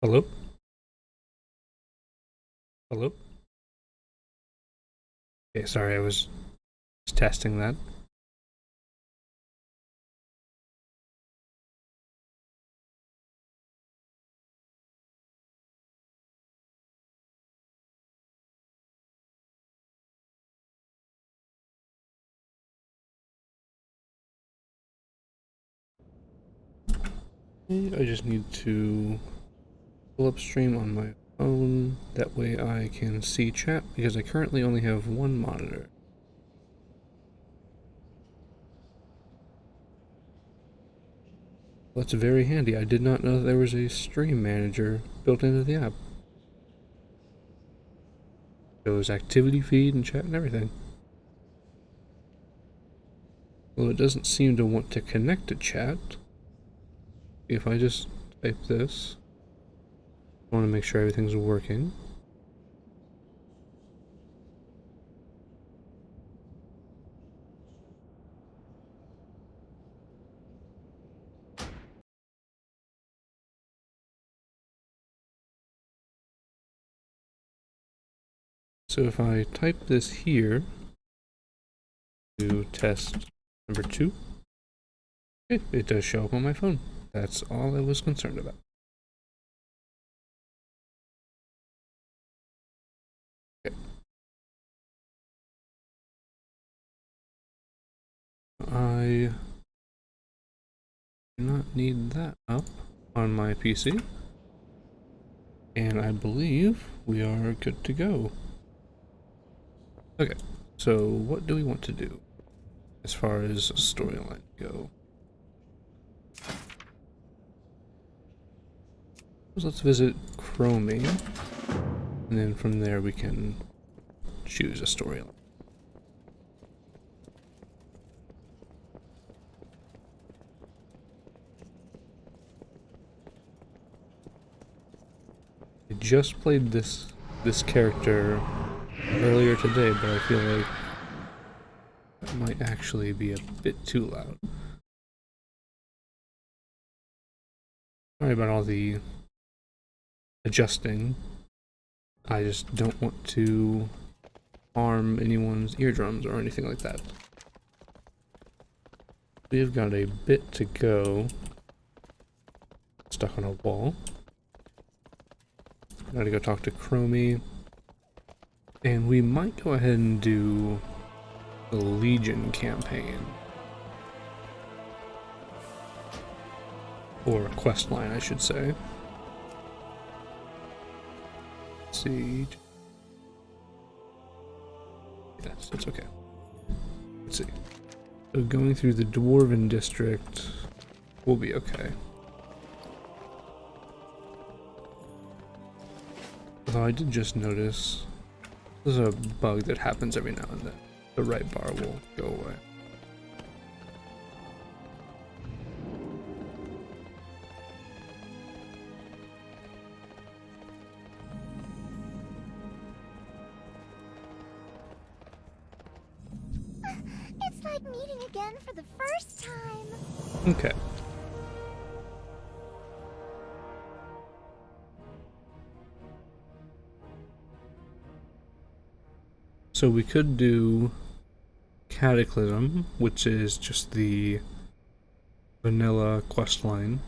Hello? Hello? Okay, sorry, I was just testing that. I just need to pull up stream on my phone. That way I can see chat because I currently only have one monitor. That's very handy. I did not know that there was a stream manager built into the app. Shows activity feed and chat and everything. Well, it doesn't seem to want to connect to chat. If I just type this, I want to make sure everything's working. So if I type this here to test number 2, it does show up on my phone. That's all I was concerned about. Okay. I do not need that up on my PC. And I believe we are good to go. Okay, so what do we want to do as far as storyline go? Let's visit Chromie, and then from there we can choose a storyline. I just played this character earlier today, but I feel like that might actually be a bit too loud. Sorry about all the adjusting. I just don't want to harm anyone's eardrums or anything like that. We've got a bit to go. Stuck on a wall. Gotta go talk to Chromie. And we might go ahead and do the Legion campaign. Or quest line, I should say. Let's see. Yes, it's okay. Let's see. So going through the Dwarven district will be okay. Although I did just notice there's a bug that happens every now and then. The right bar will go away. It's like meeting again for the first time. Okay. So we could do Cataclysm, which is just the vanilla questline.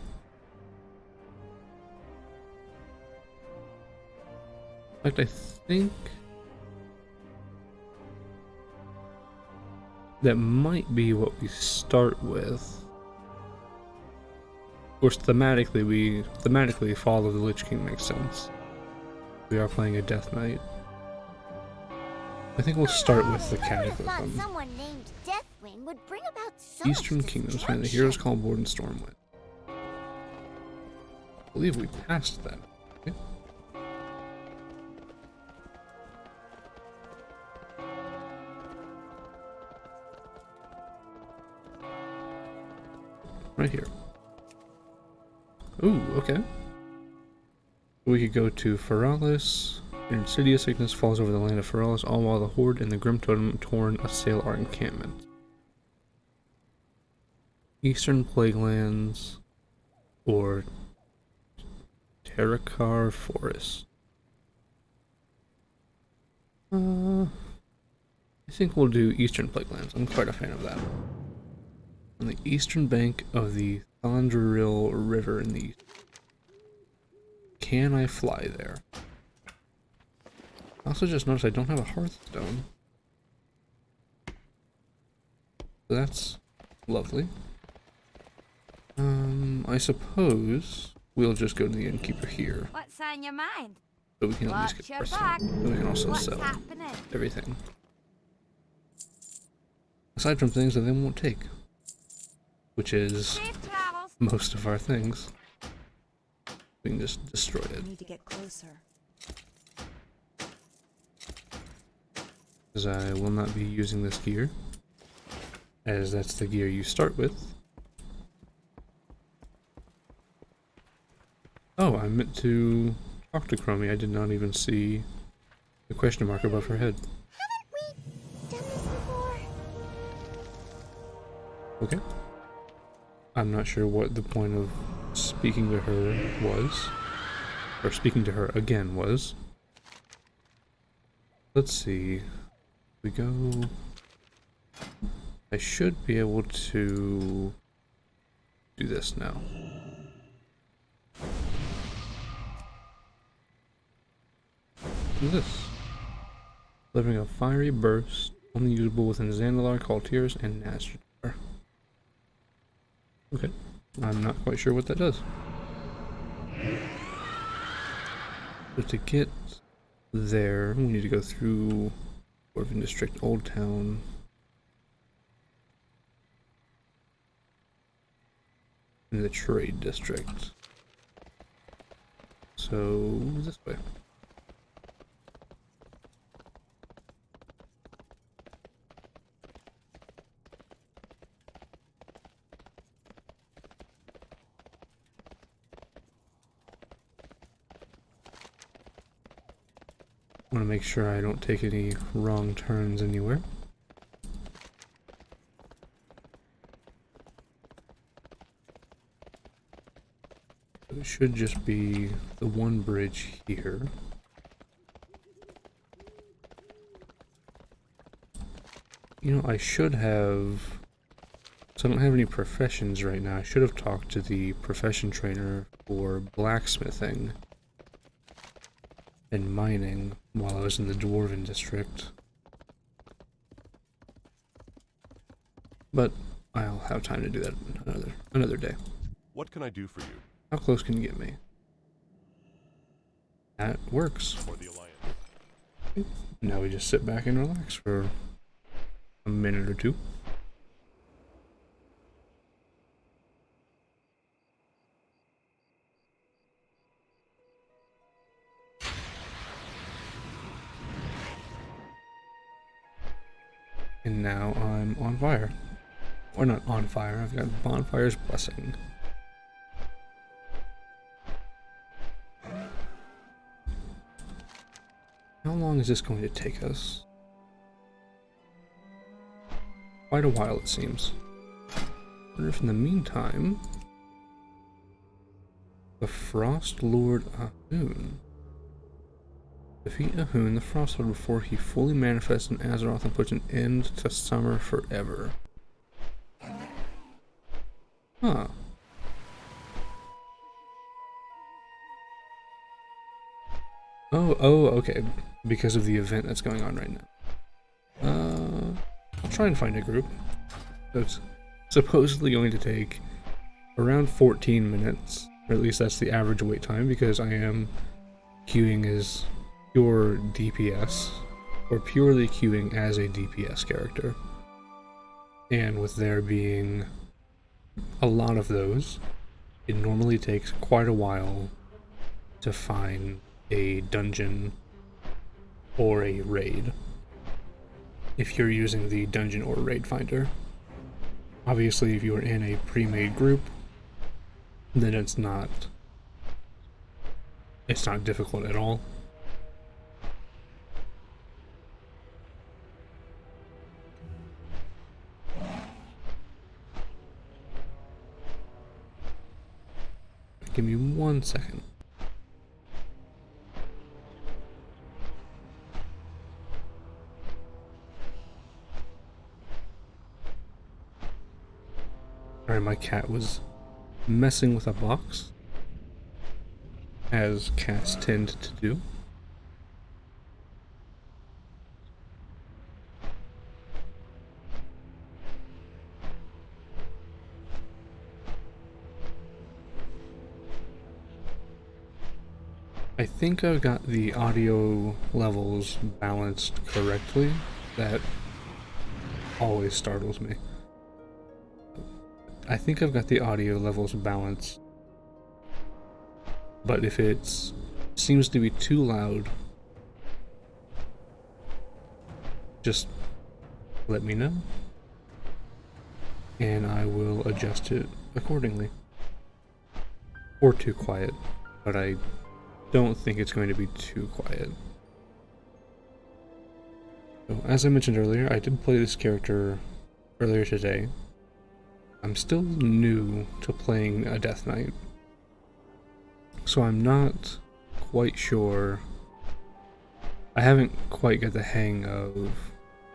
In fact, I think that might be what we start with. Of course, thematically follow the Lich King makes sense. We are playing a Death Knight. I think we'll start with the Cataclysm. Someone named Deathwing would bring about so Eastern Kingdoms, find the heroes called Board and Stormwind. I believe we passed that. Okay. Right here. Ooh, okay. We could go to Feralis. An insidious sickness falls over the land of Feralis, all while the Horde and the Grim Totem Torn assail our encampment. Eastern Plaguelands, or Terracar Forest. I think we'll do Eastern Plaguelands. I'm quite a fan of that. On the eastern bank of the Thondril River in the east. Can I fly there? I also just noticed I don't have a Hearthstone. So that's lovely. I suppose we'll just go to the innkeeper here. What's on your mind? So we can at least Watch get your Hearthstone. back. And we can also What's sell happening? everything. Aside from things that they won't take. Which is Safe travels. most of our things. We can just destroy it. I need to get closer. Because I will not be using this gear. As that's the gear you start with. Oh, I meant to talk to Chromie. I did not even see the question mark above her head. Haven't we done this before? Okay. I'm not sure what the point of speaking to her was. Or speaking to her again was. Let's see. We go... I should be able to do this now. What is this? Delivering a fiery burst, only usable within Zandalar, Kaltirs, and Nazjatar. Okay, I'm not quite sure what that does. But to get there, we need to go through Dwarven District, Old Town. In the Trade District. So, this way. I want to make sure I don't take any wrong turns anywhere. It should just be the one bridge here. You know, I should have... So I don't have any professions right now. I should have talked to the profession trainer for blacksmithing and mining while I was in the Dwarven District. But I'll have time to do that another day. What can I do for you? How close can you get me? That works. For the Alliance. Now we just sit back and relax for a minute or two. And now I'm on fire. Or not on fire, I've got Bonfire's Blessing. How long is this going to take us? Quite a while, it seems. I wonder if in the meantime... The Frost Lord Ahun. Defeat Ahun, the Frost Lord, before he fully manifests in Azeroth and puts an end to summer forever. Huh. Oh, okay. Because of the event that's going on right now. I'll try and find a group. That's supposedly going to take around 14 minutes. Or at least that's the average wait time, because I am queuing as pure DPS. Or purely queuing as a DPS character. And with there being a lot of those, it normally takes quite a while to find a dungeon or a raid if you're using the dungeon or raid finder. Obviously, if you are in a pre-made group, then it's not difficult at all. Give me 1 second. Sorry, my cat was messing with a box, as cats tend to do. I think I've got the audio levels balanced correctly. That always startles me. I think I've got the audio levels balanced, but if it seems to be too loud, just let me know, and I will adjust it accordingly. Or too quiet, but I don't think it's going to be too quiet. So, as I mentioned earlier, I did play this character earlier today. I'm still new to playing a Death Knight, so I'm not quite sure. I haven't quite got the hang of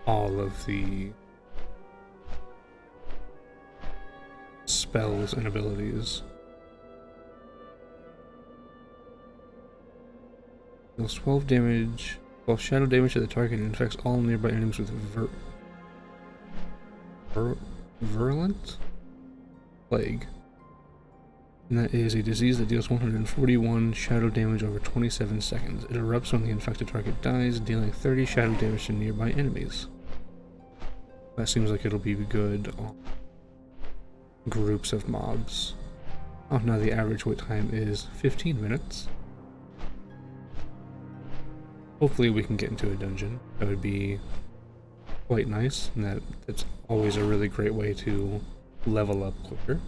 all of the spells and abilities. Deals 12 damage, 12 shadow damage to the target and infects all nearby enemies with virulent plague. And that is a disease that deals 141 shadow damage over 27 seconds. It erupts when the infected target dies, dealing 30 shadow damage to nearby enemies. That seems like it'll be good on groups of mobs. Oh, now the average wait time is 15 minutes. Hopefully we can get into a dungeon. That would be quite nice, and that's always a really great way to level up quicker.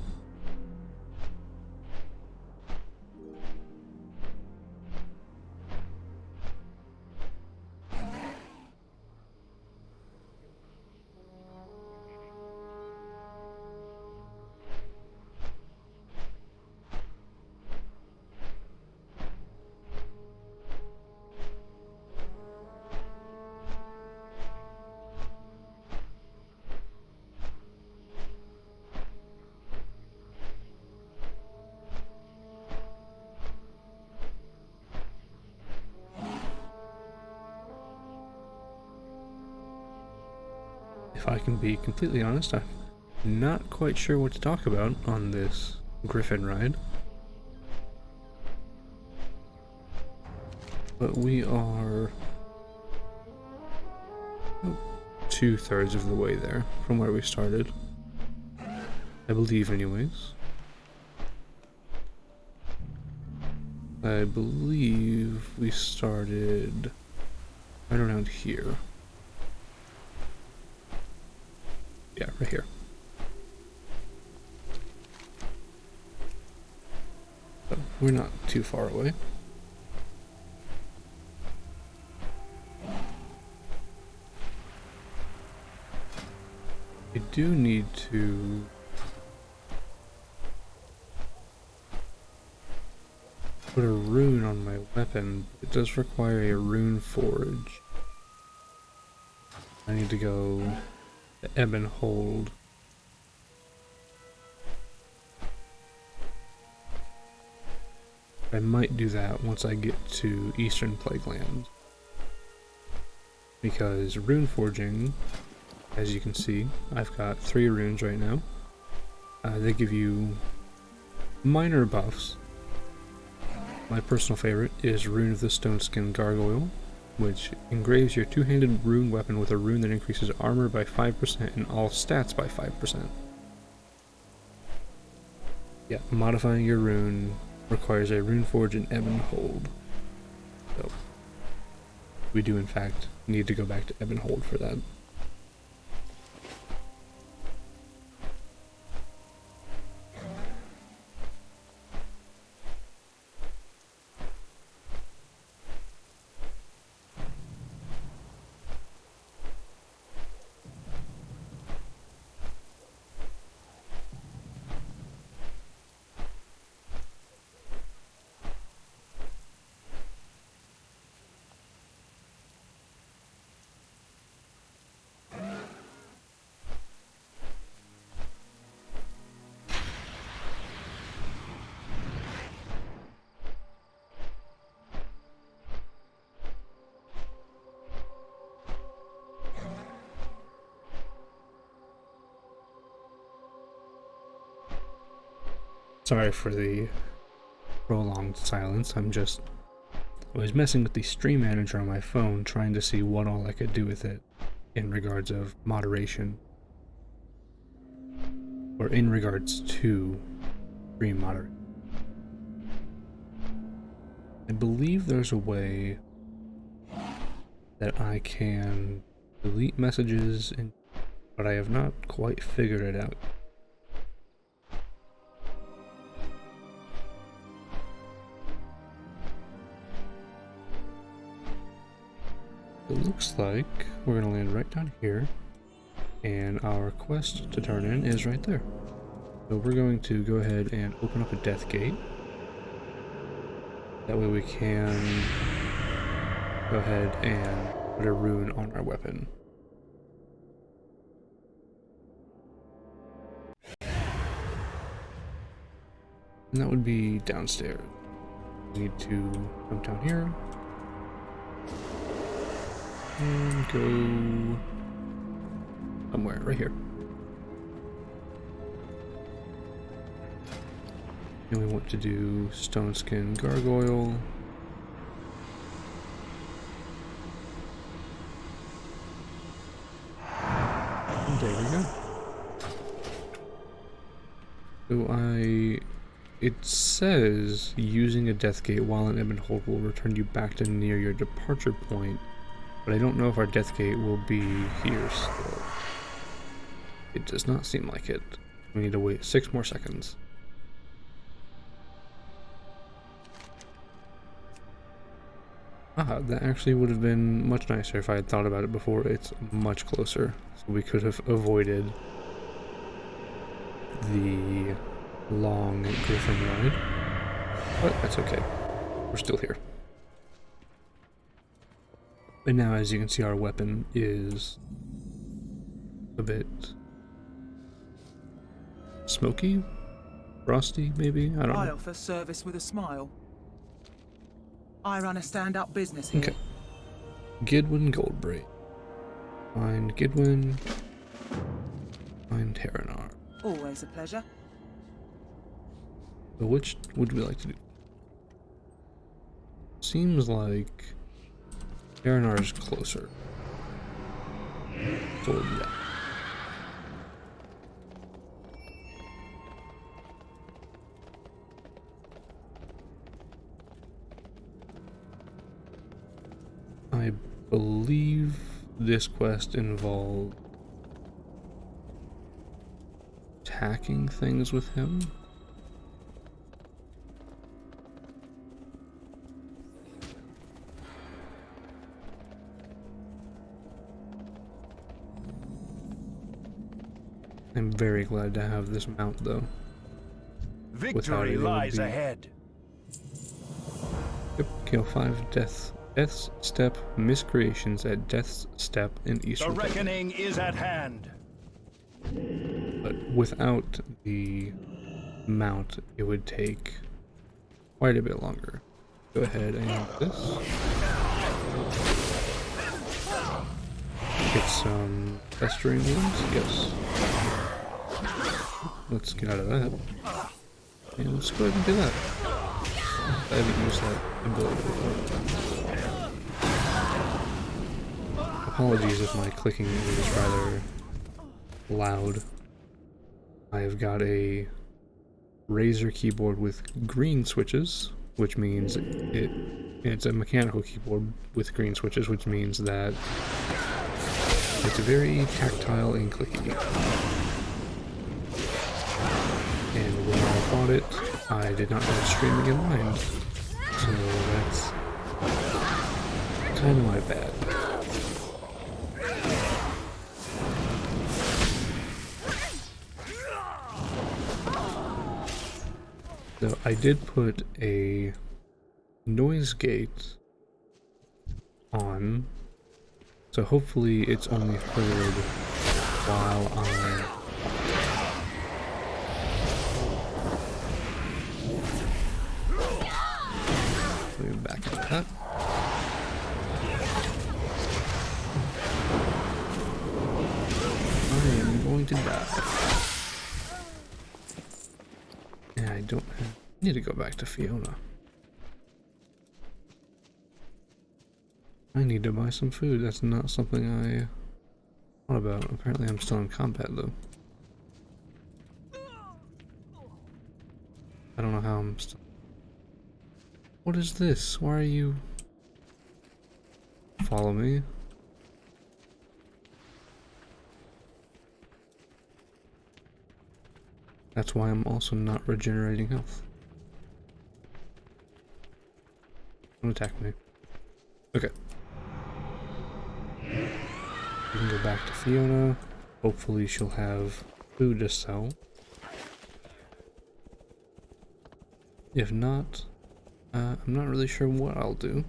If I can be completely honest, I'm not quite sure what to talk about on this Griffin ride. But we are 2/3 of the way there from where we started. I believe anyways. I believe we started right around here. Yeah, right here. So we're not too far away. I do need to put a rune on my weapon. It does require a rune forge. I need to go to Ebon Hold. I might do that once I get to Eastern Plagueland. Because rune forging, as you can see, I've got 3 runes right now. They give you minor buffs. My personal favorite is Rune of the Stone Skin Gargoyle, which engraves your two-handed rune weapon with a rune that increases armor by 5% and all stats by 5%. Yeah, modifying your rune requires a rune forge and Ebon Hold. So, we do in fact need to go back to Ebon Hold for that. Sorry for the prolonged silence. I was messing with the stream manager on my phone, trying to see what all I could do with it in regards of moderation. Or in regards to stream moderation. I believe there's a way that I can delete messages, but I have not quite figured it out. It looks like we're gonna land right down here, and our quest to turn in is right there. So we're going to go ahead and open up a death gate. That way we can go ahead and put a rune on our weapon. And that would be downstairs. We need to come down here and go somewhere right here. And we want to do stone skin gargoyle. And there we go. So it says using a death gate while in Ebon Hold will return you back to near your departure point, but I don't know if our death gate will be here still. It does not seem like it. We need to wait 6 more seconds. Ah, that actually would have been much nicer if I had thought about it before. It's much closer, so we could have avoided the long griffin ride, but that's okay. We're still here. And now, as you can see, our weapon is a bit smoky, frosty, maybe? I don't know. I offer service with a smile. I run a stand-up business here. Okay. Gidwin Goldbraid. Find Gidwin. Find Terranar. Always a pleasure. So which would we like to do? Seems like Terranar is closer. So yeah. I believe this quest involved attacking things with him. I'm very glad to have this mount, though. Victory lies ahead. Yep, kill 5 Death's Step miscreations at Death's Step in Eastern. The reckoning is at hand. But without the mount, it would take quite a bit longer. Go ahead and use this. Get some festering wounds, yes. Let's get out of that. And let's go ahead and do that. I haven't used that ability before. Apologies if my clicking is rather loud. I have got a Razer keyboard with green switches, which means it's a mechanical keyboard with green switches, which means that it's very tactile and clicky. And when I bought it, I did not have streaming in mind, so that's kind of my bad. So I did put a noise gate on, so hopefully it's only heard while I'm back to that. I am going to die. And I don't have. I need to go back to Fiona. I need to buy some food. That's not something I thought about. Apparently I'm still in combat though. I don't know how I'm still... What is this? Why are you... Follow me? That's why I'm also not regenerating health. Don't attack me. Okay. We can go back to Fiona. Hopefully she'll have food to sell. If not, I'm not really sure what I'll do.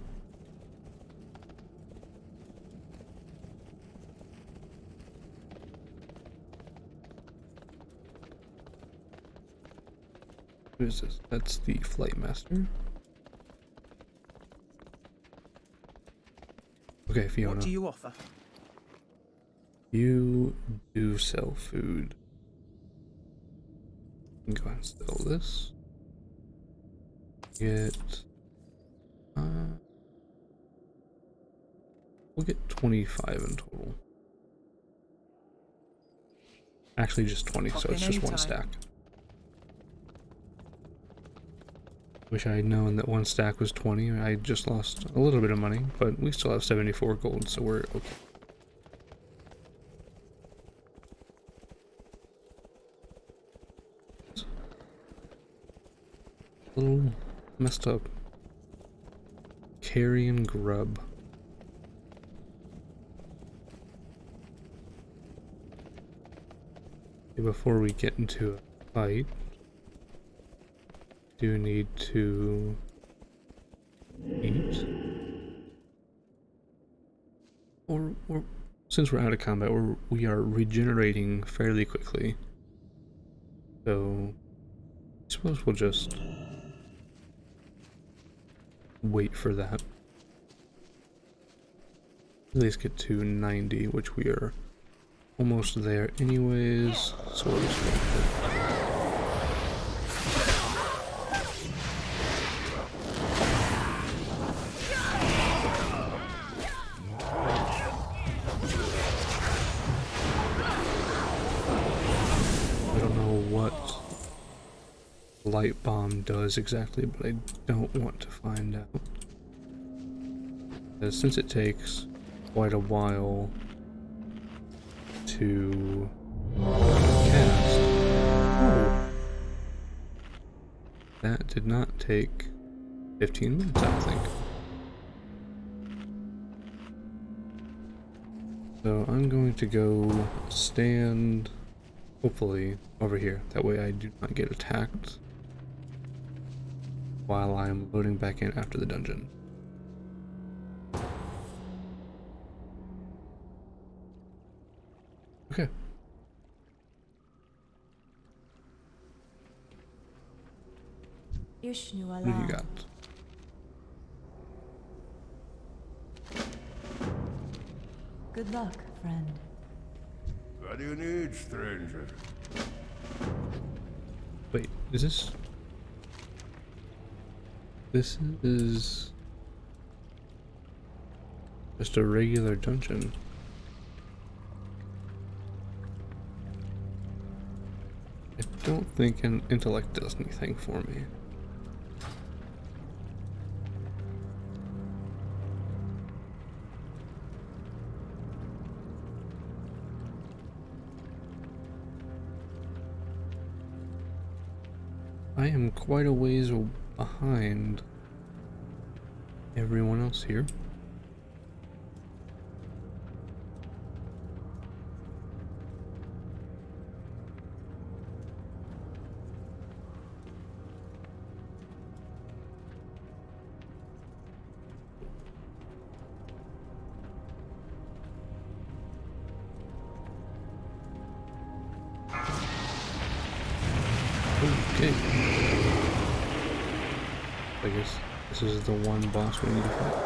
Who is this? That's the Flight Master. Okay, Fiona. What do you offer? You do sell food. You can go ahead and sell this. Get... we'll get 25 in total. Actually just 20, so it's just one stack. Wish I had known that one stack was 20. I just lost a little bit of money, but we still have 74 gold, so we're okay. A little messed up. Carrion grub. Okay, before we get into a fight, do need to eat. Or since we're out of combat, we are regenerating fairly quickly. So I suppose we'll just wait for that. At least get to 90, which we are almost there anyways. So we'll just wait. Light bomb does exactly, but I don't want to find out. Because since it takes quite a while to cast, that did not take 15 minutes, I think. So I'm going to go stand, hopefully, over here. That way I do not get attacked while I'm loading back in after the dungeon. Okay. What do you got? Good luck, friend. What do you need, stranger? Wait, is this... This is just a regular dungeon. I don't think an intellect does anything for me. I am quite a ways behind everyone else here. Okay. I guess this is the one boss we need to fight.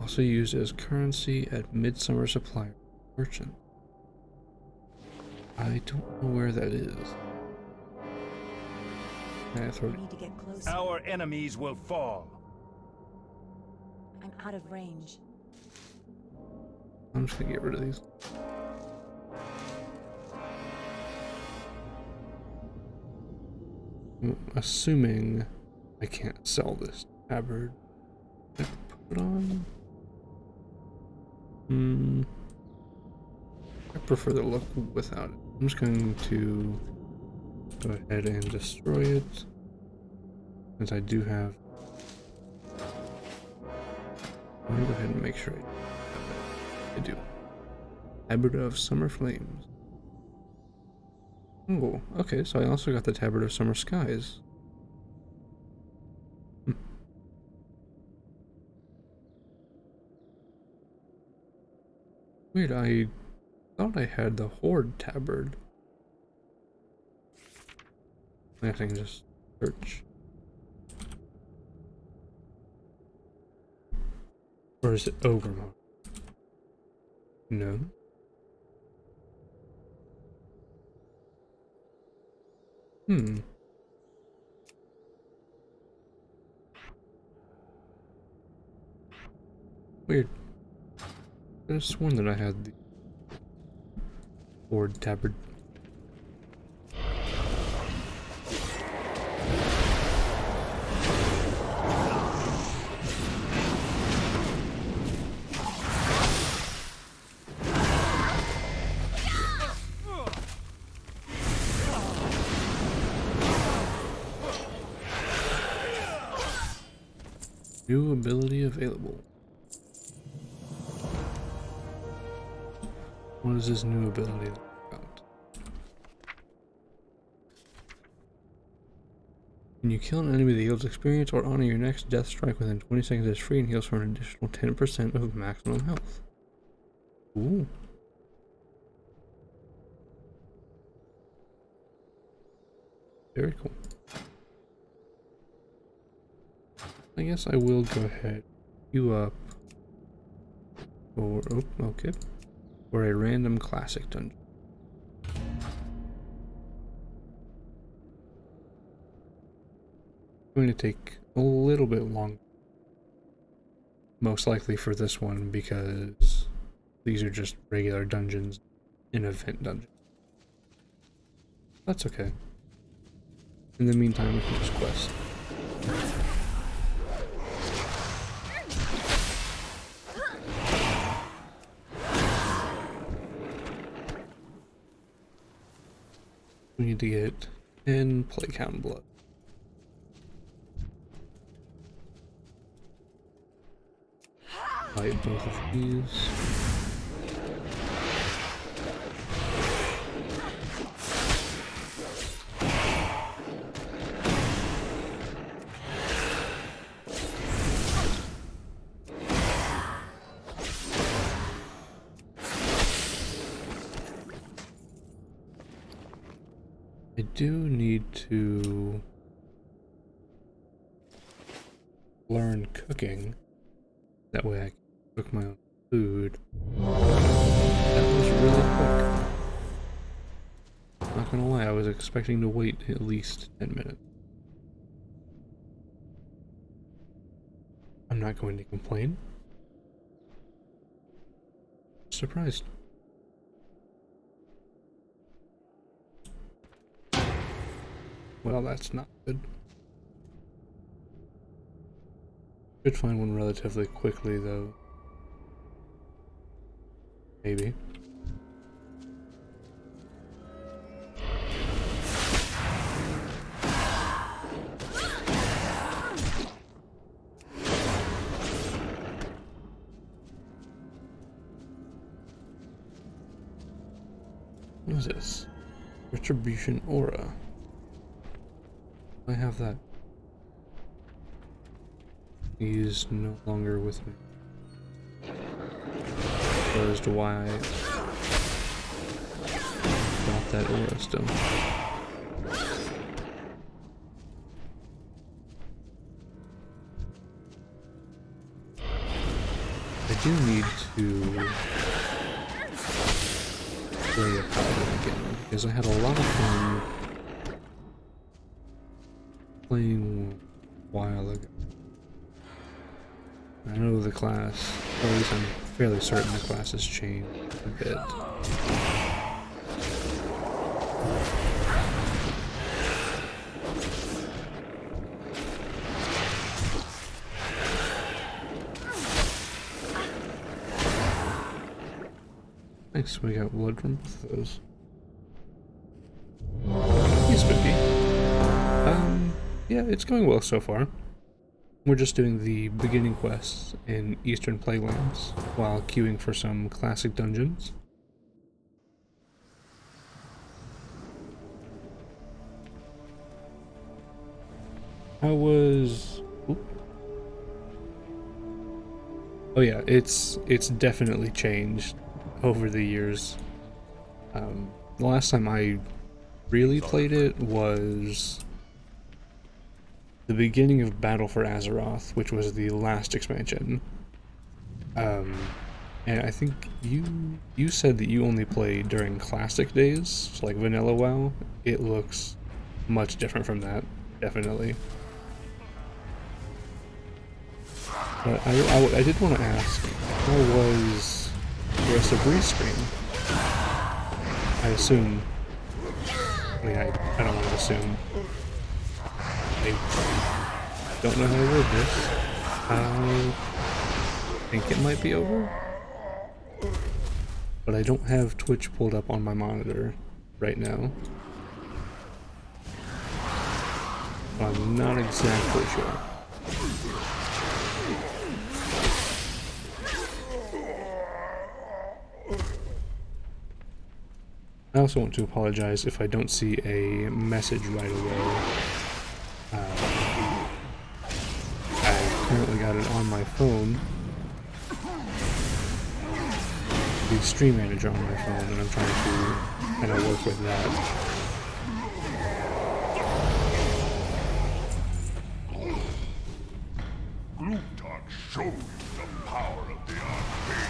Also used as currency at Midsummer Supplier Merchant. I don't know where that is. I throw I it. need to get closer. Our enemies will fall. I'm out of range. I'm just gonna get rid of these. I'm assuming I can't sell this tabard. I put it on. I prefer the look without it. I'm just going to go ahead and destroy it, since I do have. Let me go ahead and make sure I do. Tabard of Summer Flames. Oh, okay, so I also got the Tabard of Summer Skies. Weird, I thought I had the Horde Tabard. I think just search. Or is it Ogre mode? No. Weird. I could have sworn that I had the Horde Tabard. New ability available. What is this new ability about? When you kill an enemy that yields experience or honor your next death strike within 20 seconds is free and heals for an additional 10% of maximum health. Ooh. Very cool. I guess I will go ahead. You up. Or, oh, okay. For a random classic dungeon. Going to take a little bit longer. Most likely for this one because these are just regular dungeons in event dungeon. That's okay. In the meantime, we can just quest. We need to get 10 plague hound blood. Fight both of these. I do need to learn cooking. That way I can cook my own food. That was really quick. Not gonna lie, I was expecting to wait at least 10 minutes. I'm not going to complain. Surprised. Well, that's not good. Should find one relatively quickly, though. Maybe. What is this? Retribution Aura. I have that. He is no longer with me. As to why I got that aura stone. I do need to play a paladin again, because I had a lot of fun playing a while ago. I know the class, or at least I'm fairly certain the class has changed a bit. Nice, we got blood from both of those. He's spooky. Yeah, it's going well so far. We're just doing the beginning quests in Eastern Plaguelands while queuing for some classic dungeons. How was... Oop. Oh yeah, it's definitely changed over the years. The last time I really played it was the beginning of Battle for Azeroth, which was the last expansion. And I think you said that you only played during classic days, so like vanilla WoW. It looks much different from that, definitely. But I did want to ask, how was the rest of Restream? I assume... I mean, I don't want to assume. I don't know how to word this. I think it might be over. But I don't have Twitch pulled up on my monitor right now. So I'm not exactly sure. I also want to apologize if I don't see a message right away. I currently got it on my phone, the stream manager on my phone, and I'm trying to kind of work with that. Glutok showed you the power of the arcane.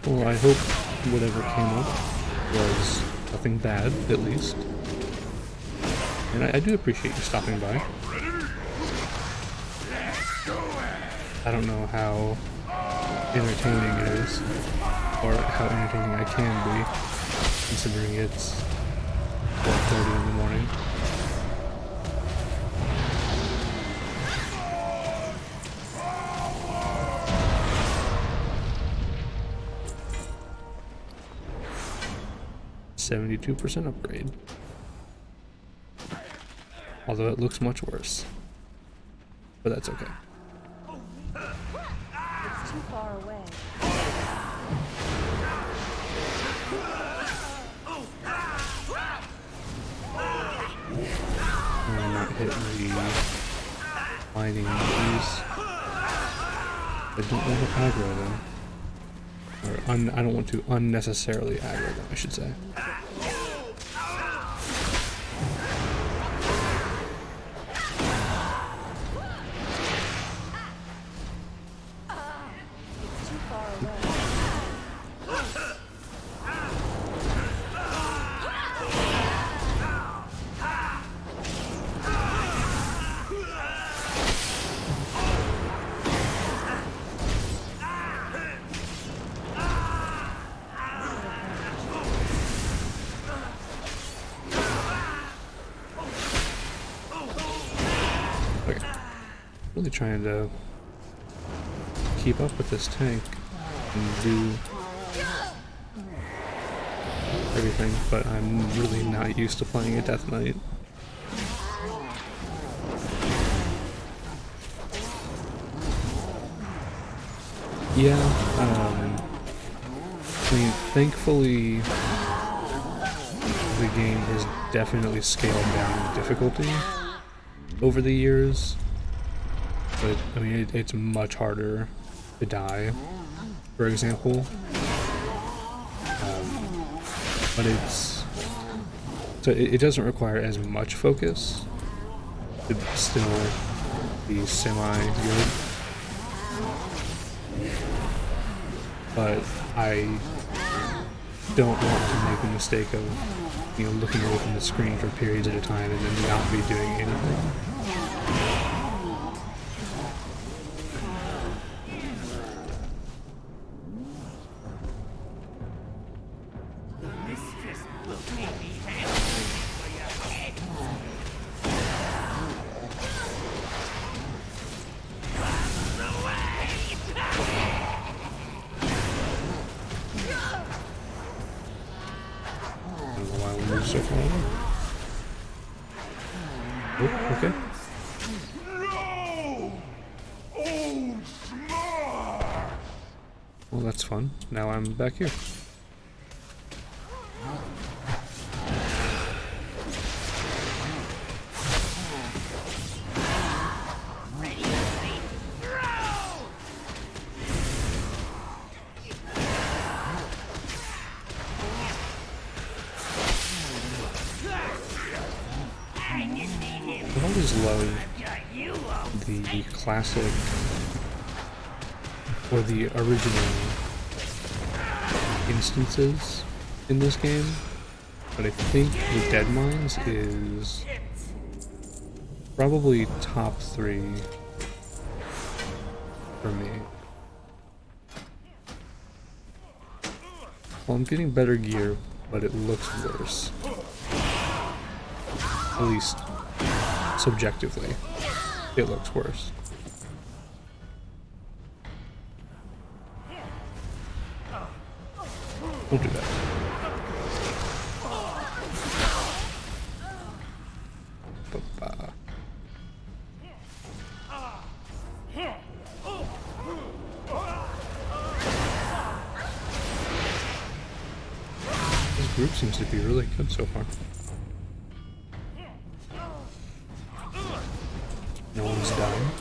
Well, I hope whatever came up was nothing bad, at least. And I do appreciate you stopping by. I don't know how entertaining it is, or how entertaining I can be, considering it's 12:30 in the morning. .72% upgrade. Although it looks much worse. But that's okay. It's too far away. I'm not hitting the lighting keys. I don't want to aggro them. Or I don't want to unnecessarily aggro them, I should say. Really trying to keep up with this tank and do everything, but I'm really not used to playing a Death Knight. Yeah, I mean, thankfully the game has definitely scaled down in difficulty over the years. But, I mean, it's much harder to die for example. But it doesn't require as much focus to still be semi-good. But I don't want to make the mistake of, looking away from the screen for periods at a time and then not be doing anything. So far. Oh, okay. Well, that's fun. Now I'm back here. I've always loved the classic, or the original instances in this game, but I think the Dead Mines is probably top 3 for me. Well, I'm getting better gear, but it looks worse. At least subjectively, it looks worse. Don't do that. Ba-ba. This group seems to be really good so far. No one's died,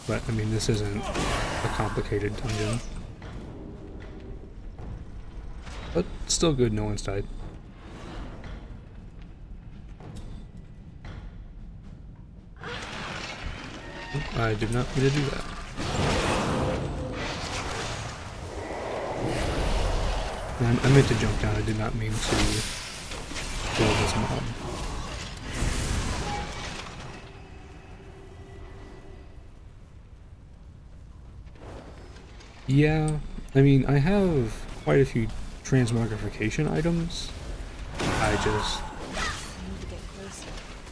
but I mean, this isn't a complicated dungeon. But still good, no one's died. I did not mean to do that. I meant to jump down, I did not mean to kill this mob. Yeah, I mean, I have quite a few transmogrification items. I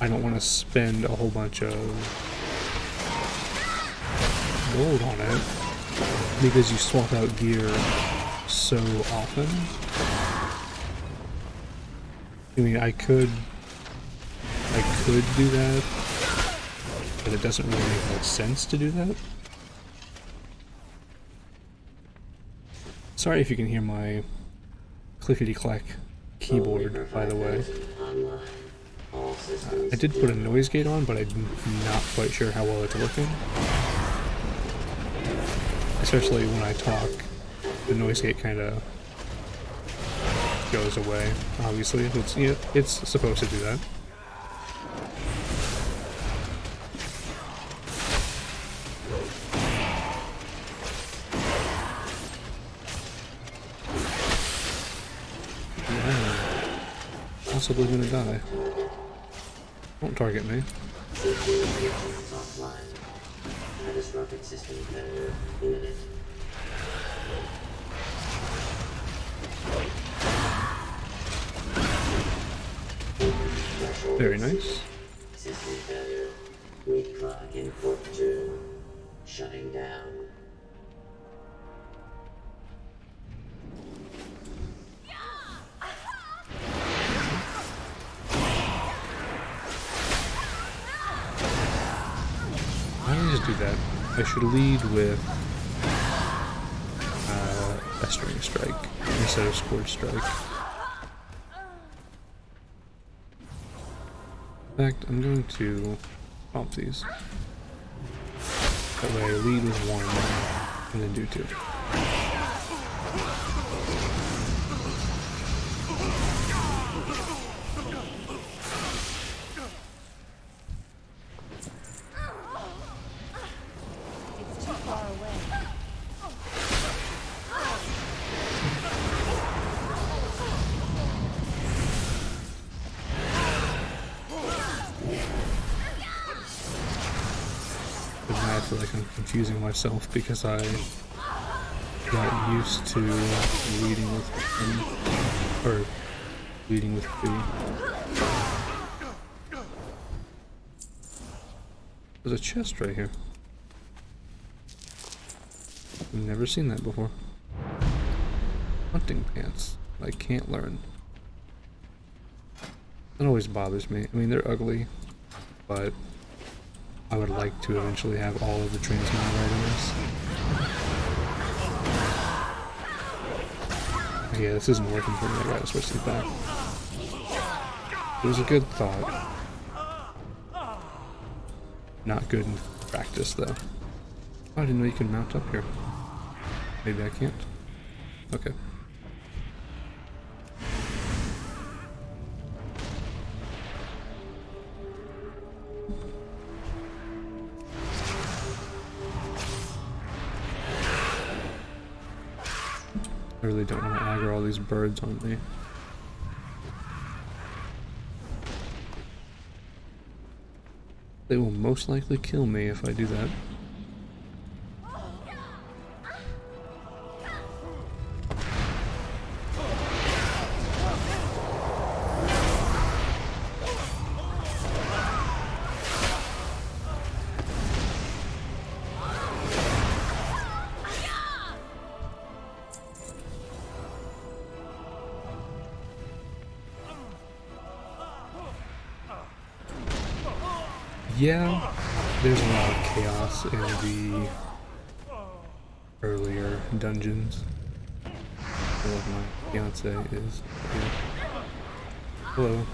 don't want to spend a whole bunch of gold on it because you swap out gear so often. I mean, I could do that, but it doesn't really make much sense to do that. Sorry if you can hear my clickety-clack keyboard, by the way. I did put a noise gate on, but I'm not quite sure how well it's working. Especially when I talk, the noise gate kind of goes away. Obviously, it's supposed to do that. Possibly gonna die. Don't target me. Very nice. Shutting down. Do that. I should lead with Festering Strike instead of Scourge Strike. In fact, I'm going to pump these. That way I lead with 1 and then do 2. It's too far away. But now I feel like I'm confusing myself because I got used to leading with one, or leading with two. There's a chest right here. I've never seen that before. Hunting pants. I can't learn. That always bothers me. I mean, they're ugly, but I would like to eventually have all of the transmitter items. Yeah, this isn't working for me. I gotta switch these back. It was a good thought. Not good in practice, though. Oh, I didn't know you could mount up here. Maybe I can't. Okay. I really don't want to aggro all these birds on me. They will most likely kill me if I do that. Yeah, there's a lot of chaos in the earlier dungeons. I feel like my fiance is here. Hello.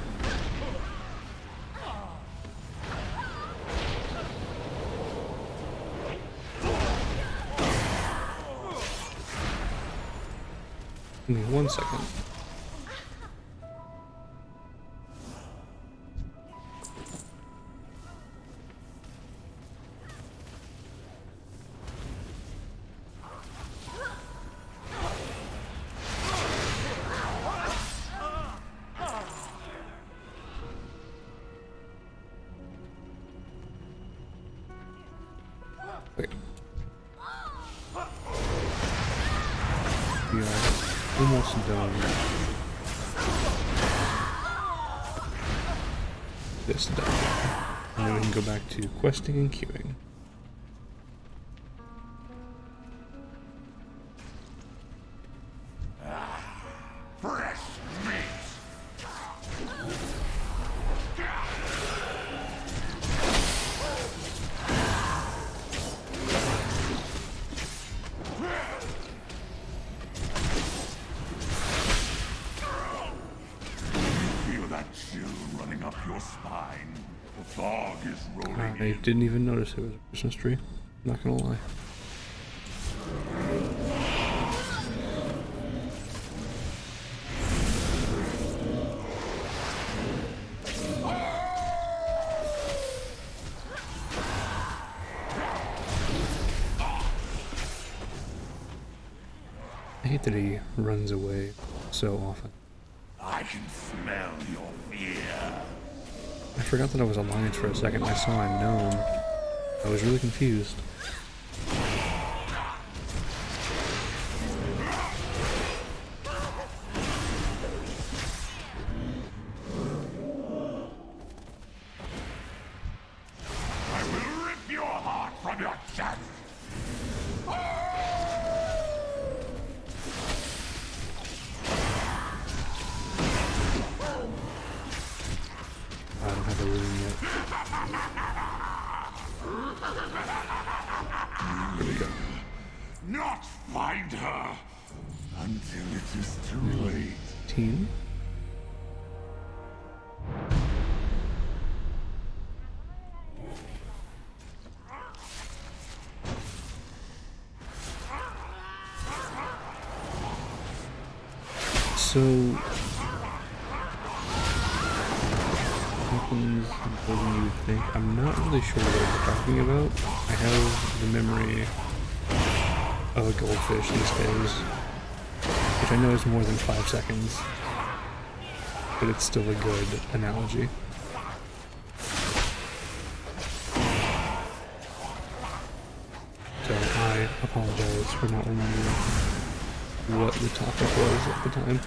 Give me 1 second. Okay. We are almost done this dungeon. And then we can go back to questing and queuing. Fresh meat. Feel that chill running up your spine. The fog is rolling I in. didn't even notice it was a Christmas tree. Not gonna lie. I hate that he runs away so often. I can smell your fear. I forgot that I was Alliance for a second. I saw a gnome. I was really confused. I will rip your heart from your chest. I don't have a rune yet. Here we go. Not find her until it is too late. 18. So happens more than you would think. I'm not really sure what we're talking about. I have the memory of a goldfish these days, which I know is more than 5 seconds, but it's still a good analogy. So I apologize for not remembering what the topic was at the time.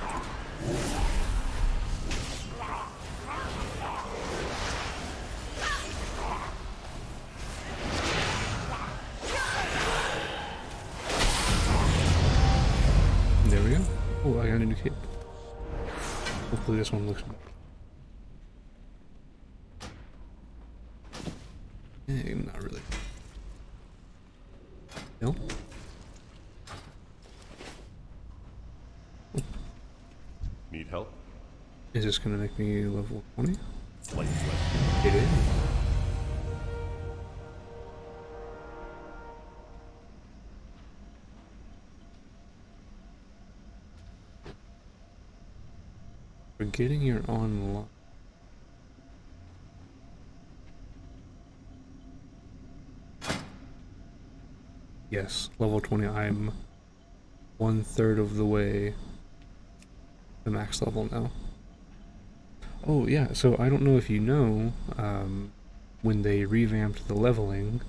There we go. Oh, I got a new cape. Hopefully this one looks better. Not really. No? Need help? Is this gonna make me level 20? Light sweat. It is. Forgetting you're online. Yes, level 20. I'm 1/3 of the way to max level now. Oh yeah, so I don't know if you know, when they revamped the leveling,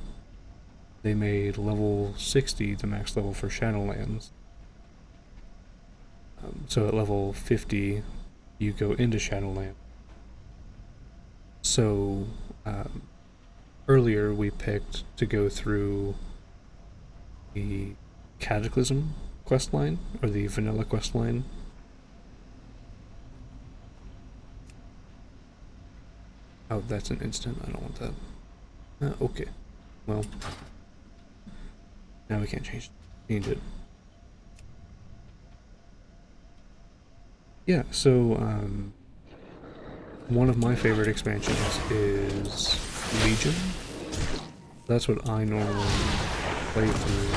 they made level 60 the max level for Shadowlands. So at level 50, you go into Shadowlands. So earlier we picked to go through the Cataclysm questline, or the vanilla questline. Oh, that's an instant. I don't want that. Okay. Well, now we can't change it. Yeah, so one of my favorite expansions is Legion. That's what I normally play through.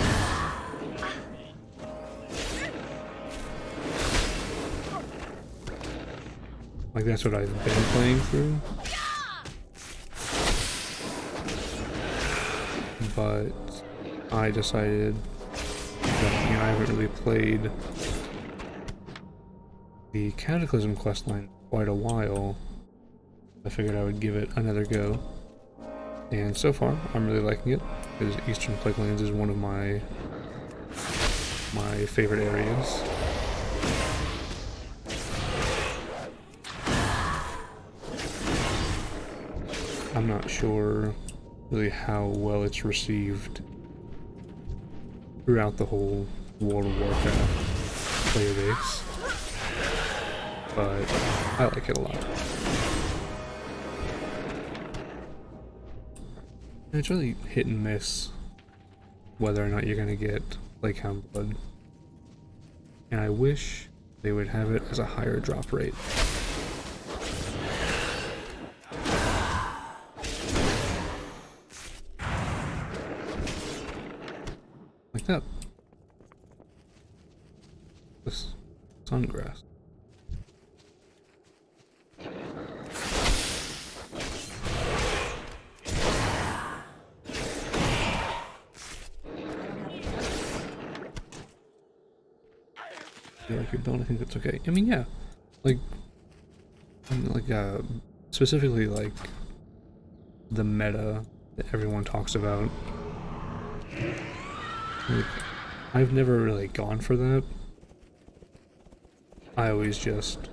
Like, that's what I've been playing through. But I decided that, I haven't really played the Cataclysm questline in quite a while. I figured I would give it another go. And so far, I'm really liking it, because Eastern Plaguelands is one of my favorite areas. I'm not sure really how well it's received throughout the whole World of Warcraft player base, but I like it a lot. And it's really hit and miss whether or not you're gonna get Plaguehound Blood, and I wish they would have it as a higher drop rate. Like that. This sungrass. You like your build? I think that's okay. I mean, yeah. Specifically, like, the meta that everyone talks about. Like, I've never really gone for that. I always just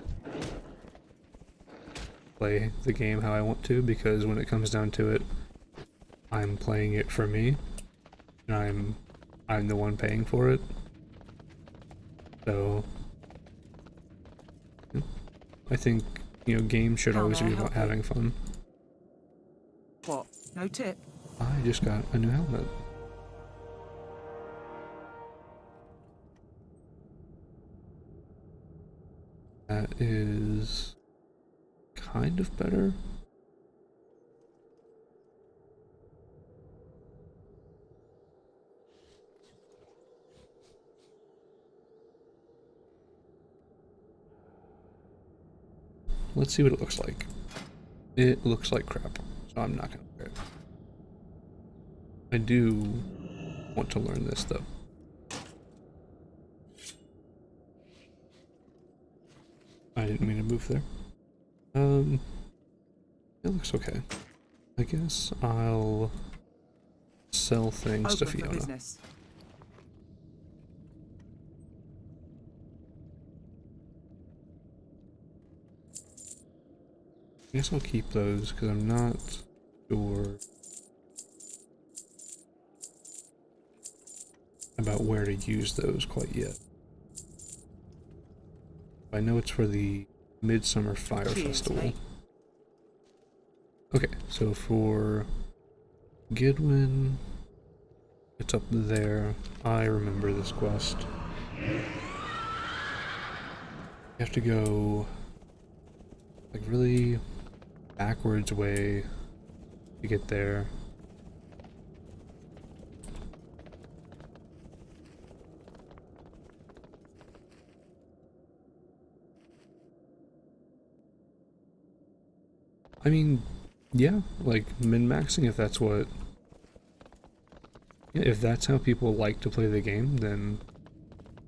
play the game how I want to, because when it comes down to it, I'm playing it for me, and I'm the one paying for it. So I think, games should always be about having fun. What? No tip? I just got a new helmet. That is kind of better. let's see what it looks like. It looks like crap, so I'm not gonna wear it. I do want to learn this though. I didn't mean to move there. It looks okay. I guess I'll sell things to Open for Fiona. business. I guess I'll keep those because I'm not sure about where to use those quite yet. I know it's for the Midsummer Fire Cheers, Festival. mate. Okay, so for Gidwin, it's up there. I remember this quest. You have to go like really backwards way to get there. I mean, yeah, like min-maxing if that's what... Yeah, if that's how people like to play the game, then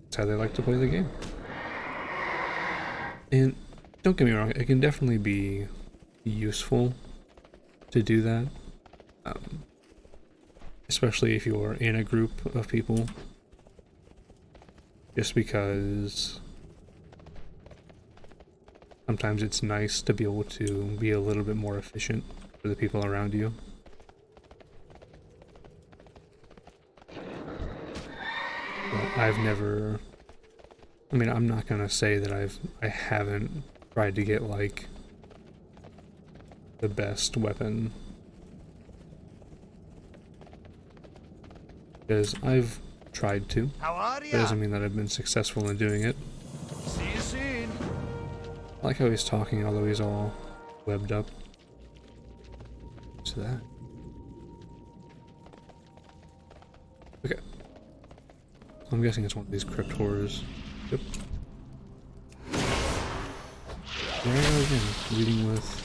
that's how they like to play the game. And don't get me wrong, it can definitely be useful to do that. Especially if you're in a group of people. Just because sometimes it's nice to be able to be a little bit more efficient for the people around you. But I've never... I mean, I'm not gonna say that I haven't tried to get, like, the best weapon. Because I've tried to. How are That ya? doesn't mean that I've been successful in doing it. See you soon. I like how he's talking, although he's all webbed up. What's that? Okay. I'm guessing it's one of these crypt horrors. Yep. There I go again, leading with...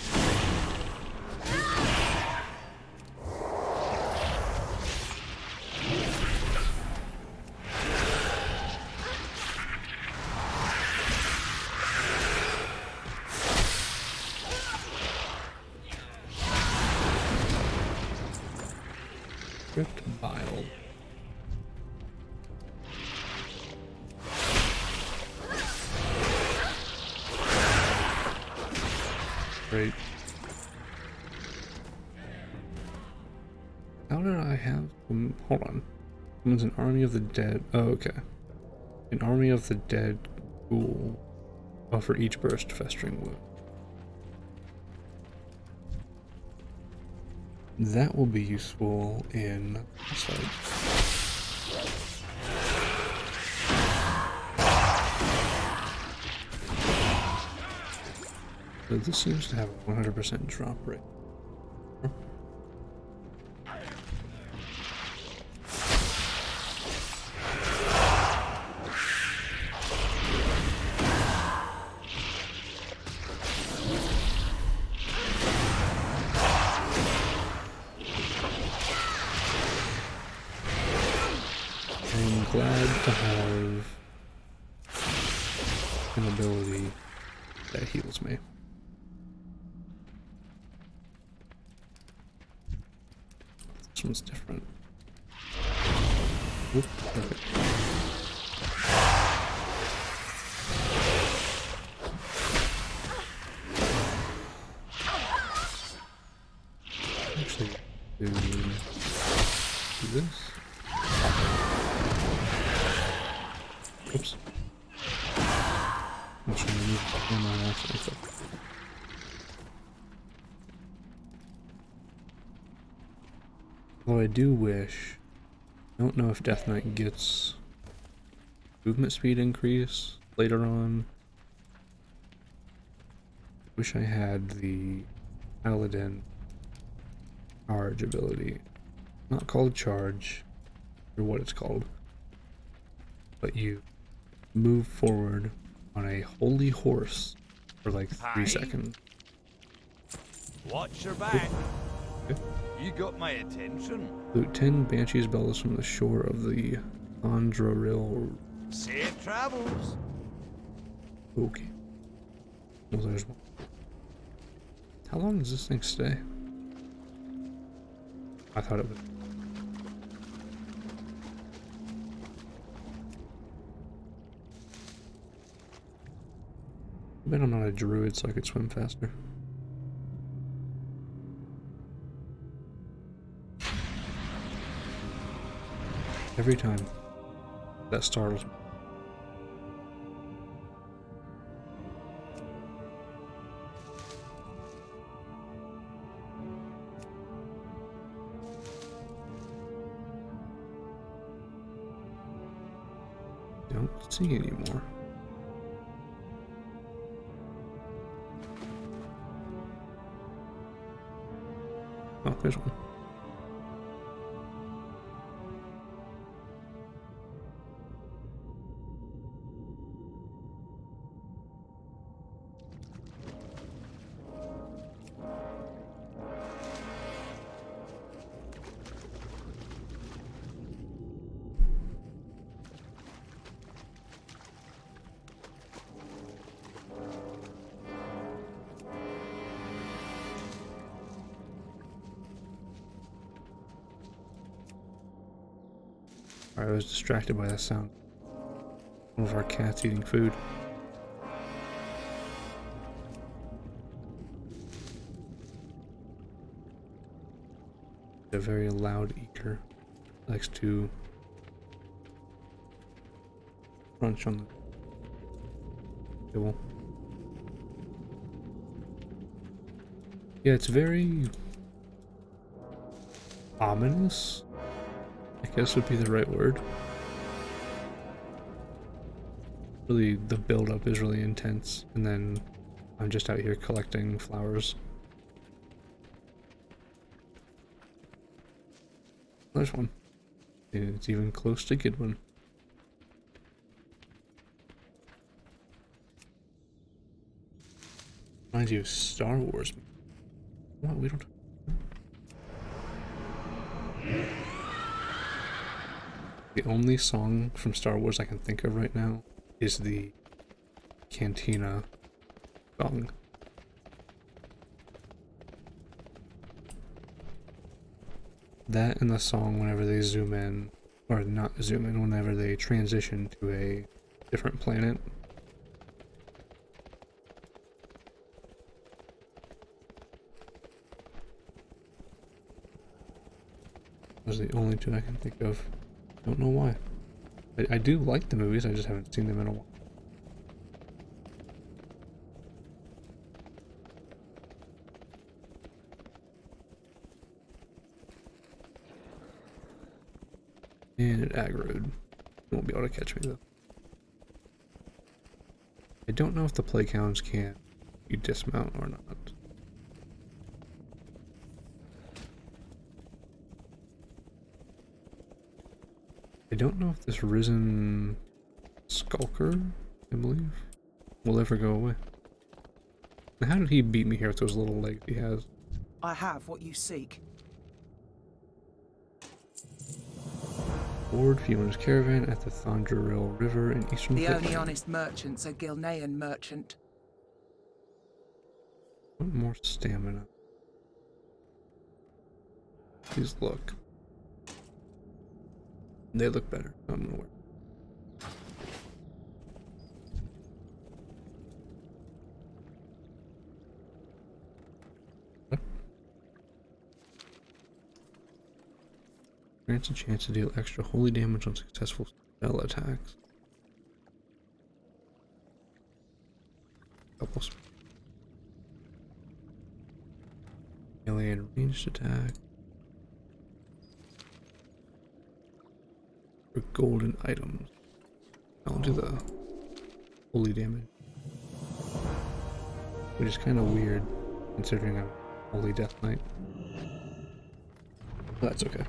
Crypt Bile. Great. How did I have... hold on. Someone's an army of the dead. Oh, okay. An army of the dead ghoul. Oh, for each burst festering wound. That will be useful in boss fights. So this seems to have a 100% drop rate. I'm glad to have an ability that heals me. This one's different. Oop, perfect. Actually, do this. Oops. I'm trying to move the camera accidentally. Although I do wish, I don't know if Death Knight gets movement speed increase later on. Wish I had the Paladin charge ability. Not called charge, or what it's called. But you move forward on a holy horse for like 3 Aye. seconds. Watch your back. Okay. You got my attention. Loot 10 Banshee's bells from the shore of the Androril. Safe travels. Okay. Well, there's one. How long does this thing stay? I thought it was. I bet I'm not a druid, so I could swim faster. Every time. That startles me. Don't see anymore. Oh, there's one. I was distracted by the sound. One of our cats eating food. A very loud eater. Likes to crunch on the table. Yeah, it's very ominous, I guess would be the right word. Really, the build-up is really intense, and then I'm just out here collecting flowers. There's one. It's even close to good one. Reminds you of Star Wars. What? We don't. The only song from Star Wars I can think of right now is the Cantina song. That and the song whenever they zoom in, or not zoom in, whenever they transition to a different planet. Those are the only two I can think of. Don't know why. I do like the movies, I just haven't seen them in a while. And it aggroed. It won't be able to catch me though. I don't know if the plague hounds can you dismount or not. I don't know if this risen skulker, I believe, will ever go away. And how did he beat me here with those little legs he has? I have what you seek. Board Fiona's caravan at the Thondril River in eastern The only Portland. honest merchant's a Gilnean merchant. Want more stamina. Please look. They look better. I'm gonna wear. Grants a chance to deal extra holy damage on successful spell attacks. Couple alien ranged attack. For golden items. I'll do the holy damage. Which is kind of weird considering I'm holy death knight. But that's okay.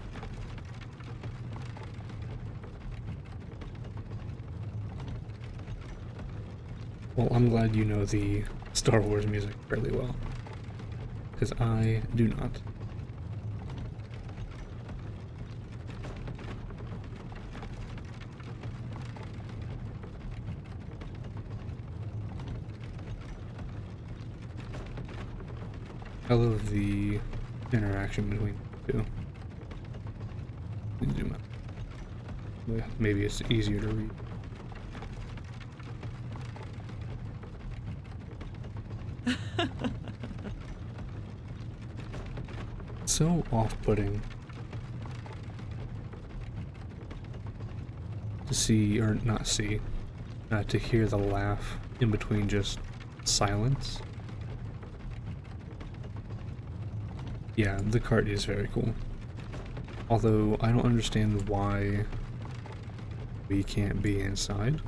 Well, I'm glad you know the Star Wars music fairly well, because I do not. I love the interaction between the two. Zoom out. Maybe it's easier to read. So off-putting to see, or not see, to hear the laugh in between just silence. Yeah, the cart is very cool. Although I don't understand why we can't be inside.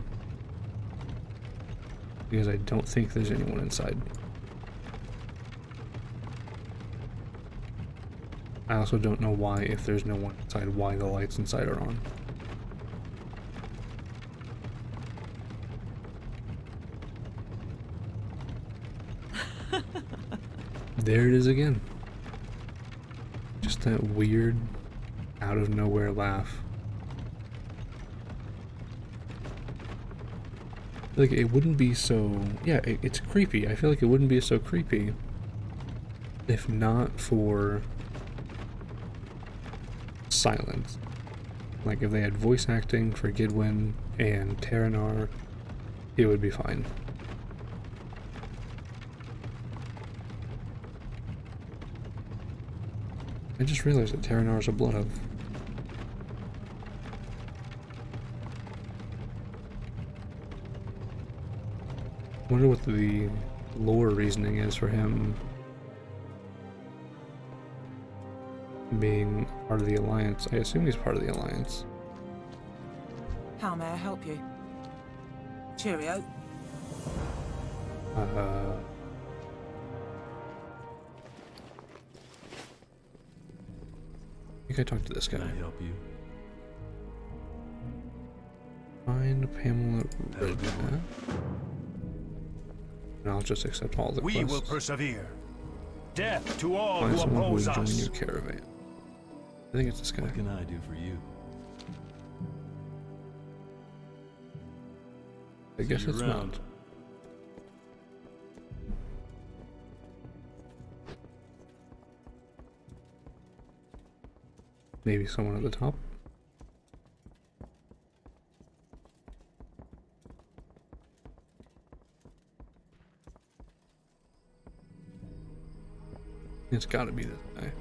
Because I don't think there's anyone inside. I also don't know why, if there's no one inside, why the lights inside are on. There it is again. Just that weird, out of nowhere laugh. Like, it wouldn't be so... Yeah, it's creepy. I feel like it wouldn't be so creepy if not for silence. Like, if they had voice acting for Gidwin and Terranar, it would be fine. I just realized that Terranar is a Blood Elf. I wonder what the lore reasoning is for him being part of the Alliance. I assume he's part of the Alliance. How may I help you? Cheerio. I think I talked to this guy. Can I help you? Find Pamela Have a good one. Redknapp. And I'll just accept all the quests. We will persevere. Death to all Find who someone who will oppose join us. your caravan. I think it's this guy. What can I do for you? I guess See you it's around. not. Maybe someone at the top. It's gotta be this guy.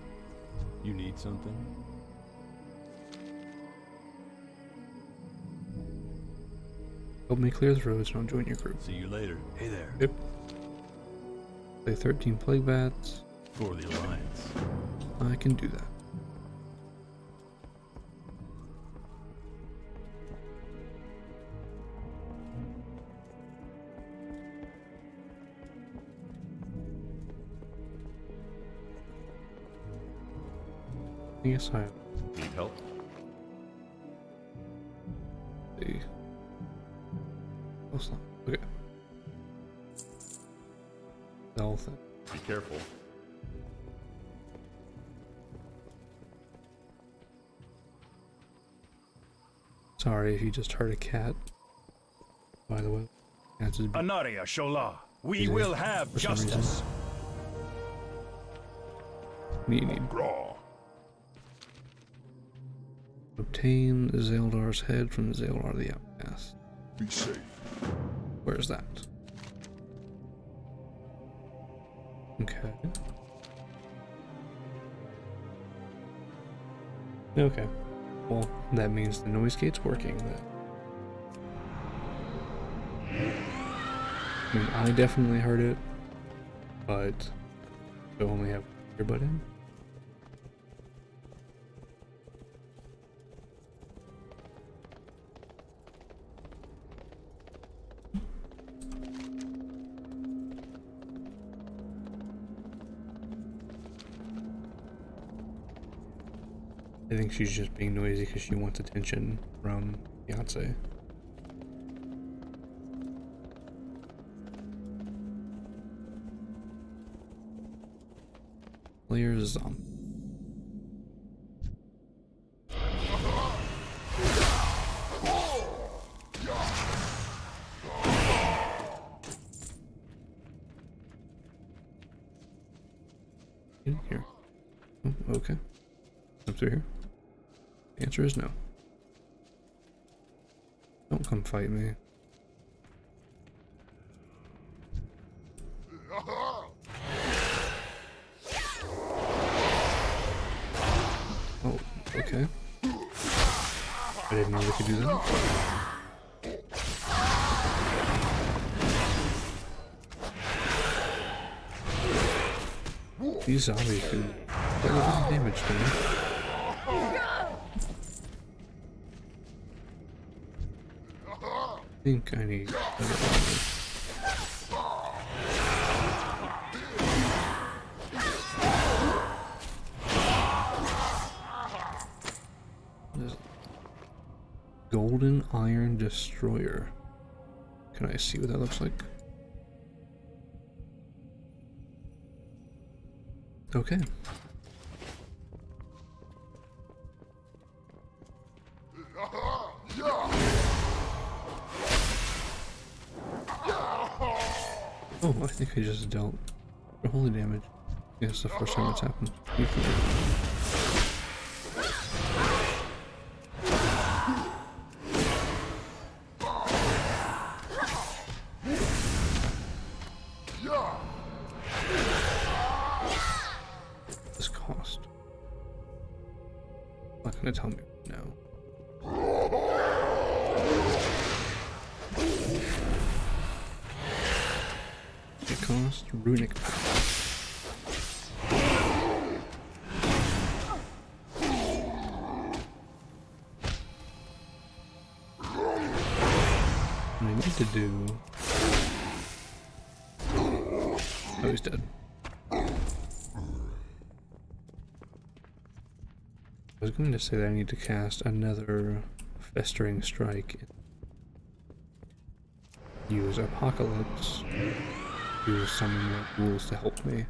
You need something? Help me clear the roads and I'll join your group. See you later. Hey there. Yep. Play 13 plague bats. For the Alliance. I can do that. Yes, I Need help? see. Close line. Okay. Stealth. Be careful. Sorry if you just heard a cat. By the way, cats is Anaria Shola. We Is it? will have For some reason. justice. what do you need? Graw. Obtain Zeldar's head from Zeldar the Outcast. Be safe. Where's that? Okay. Okay. Well, that means the noise gate's working then. I mean, I definitely heard it, but I only have earbud in. I think she's just being noisy because she wants attention from Beyonce. Player zombie. In here. Oh, okay. Up through here. The answer is no. Don't come fight me. Oh, okay. I didn't know they could do that. These zombies can do a lot of damage to me. I think I need better armor. What is it? Golden Iron Destroyer. Can I see what that looks like? Okay. Oh, I think I just dealt holy damage. Yeah, it's the first time it's happened. This cost. Not gonna tell me no. It cost runic power. What I need to do. Oh, he's dead. I was going to say that I need to cast another Festering Strike. Use Apocalypse. Use some more rules to help me.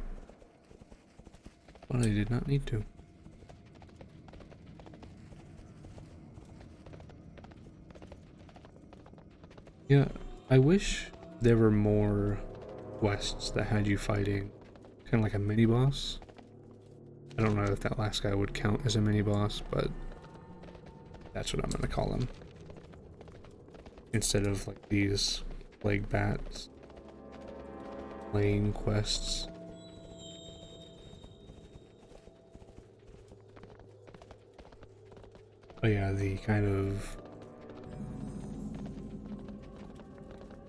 But I did not need to. Yeah, I wish there were more quests that had you fighting kind of like a mini-boss. I don't know if that last guy would count as a mini-boss, but that's what I'm gonna call him. Instead of like these plague bats, lane quests. Oh yeah, the kind of...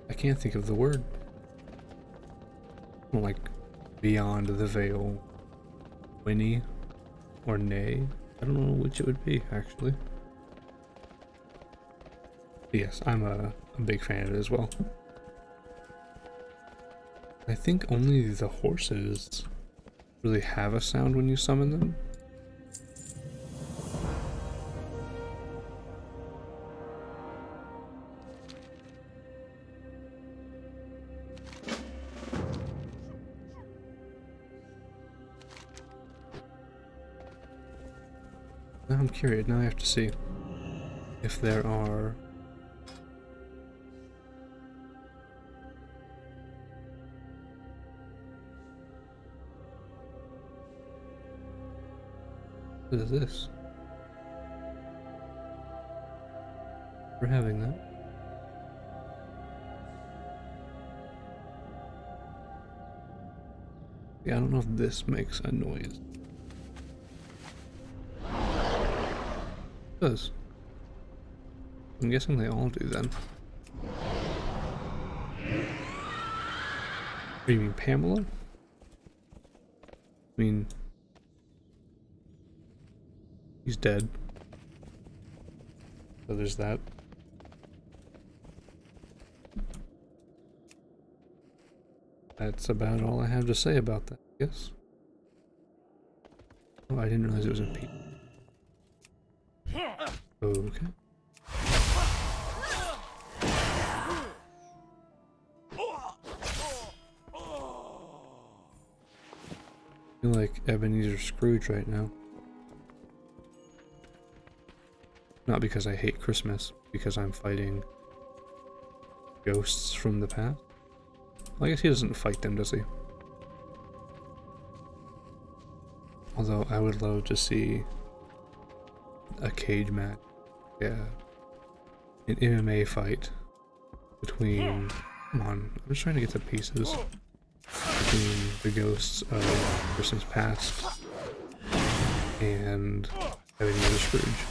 I can't think of the word. Like, beyond the veil. Winnie or nay. I don't know which it would be, actually. But yes, I'm a big fan of it as well. I think only the horses really have a sound when you summon them. Now I'm curious, now I have to see if there are... What is this? We're having that. Yeah, I don't know if this makes a noise. It does. I'm guessing they all do then. What do you mean, Pamela? I mean... He's dead. So there's that. That's about all I have to say about that, I guess. Oh, I didn't realize it was a P. Okay. I feel like Ebenezer Scrooge right now. Not because I hate Christmas, because I'm fighting ghosts from the past. Well, I guess he doesn't fight them, does he? Although I would love to see a cage match. Yeah. An MMA fight between... Come on, I'm just trying to get to pieces. Between the ghosts of Christmas past and Ebenezer Scrooge.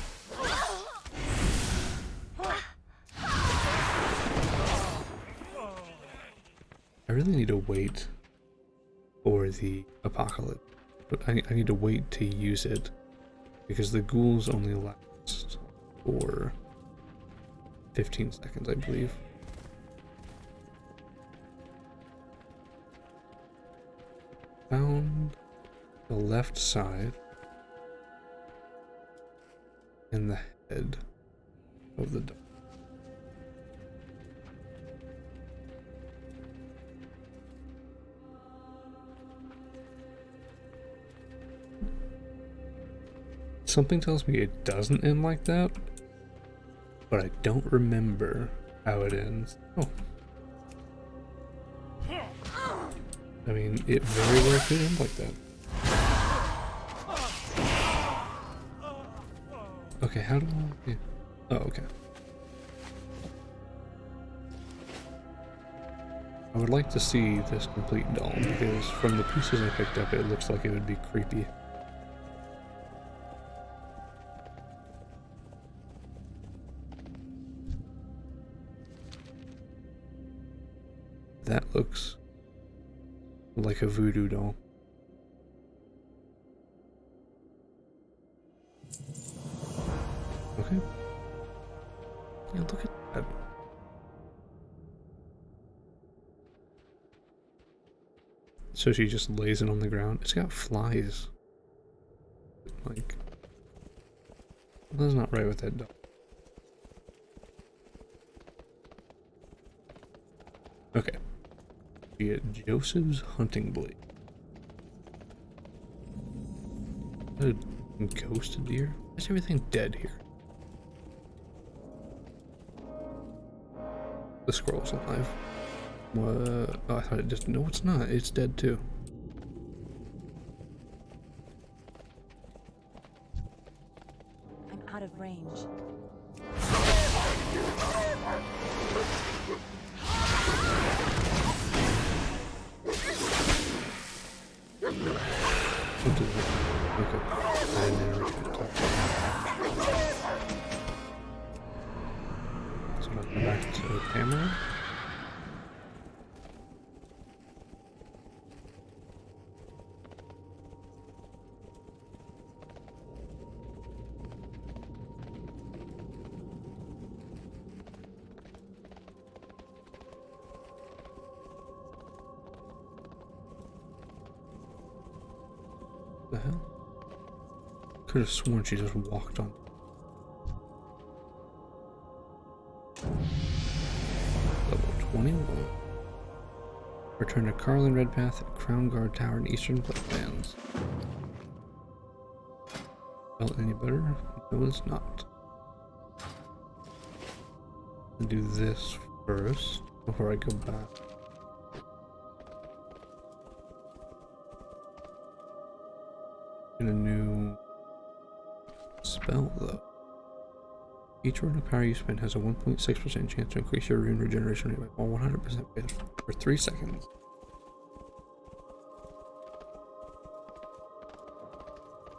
I really need to wait for the apocalypse. But I need to wait to use it because the ghouls only last for 15 seconds, I believe. Found the left side and the head of the dog. Something tells me it doesn't end like that, but I don't remember how it ends. Oh. I mean, it very well could end like that. Okay, how do I... Yeah. Oh, okay. I would like to see this complete doll, because from the pieces I picked up, it looks like it would be creepy. That looks like a voodoo doll. Okay. Yeah, look at that. So she just lays it on the ground. It's got flies. Like, that's not right with that doll. Okay. We get Joseph's hunting blade. Is that a ghost deer? Why is everything dead here? The scroll's alive. What? Oh, I thought it just... No, it's not. It's dead too. I'm out of range. What is it? Okay. I didn't know so I'll go back to Pamela. The hell? Could have sworn she just walked on. Level 21. Return to Carlin Redpath at Crown Guard Tower in Eastern Plains. Felt any better? No, it's not. I'll do this first before I go back. Get a new spell though. Each rune of power you spend has a 1.6% chance to increase your rune regeneration rate by 100% for 3 seconds.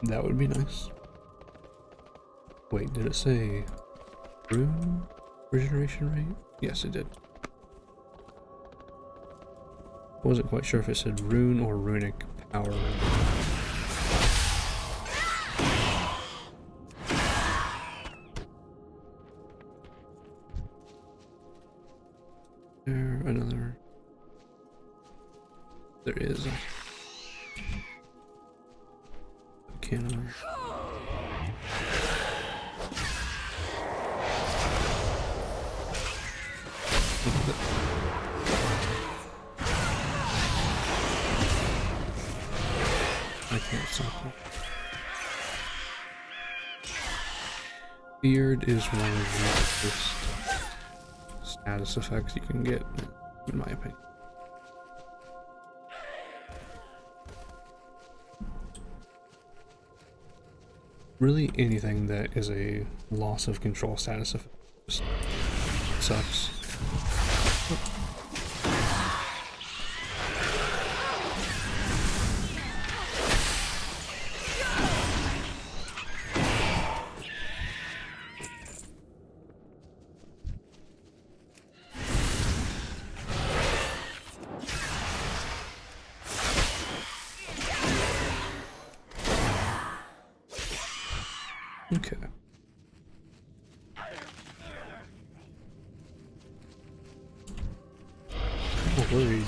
That would be nice. Wait, did it say rune regeneration rate? Yes, it did. I wasn't quite sure if it said rune or runic power. There is a cannon. Beard is one of the worst status effects you can get, in my opinion. Really, anything that is a loss of control status effect just sucks. Okay. I'm not worried.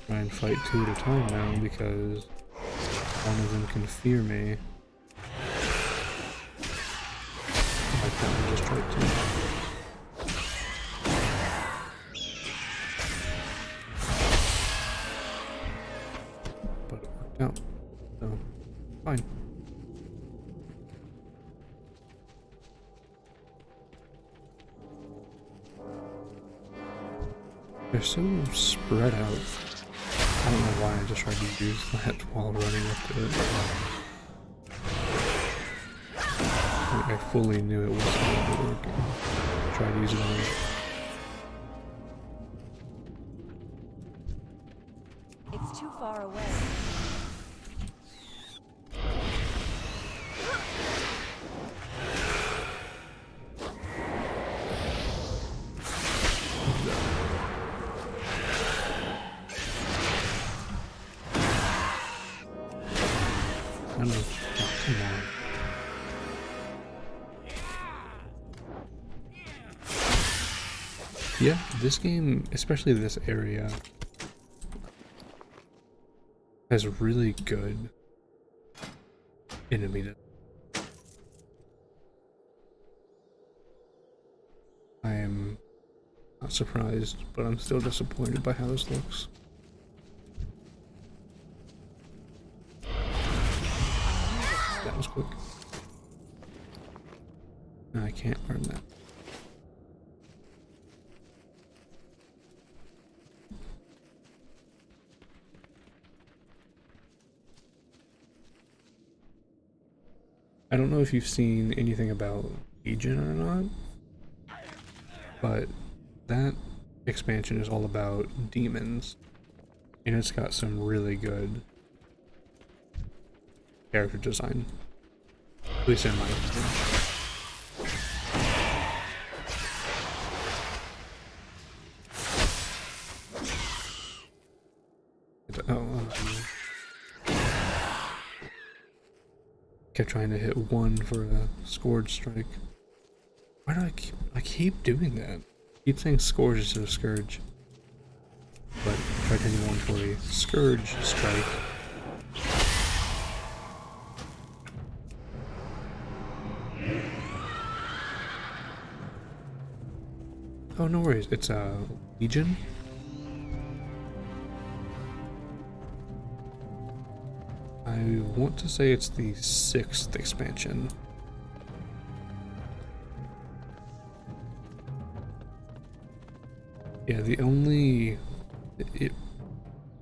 Try and fight two at a time now because one of them can fear me. I can't just try to. But it worked out. So, fine. They're so spread out. I don't know why I just tried to use that while running up to it. I fully knew it wasn't going to work. Tried to use it on. It's too far away. I don't know. Oh, come on. Yeah, this game, especially this area, has really good enemy. I am not surprised, but I'm still disappointed by how this looks. That was quick. No, I can't learn that. I don't know if you've seen anything about Legion or not, but that expansion is all about demons, and it's got some really good character design, at least in my opinion. Kept trying to hit one for a scourge strike. Why do I keep doing that? I keep saying scourge instead of scourge. But try hitting one for a scourge strike. Oh, no worries. It's Legion. I want to say it's the 6th expansion. Yeah, the only...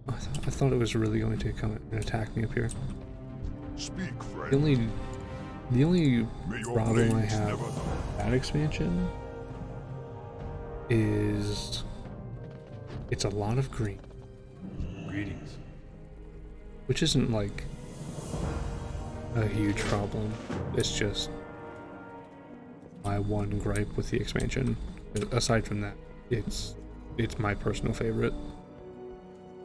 I thought it was really going to come and attack me up here. Speak, friend. The only May your problem I blades have never with that expansion is it's a lot of green. Greetings. Which isn't like a huge problem. It's just my one gripe with the expansion. Aside from that, it's my personal favorite.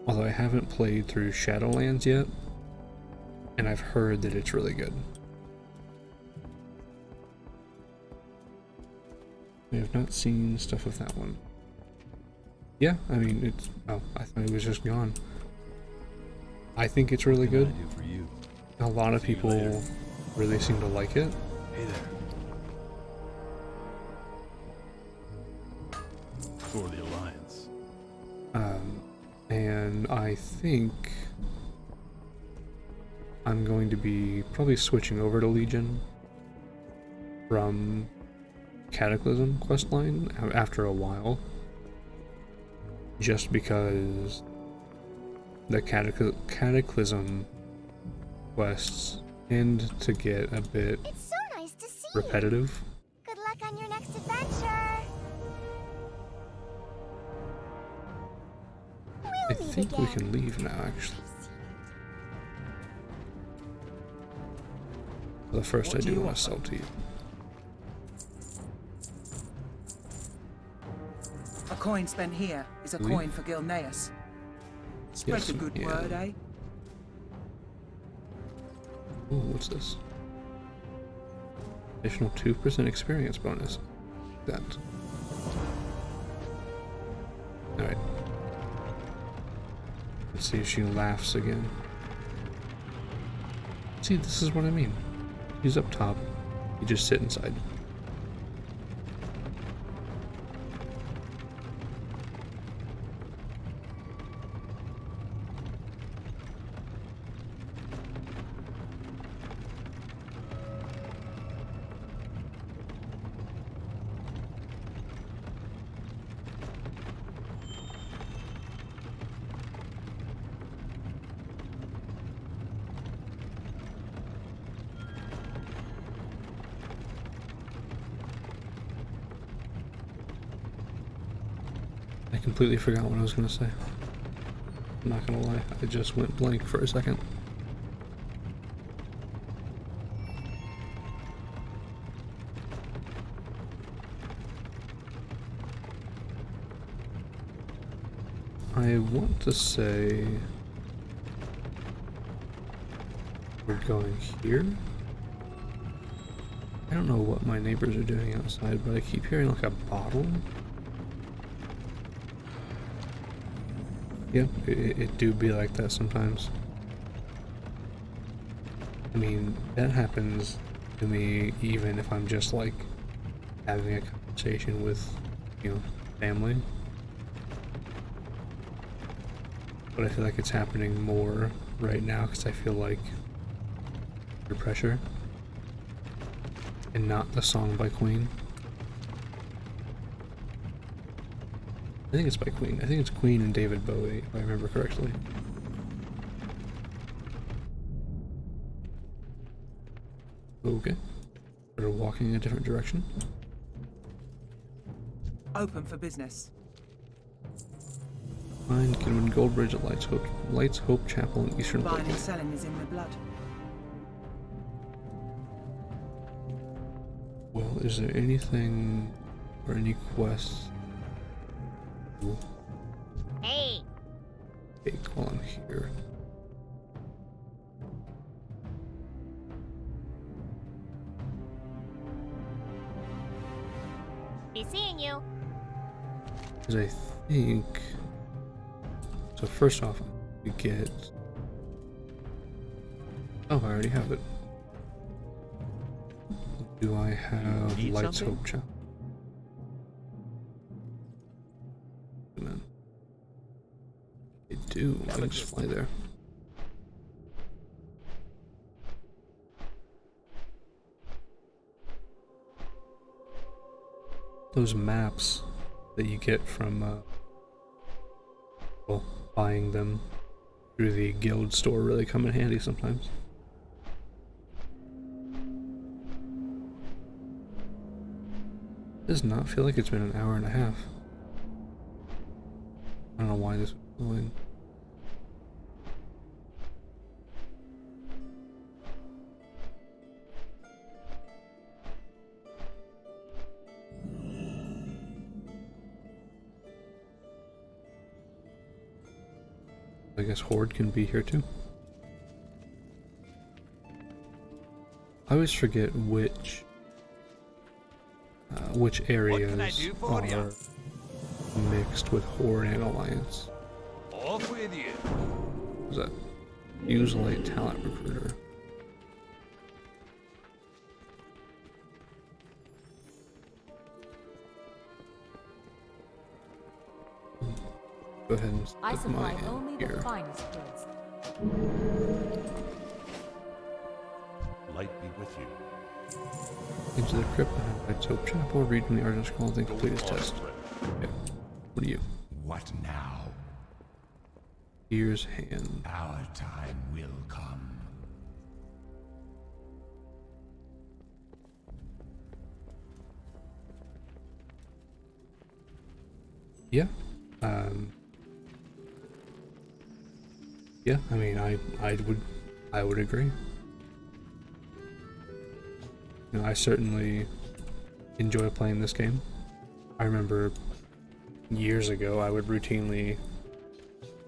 Although I haven't played through Shadowlands yet, and I've heard that it's really good. I have not seen stuff of that one. Yeah, I mean, it's... Oh, I thought it was just gone. I think it's really good. What can I do for you? A lot of See you people later. really seem to like it. Hey there. For the Alliance. And I think I'm going to be probably switching over to Legion from Cataclysm questline after a while, just because the Cataclysm quests tend to get a bit It's so nice to see you. repetitive. Good luck on your next adventure. I We'll meet think we again. can leave now, actually. But first, What I do do you want to offer? sell to you. A coin spent here is a Really? coin for Gilneas. Spread Yes, the good yeah. word, eh? Ooh, what's this? Additional 2% experience bonus. That. Alright. Let's see if she laughs again. See, this is what I mean. He's up top. You just sit inside. I completely forgot what I was gonna say. I'm not gonna lie, I just went blank for a second. I want to say we're going here. I don't know what my neighbors are doing outside, but I keep hearing like a bottle. Yeah, it do be like that sometimes. I mean, that happens to me even if I'm just like having a conversation with, you know, family. But I feel like it's happening more right now because I feel like under pressure. And not the song by Queen. I think it's by Queen. I think it's Queen and David Bowie, if I remember correctly. Okay. We're walking in a different direction. Open for business. Find Kidman Goldbridge at Lights Hope Chapel in Eastern Buying Blake. and selling is in the blood. Well, is there anything or any quests to Hey, take while I'm here? be seeing you. Because I think... So first off, we get... Oh, I already have it. Do I have Need Lights something? Hope Chapel? Man. I do. I can just fly there. Those maps that you get from, well, buying them through the guild store really come in handy sometimes. Does not feel like it's been an hour and a half. I don't know why this was going. I guess Horde can be here too. I always forget which areas do for ya? are mixed with Horde and Alliance. Off with you. What is that? Use light talent recruiter. Go ahead and I stick my supply only the here. finest goods. Light be with you. Into the crypt behind White's Hope Chapel, read from the Argent Scrolls, and complete his test. Okay. What are you? What now? Ear's hand. Our time will come. Yeah. Yeah, I mean, I would agree. You know, I certainly enjoy playing this game. I remember years ago I would routinely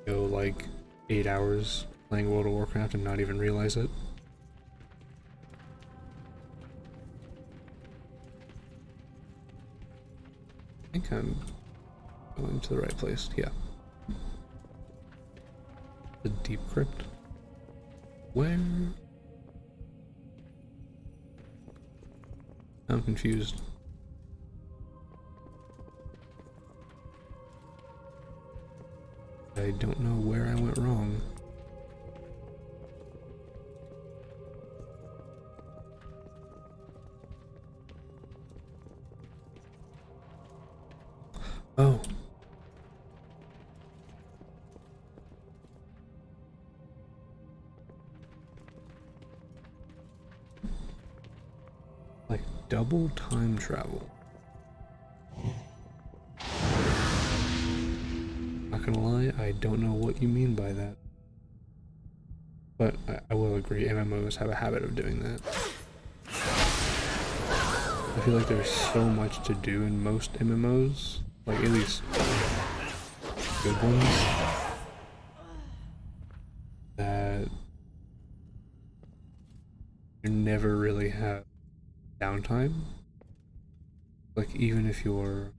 go like 8 hours playing World of Warcraft and not even realize it. I think I'm going to the right place, yeah. The deep crypt. Where? I'm confused. I don't know where I went wrong. Oh. Like double time travel. Not gonna lie, I don't know what you mean by that. But I will agree, MMOs have a habit of doing that. I feel like there's so much to do in most MMOs, like at least good ones, that you never really have downtime. Like even if you're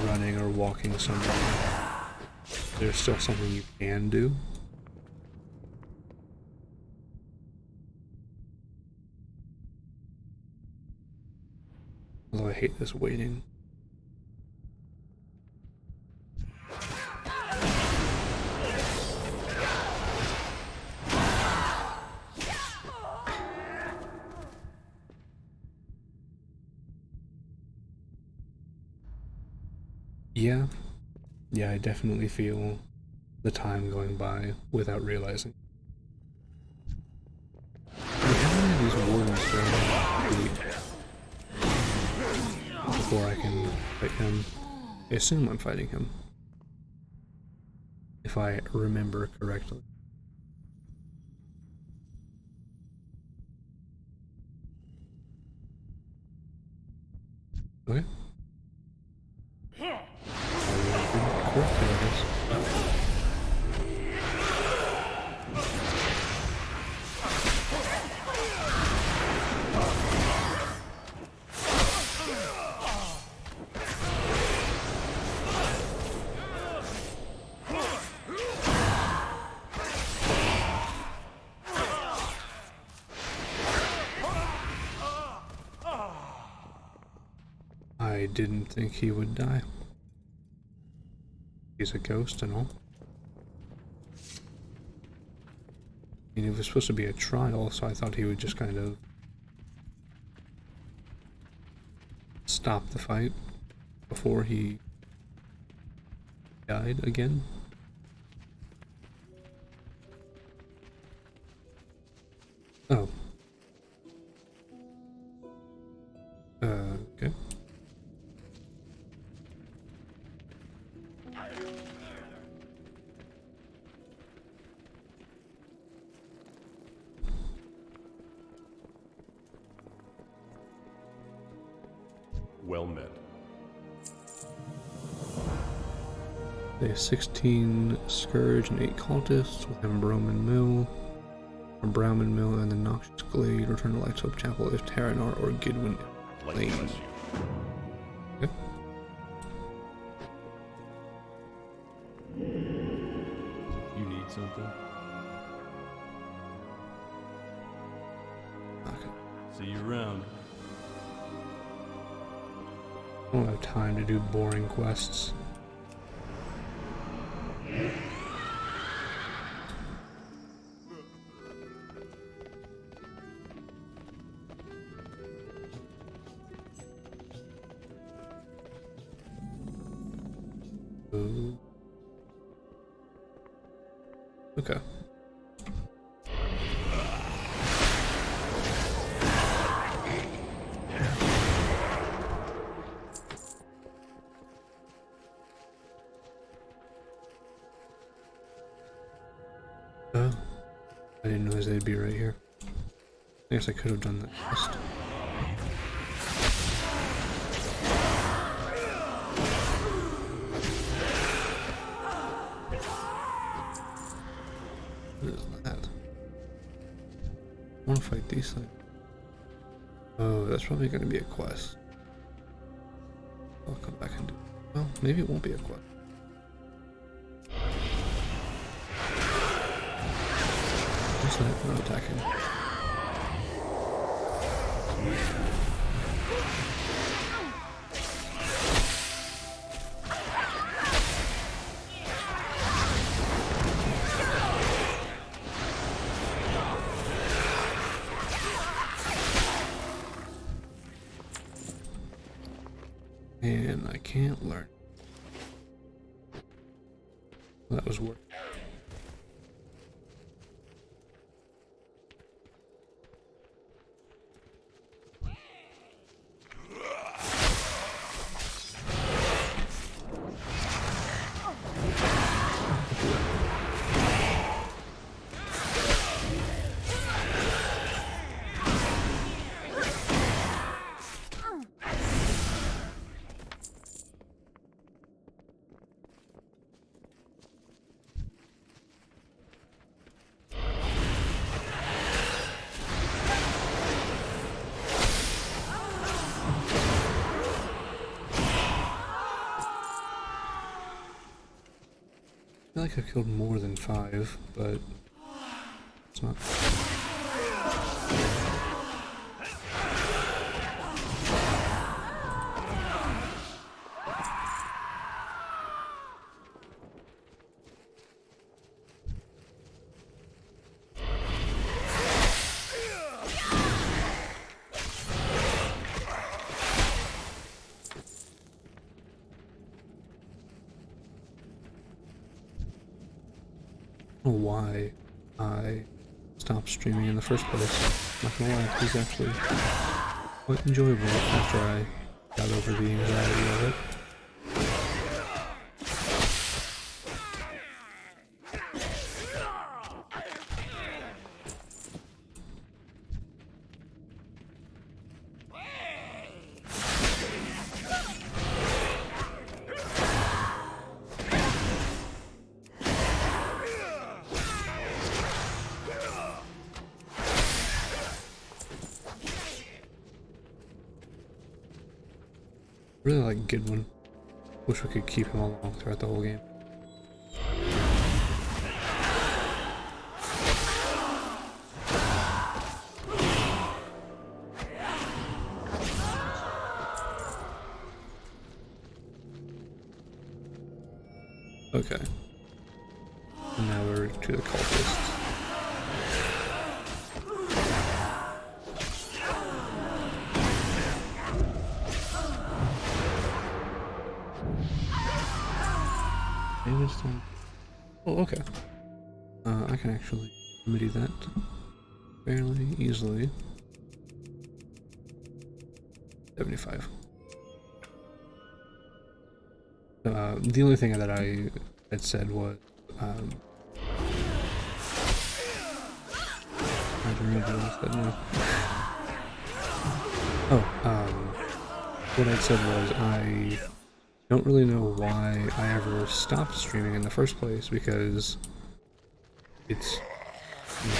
running or walking somewhere, there's still something you can do. Although I hate this waiting. Yeah, I definitely feel the time going by without realizing. How many of these wardens do I defeat before I can fight him? I assume I'm fighting him, if I remember correctly. Okay. Correct, there it is. I didn't think he would die. He's a ghost and all. I mean, it was supposed to be a trial, so I thought he would just kind of stop the fight before he died again. Oh. Okay. Well met. They 16 Scourge and 8 Cultists with Embroman Mill, or Browman Mill, and the Noxious Glade. Return to Light's Hope Chapel if Terranar or Gidwin Light Lane. bless you. Okay. You need something? Okay. See you around. I don't have time to do boring quests. Oh. Okay. Oh, I didn't realize they'd be right here. I guess I could have done that first. What is that? I want to fight these things. Oh, that's probably going to be a quest. I'll come back and do it. Well, maybe it won't be a quest. What's that? No attacking. And I can't learn. Well, that was work. I feel like I've killed more than 5, but it's not. I don't know why I stopped streaming in the first place. Not gonna lie, it was actually quite enjoyable after I got over the anxiety of it. Really like Goodwin. Wish we could keep him along throughout the whole game. Okay. And now we're to the cultists. Maybe this time. Oh, okay. I can actually remedy that fairly easily. 75. The only thing that I had said was, I don't remember what I said now. What I said was I don't really know why I ever stopped streaming in the first place, because it's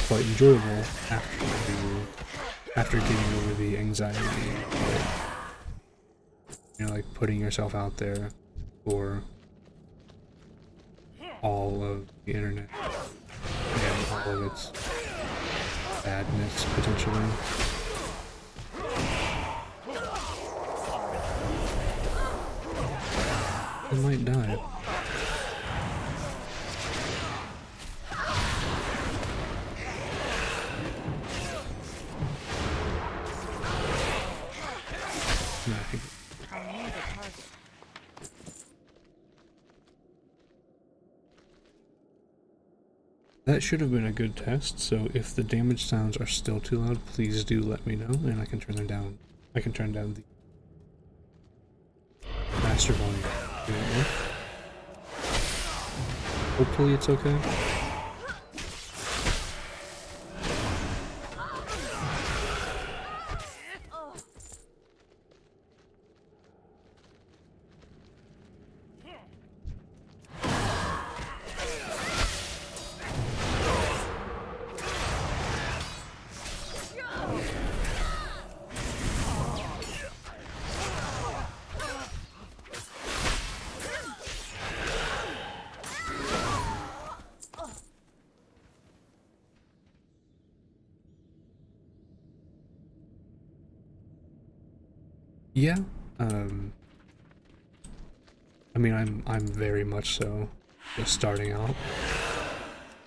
quite enjoyable after getting over the anxiety, like putting yourself out there for all of the internet and all of its badness potentially. I might die. No, I think that should have been a good test, so if the damage sounds are still too loud, please do let me know, and I can turn them down. I can turn down the master volume. Hopefully it's okay. Yeah, I mean, I'm very much so just starting out.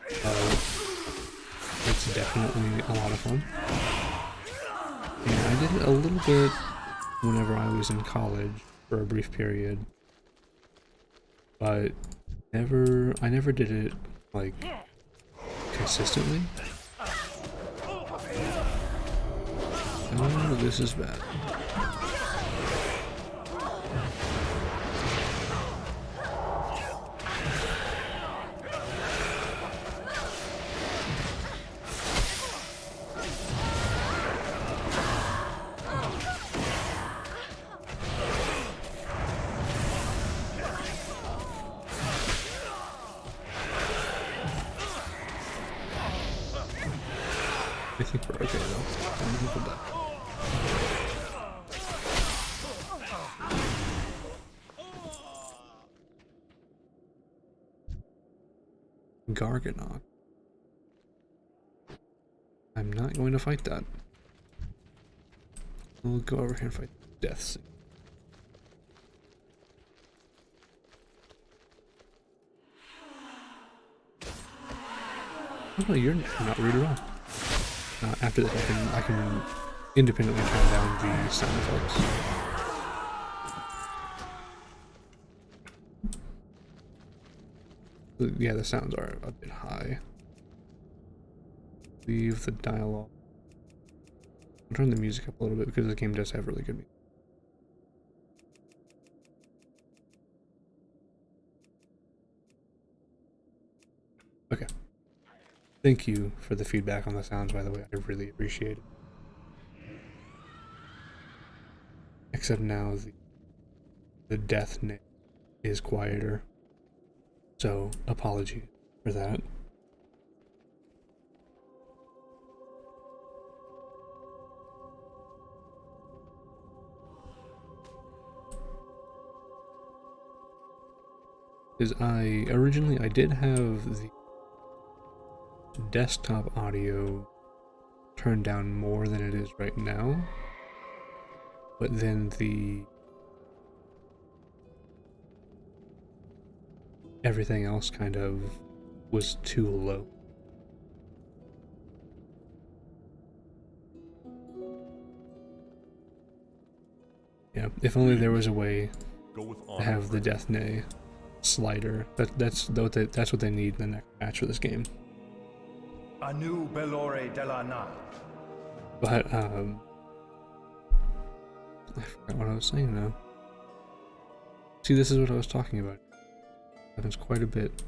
It's definitely a lot of fun. And I did it a little bit whenever I was in college for a brief period, but I never did it like consistently. Oh, this is bad. I think we're okay though. I'm gonna put that. Garganok. I'm not going to fight that. We'll go over here and fight Deaths. Oh no, you're not rude at all. After that, I can independently turn down the sound effects. Yeah, the sounds are a bit high. Leave the dialogue. I'll turn the music up a little bit because the game does have really good music. Okay. Thank you for the feedback on the sounds, by the way. I really appreciate it. Except now the death name is quieter. So, apology for that. Because originally I did have the desktop audio turned down more than it is right now, but then everything else kind of was too low. Yeah, if only there was a way to have the death nay slider. That's what they need in the next patch for this game. Anu Belore de la Na. But I forgot what I was saying now. See, this is what I was talking about. Happens quite a bit.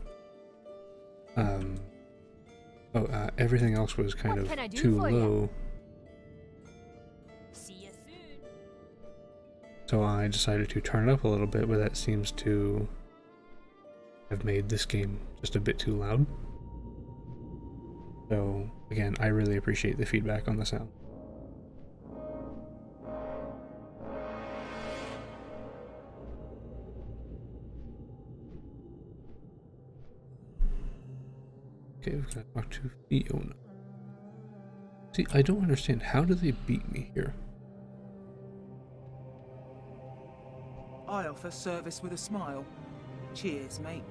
Everything else was kind of too low. See you soon. So I decided to turn it up a little bit, but that seems to have made this game just a bit too loud. So again, I really appreciate the feedback on the sound. Okay, we've got to talk to Fiona. See, I don't understand. How do they beat me here? I offer service with a smile. Cheers, mate.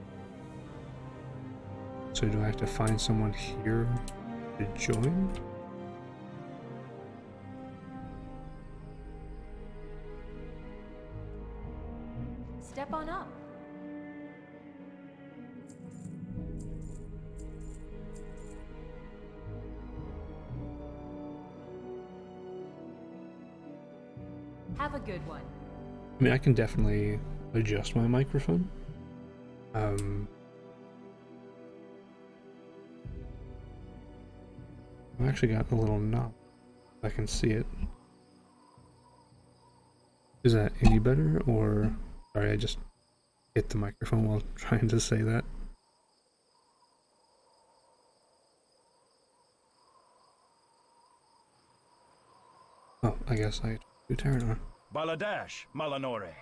So do I have to find someone here to join? Step on up. Have a good one. I mean, I can definitely adjust my microphone. I've actually got a little knob. I can see it. Is that any better, or... Sorry, I just hit the microphone while trying to say that. Oh, I guess I do Terranor. Baladash, Malanore.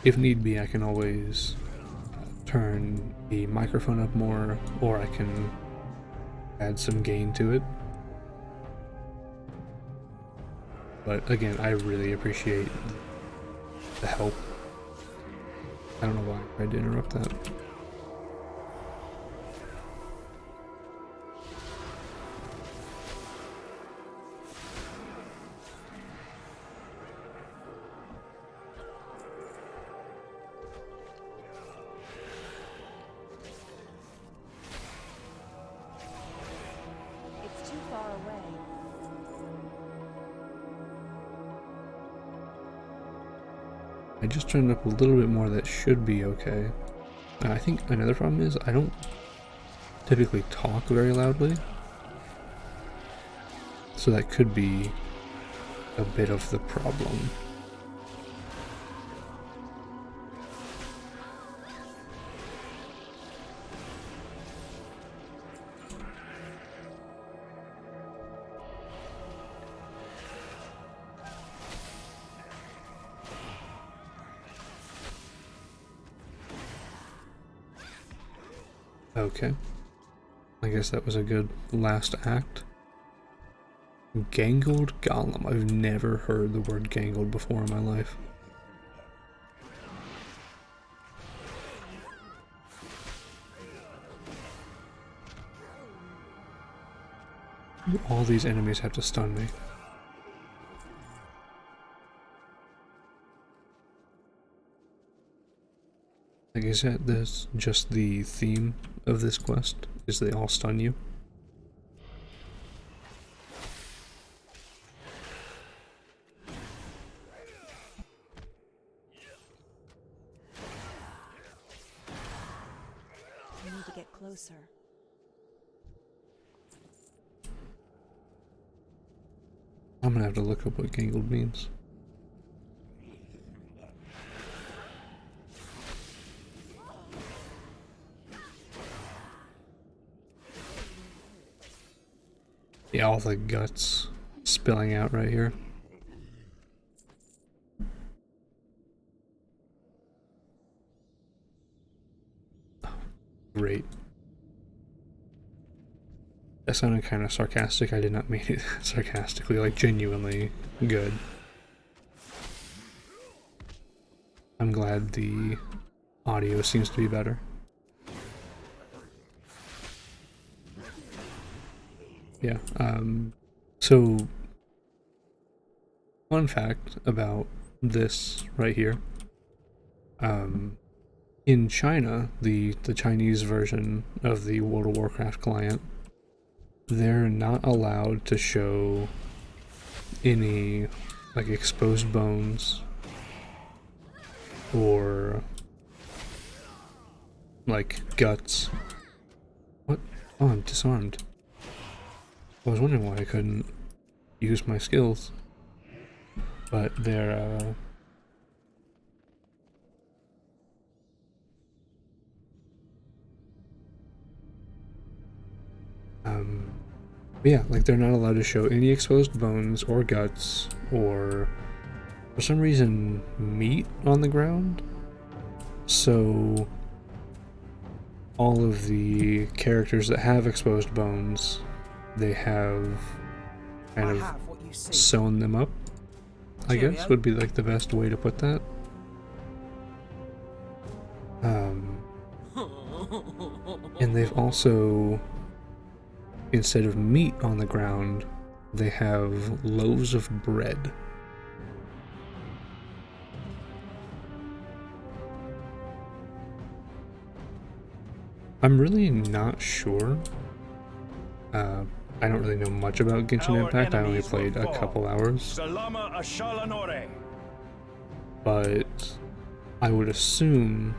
If need be, I can always turn the microphone up more, or I can add some gain to it. But again, I really appreciate the help. I don't know why I tried to interrupt that. It's too far away. I just turned up a little bit more. That should be okay. I think another problem is I don't typically talk very loudly, so that could be a bit of the problem. Okay. I guess that was a good last act. Gangled Golem. I've never heard the word gangled before in my life. All these enemies have to stun me. Like, is that this just the theme of this quest? Is they all stun you? I need to get closer. I'm gonna have to look up what gangled means. Yeah, all the guts spilling out right here. Great. That sounded kind of sarcastic. I did not mean it sarcastically, like genuinely good. I'm glad the audio seems to be better. Yeah, so fun fact about this right here. In China, the Chinese version of the World of Warcraft client, they're not allowed to show any like exposed bones or like guts. What? Oh, I'm disarmed. I was wondering why I couldn't use my skills, but they're yeah, like they're not allowed to show any exposed bones or guts or for some reason meat on the ground. So all of the characters that have exposed bones, they have kind I of have what you seek. sewn them up, I guess, Cheerio. would be like the best way to put that. And they've also, instead of meat on the ground, they have loaves of bread. I'm really not sure. I don't really know much about Genshin Our Impact. I only enemies will played a fall. couple hours, Salama Ashalanore. but I would assume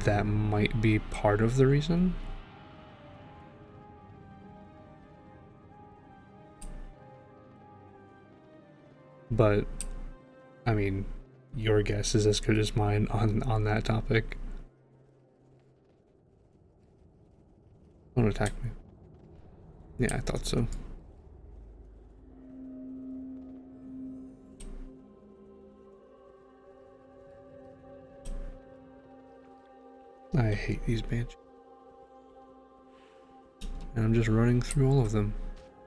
that might be part of the reason. But I mean, your guess is as good as mine on that topic. Don't attack me. Yeah, I thought so. I hate these banshees. And I'm just running through all of them.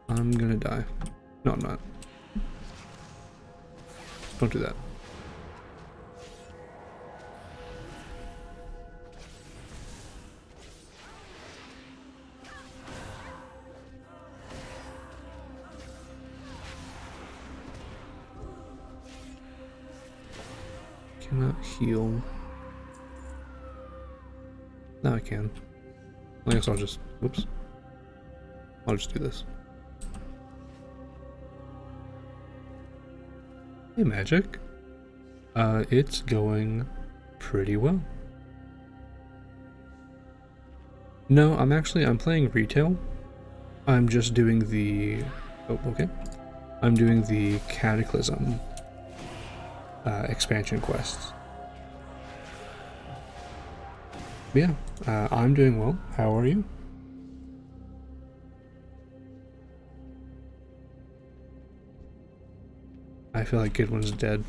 I'm gonna die. No, I'm not. Don't do that. Cannot heal. Now I can. I guess I'll just, whoops. I'll just do this. Hey, magic. It's going pretty well. No, I'm playing retail. I'm just doing the, oh, okay. I'm doing the Cataclysm expansion quests. Yeah, I'm doing well. How are you? I feel like Goodwin's dead.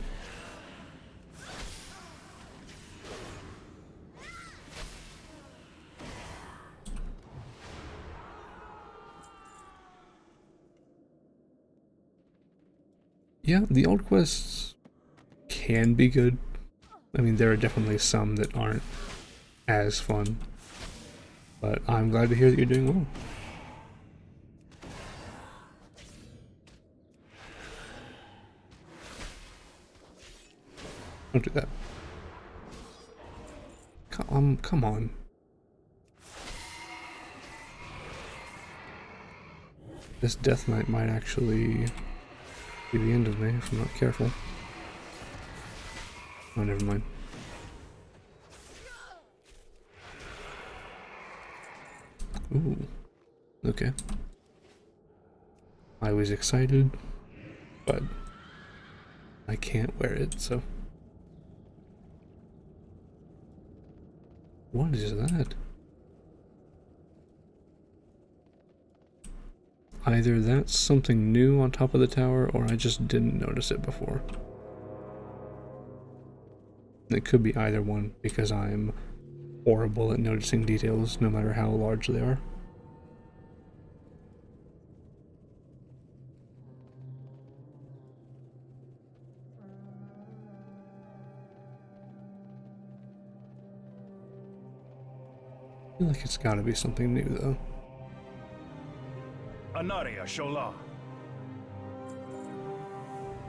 Yeah, the old quests can be good. I mean, there are definitely some that aren't as fun. But I'm glad to hear that you're doing well. Don't do that. Come on. This Death Knight might actually be the end of me if I'm not careful. Oh, never mind. Ooh. Okay. I was excited, but I can't wear it, so. What is that? Either that's something new on top of the tower, or I just didn't notice it before. It could be either one, because I'm horrible at noticing details, no matter how large they are. I feel like it's gotta be something new, though. Anaria Shola.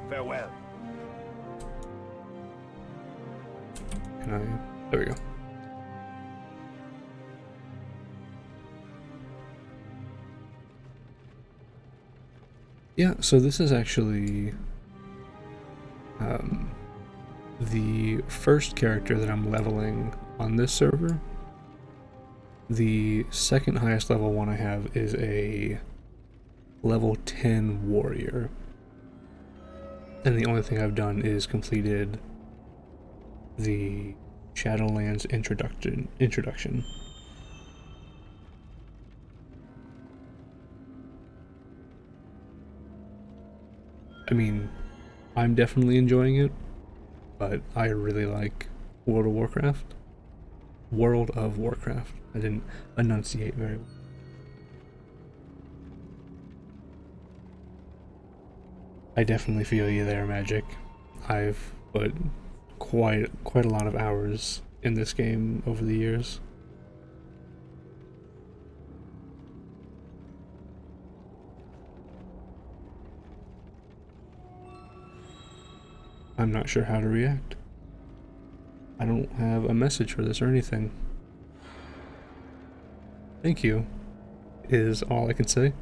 Farewell. Can I? There we go. Yeah, so this is actually the first character that I'm leveling on this server. The second highest level one I have is a level 10 warrior. And the only thing I've done is completed the Shadowlands introduction. I mean, I'm definitely enjoying it, but I really like World of Warcraft. World of Warcraft. I didn't enunciate very well. I definitely feel you there, Magic. I've put quite a lot of hours in this game over the years. I'm not sure how to react. I don't have a message for this or anything. Thank you, is all I can say.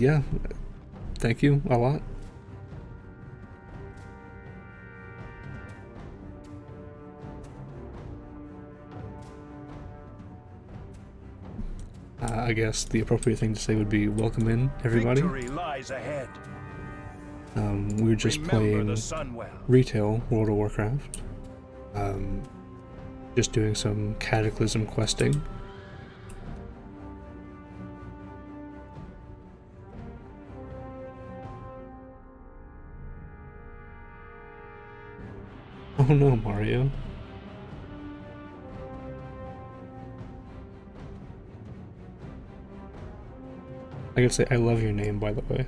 Yeah, thank you a lot. I guess the appropriate thing to say would be welcome in, everybody. Victory lies ahead. We were just Remember playing the Sunwell. retail World of Warcraft. Just doing some Cataclysm questing. Oh no, Mario. I gotta say, I love your name, by the way.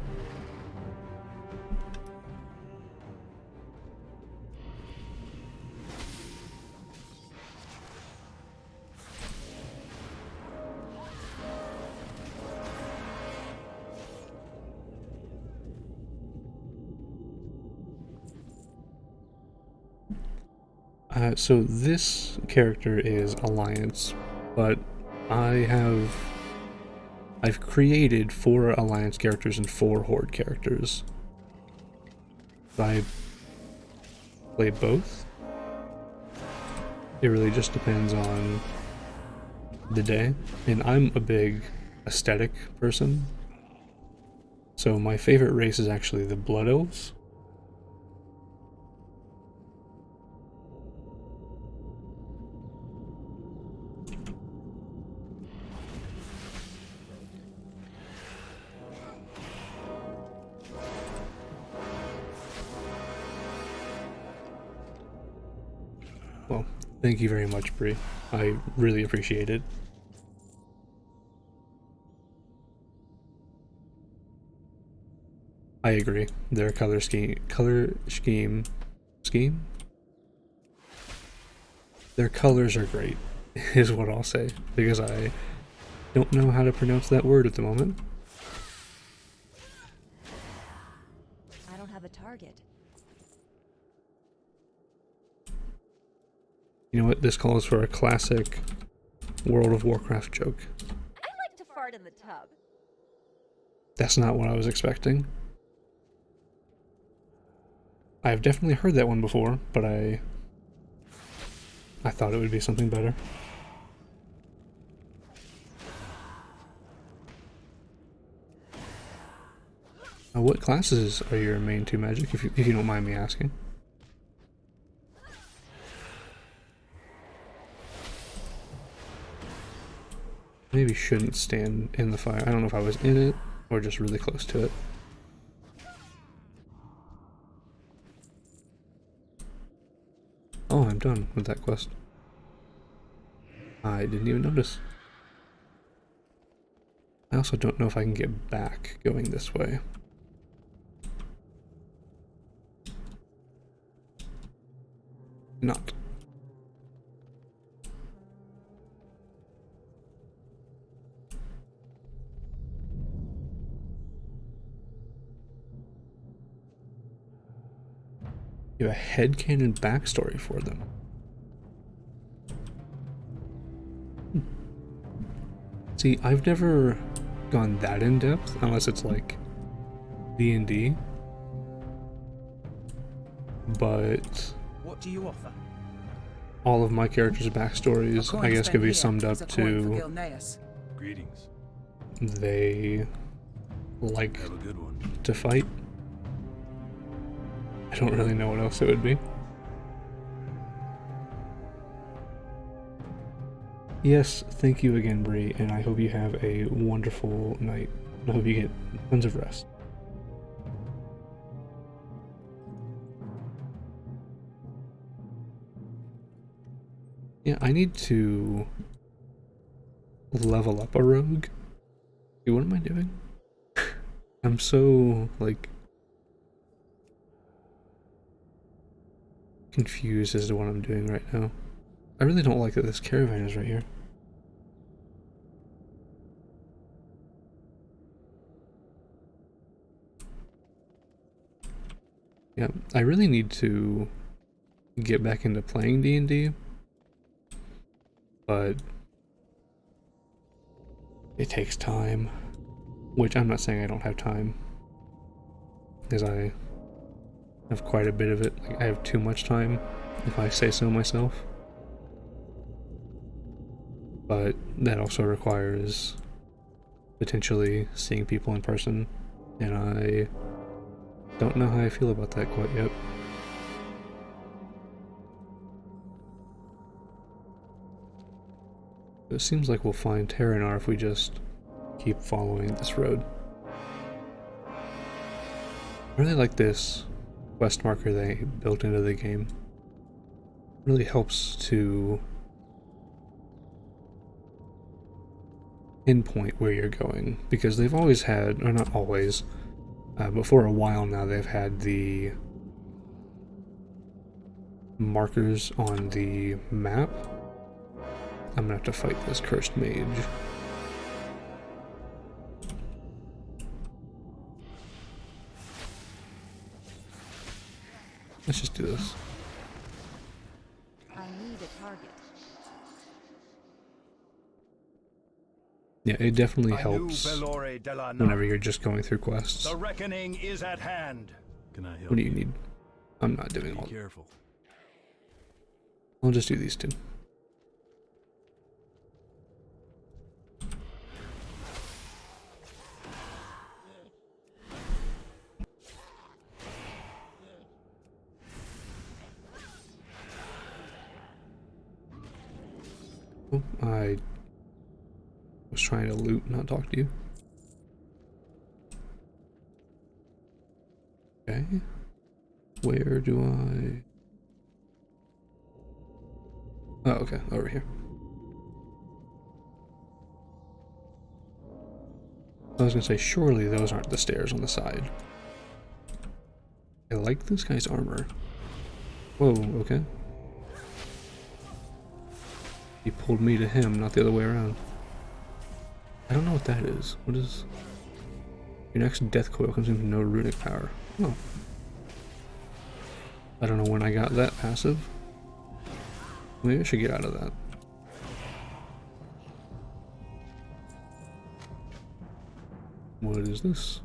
So this character is Alliance, but I've created 4 Alliance characters and 4 Horde characters. I play both. It really just depends on the day, and I'm a big aesthetic person, so my favorite race is actually the Blood Elves. Well, thank you very much, Bree. I really appreciate it. I agree. Their color scheme. Their colors are great, is what I'll say, because I don't know how to pronounce that word at the moment. I don't have a target. You know what? This calls for a classic World of Warcraft joke. I like to fart in the tub. That's not what I was expecting. I've definitely heard that one before, but I thought it would be something better. What classes are your main 2, Magic, if you don't mind me asking? Maybe shouldn't stand in the fire. I don't know if I was in it or just really close to it. Oh, I'm done with that quest. I didn't even notice. I also don't know if I can get back going this way. Not. You have a headcanon backstory for them. See, I've never gone that in depth, unless it's like D&D. But What do you offer? all of my characters' backstories, I guess, could be summed up to Greetings. they like Have a good one. to fight. I don't really know what else it would be. Yes, thank you again, Bree, and I hope you have a wonderful night. I hope you get tons of rest. Yeah, I need to level up a rogue. Dude, what am I doing? I'm so, like, confused as to what I'm doing right now. I really don't like that this caravan is right here. Yeah, I really need to get back into playing D&D, but it takes time, which I'm not saying I don't have time, because I have quite a bit of it. Like, I have too much time, if I say so myself. But that also requires potentially seeing people in person, and I don't know how I feel about that quite yet. It seems like we'll find Terranar if we just keep following this road. I really like this quest marker they built into the game. It really helps to pinpoint where you're going, because they've always had, or not always, but for a while now they've had the markers on the map. I'm gonna have to fight this cursed mage. Let's just do this. I need a target. Yeah, it definitely I knew helps Bellore Della whenever Nat. you're just going through quests. The reckoning is at hand. Can I help What do you need? I'm not doing Be all. careful. I'll just do these two. Oh, I was trying to loot, not talk to you. Okay. Where do I... Oh, okay, over here. I was gonna say, surely those aren't the stairs on the side. I like this guy's armor. Whoa, okay. He pulled me to him, not the other way around. I don't know what that is. What is... Your next death coil consumes no runic power. Oh. I don't know when I got that passive. Maybe I should get out of that. What is this?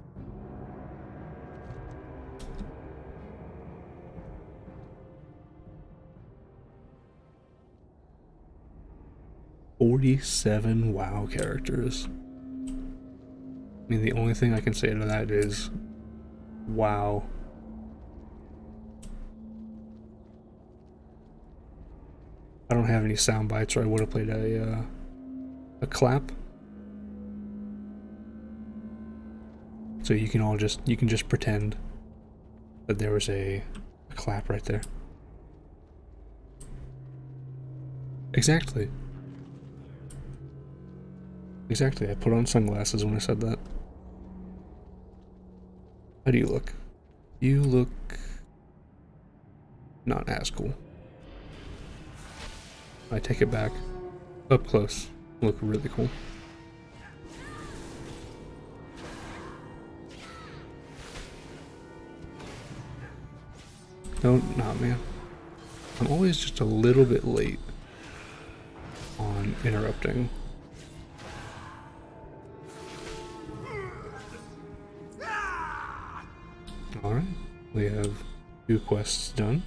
"47 WoW characters." I mean, the only thing I can say to that is, wow. I don't have any sound bites, or I would have played a clap. So you can just pretend that there was a clap right there. Exactly. Exactly, I put on sunglasses when I said that. How do you look? You look not as cool. I take it back. Up close, look really cool. Don't, nah, man. I'm always just a little bit late on interrupting. Alright, we have 2 quests done.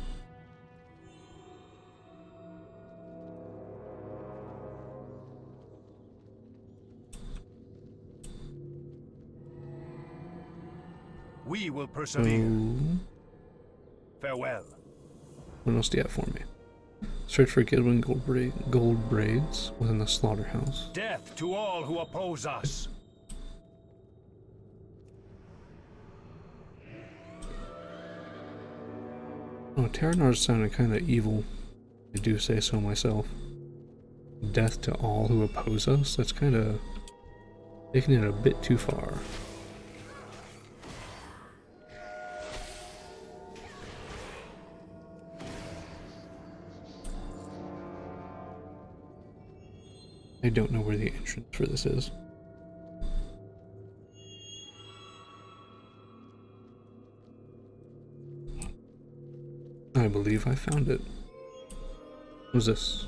We will persevere. So, Farewell. what else do you have for me? Search for Gilwyn gold braids within the slaughterhouse. Death to all who oppose us. Oh, Terranar's sounded kind of evil. I do say so myself. death to all who oppose us. That's kind of taking it a bit too far. I don't know where the entrance for this is. I believe I found it. What was this?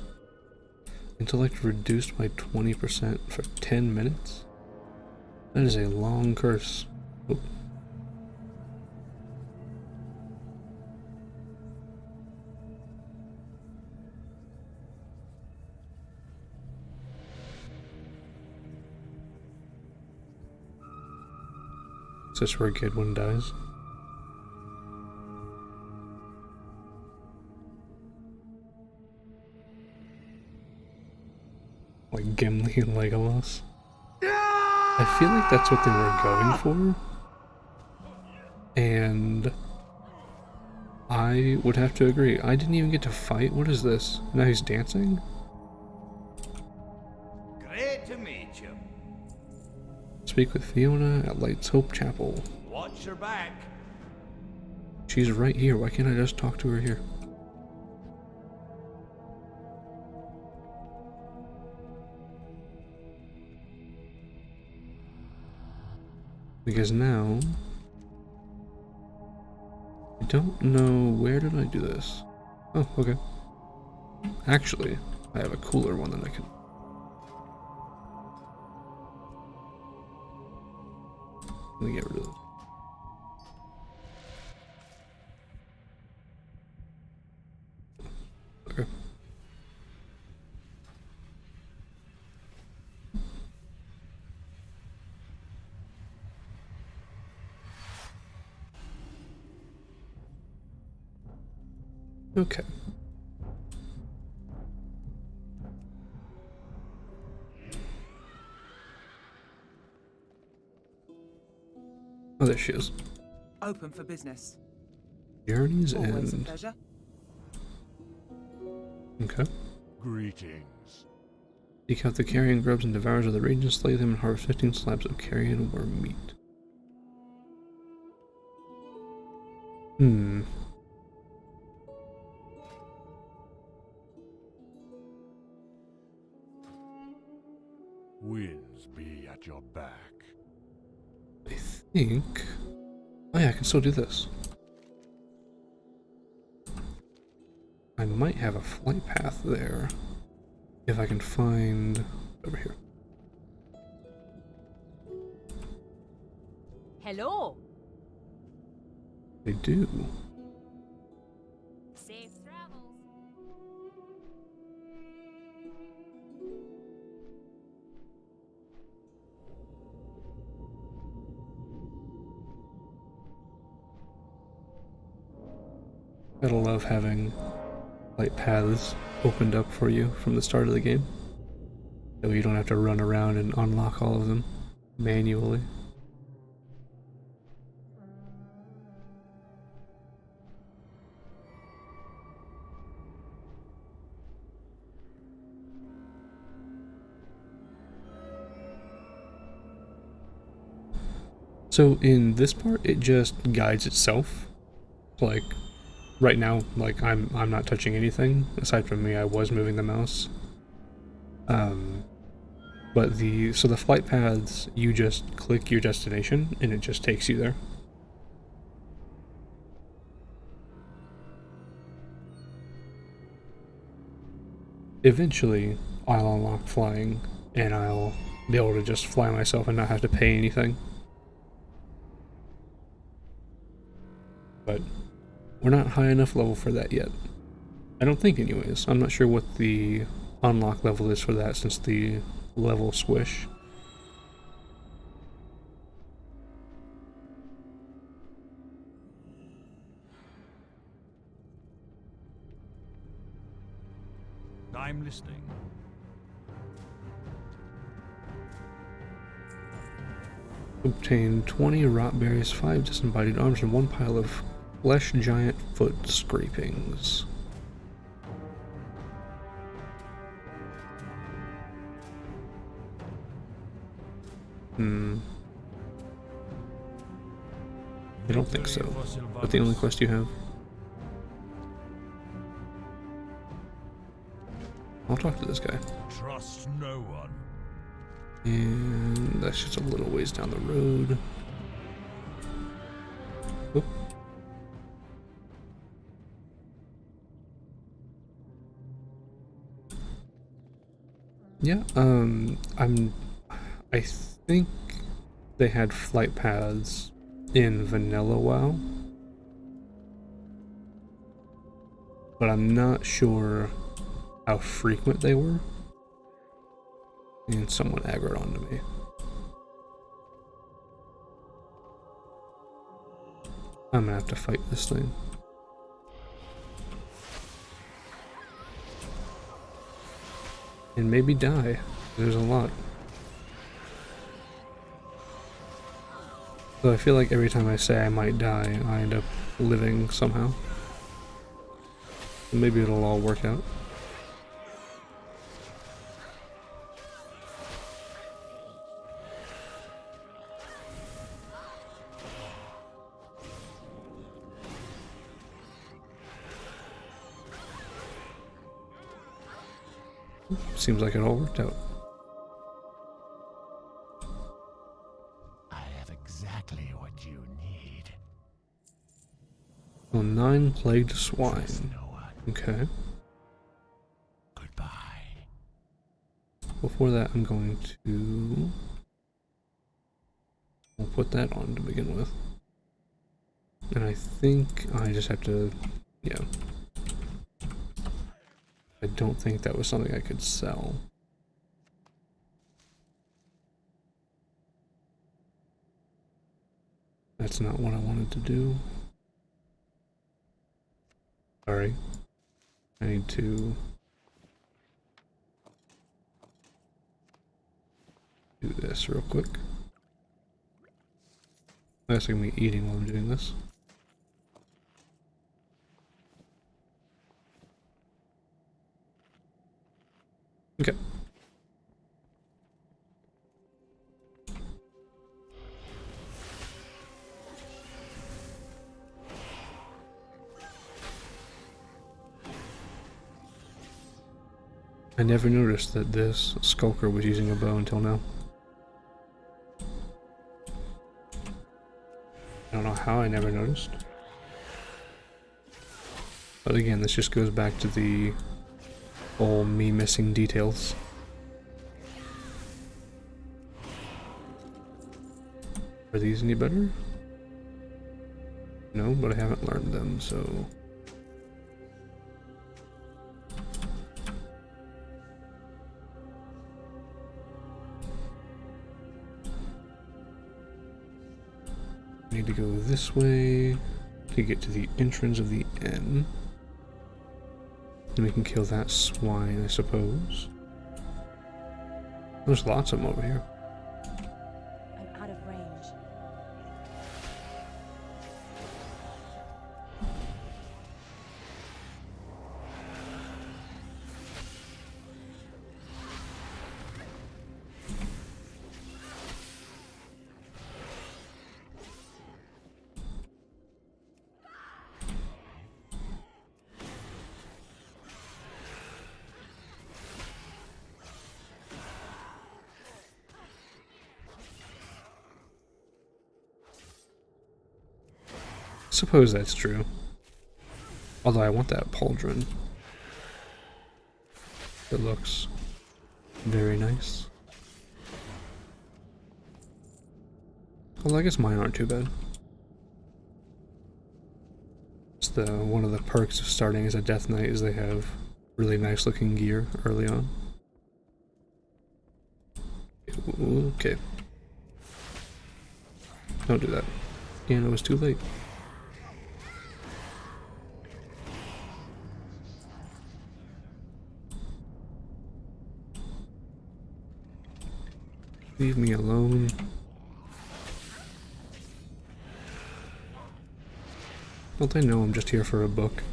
Intellect reduced by 20% for 10 minutes? That is a long curse. Oh. Is this where Gedwin dies? Like Gimli and Legolas? I feel like that's what they were going for. And I would have to agree. I didn't even get to fight. What is this? Now he's dancing? Great to meet you. Speak with Fiona at Light's Hope Chapel. Watch your back. She's right here. Why can't I just talk to her here? Because now, I don't know, where did I do this? Oh, okay. Actually, I have a cooler one that I can... Let me get rid of this. Okay. Okay. Oh, there she is. Open for business. Journey's Always a End. pleasure. Okay. Greetings. Seek out the carrion grubs and devours of the region, slay them, and harvest 15 slabs of carrion worm meat. Winds be at your back. I think... Oh yeah, I can still do this. I might have a flight path there. If I can find... over here. Hello. I do. Safe travels. Gotta love having flight paths opened up for you from the start of the game. So you don't have to run around and unlock all of them manually. So in this part, it just guides itself. Like, right now, like I'm not touching anything aside from me. I was moving the mouse. But the flight paths, you just click your destination and it just takes you there. Eventually, I'll unlock flying and I'll be able to just fly myself and not have to pay anything. But we're not high enough level for that yet. I don't think anyways. I'm not sure what the unlock level is for that since the level squish. I'm listening. Obtain 20 rot berries, 5 disembodied arms, and 1 pile of flesh giant foot scrapings. I don't think so. But the only quest you have? I'll talk to this guy. Trust no one. And that's just a little ways down the road. Oop. Yeah, I think they had flight paths in vanilla WoW, but I'm not sure how frequent they were. And someone aggroed onto me. I'm gonna have to fight this thing. And maybe die. There's a lot. So I feel like every time I say I might die, I end up living somehow. Maybe it'll all work out. Seems like it all worked out. I have exactly what you need. Well, 9 plagued swine. No one. Okay. Goodbye. Before that, I'm going to... We'll put that on to begin with. And I think I just have to... Yeah. I don't think that was something I could sell. That's not what I wanted to do. Sorry. I need to do this real quick. I'm actually gonna be eating while I'm doing this. Okay. I never noticed that this skulker was using a bow until now. I don't know how I never noticed. But again, this just goes back to the whole me missing details. Are these any better? No, but I haven't learned them, so... I need to go this way to get to the entrance of the inn. And we can kill that swine, I suppose. There's lots of them over here. I'm out of range. Suppose that's true. Although I want that pauldron. It looks very nice. Well, I guess mine aren't too bad. It's one of the perks of starting as a Death Knight is they have really nice looking gear early on. Okay. Don't do that. And it was too late. Leave me alone. Don't they know I'm just here for a book?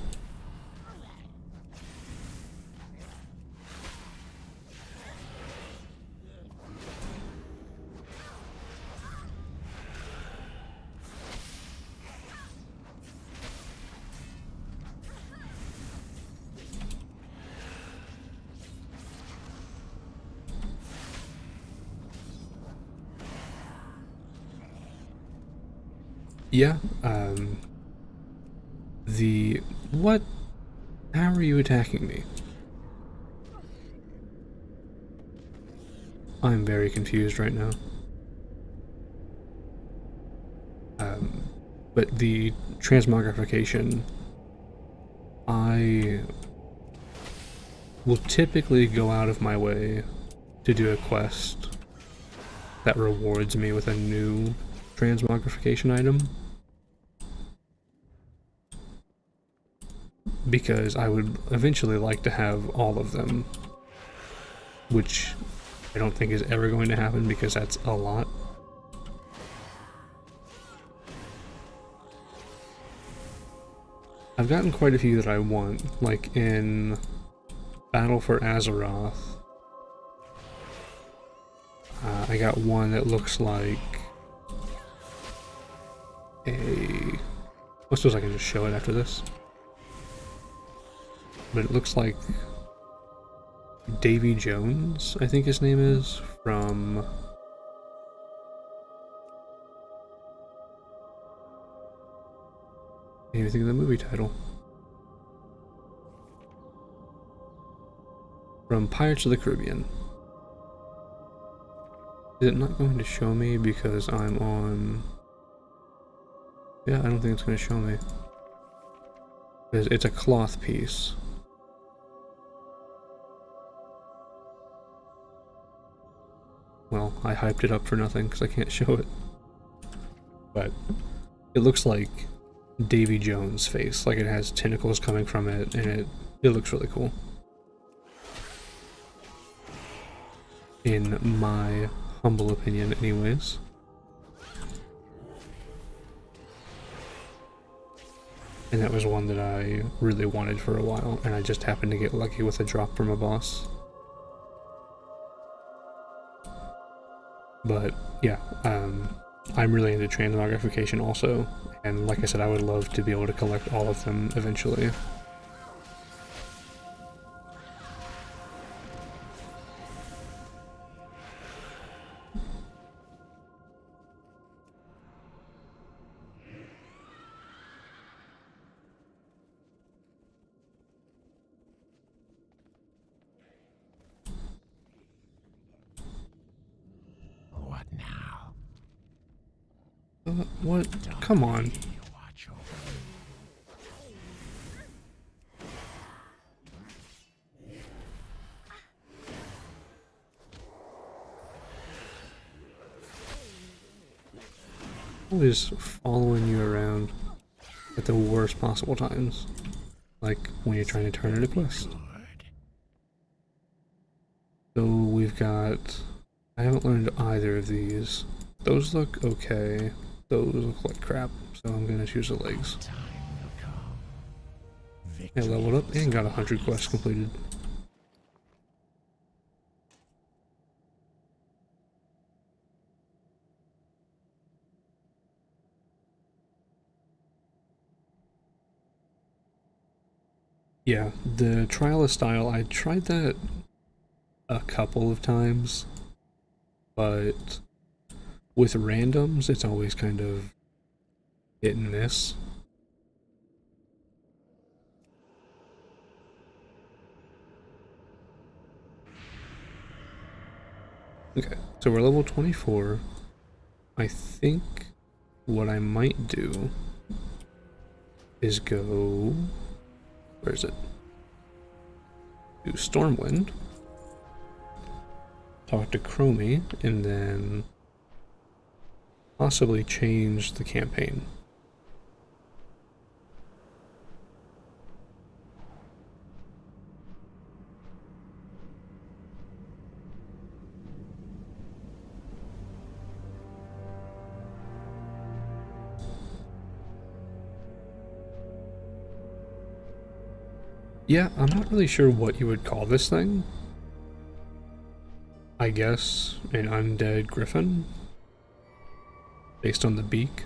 Yeah, what? How are you attacking me? I'm very confused right now. But the transmogrification, I will typically go out of my way to do a quest that rewards me with a new transmogrification item, because I would eventually like to have all of them, which I don't think is ever going to happen because that's a lot. I've gotten quite a few that I want, like in Battle for Azeroth. I got one that looks like a... I suppose I can just show it after this. But it looks like Davy Jones, I think his name is, from... I can't even think of the movie title. From Pirates of the Caribbean. Is it not going to show me because I'm on... Yeah, I don't think it's going to show me. Because it's a cloth piece. Well, I hyped it up for nothing because I can't show it. But it looks like Davy Jones' face, like it has tentacles coming from it, and it looks really cool. In my humble opinion, anyways. And that was one that I really wanted for a while, and I just happened to get lucky with a drop from a boss. But yeah, I'm really into transmogrification also, and like I said, I would love to be able to collect all of them eventually. What now? What? Come on. Watch over. Always following you around at the worst possible times. Like when you're trying to turn in a quest. So we've got... I haven't learned either of these. Those look okay. Those look like crap, so I'm gonna choose the legs. I leveled up and got 100 quests completed. Yeah, the trial of style, I tried that a couple of times, but with randoms, it's always kind of hit and miss. Okay, so we're level 24. I think what I might do is go... Where is it? Do Stormwind. Talk to Chromie, and then possibly change the campaign. Yeah, I'm not really sure what you would call this thing. I guess an undead griffin, based on the beak.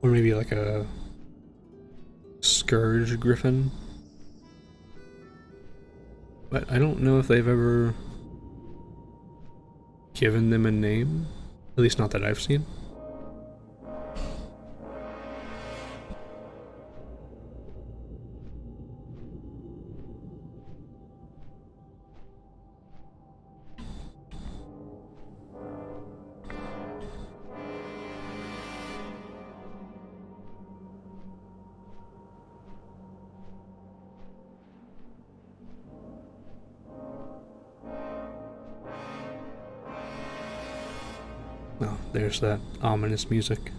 Or maybe like a scourge griffin. but I don't know if they've ever given them a name, at least not that I've seen. Oh, there's that ominous music.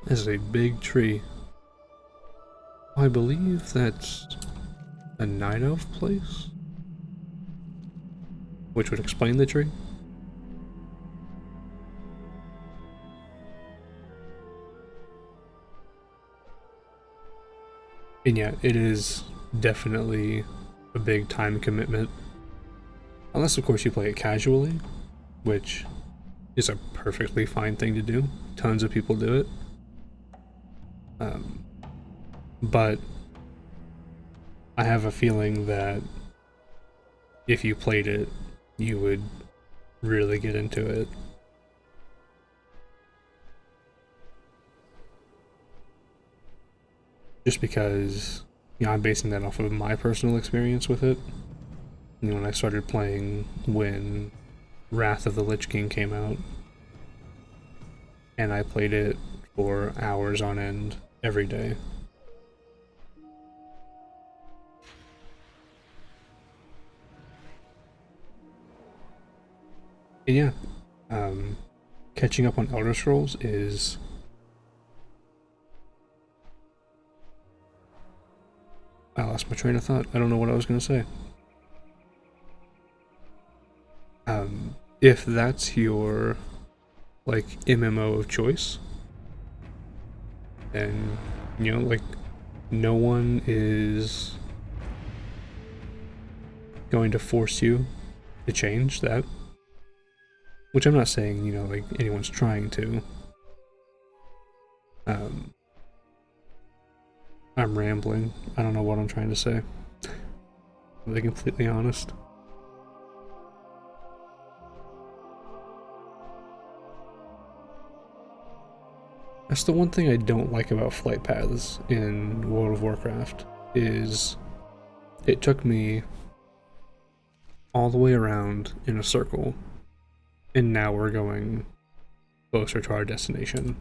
This is a big tree. I believe that's a night elf place, which would explain the tree. And yeah, it is definitely a big time commitment. Unless, of course, you play it casually, which is a perfectly fine thing to do. Tons of people do it. But I have a feeling that if you played it, you would really get into it. Just because, you know, I'm basing that off of my personal experience with it. You know, when I started playing when Wrath of the Lich King came out, and I played it for hours on end every day. And yeah, catching up on Elder Scrolls is I lost my train of thought. I don't know what I was going to say. If that's your, like, MMO of choice, then, you know, like, no one is going to force you to change that. Which I'm not saying, you know, like, anyone's trying to. I'm rambling. I don't know what I'm trying to say. To be completely honest. That's the one thing I don't like about flight paths in World of Warcraft, is it took me all the way around in a circle, and now we're going closer to our destination.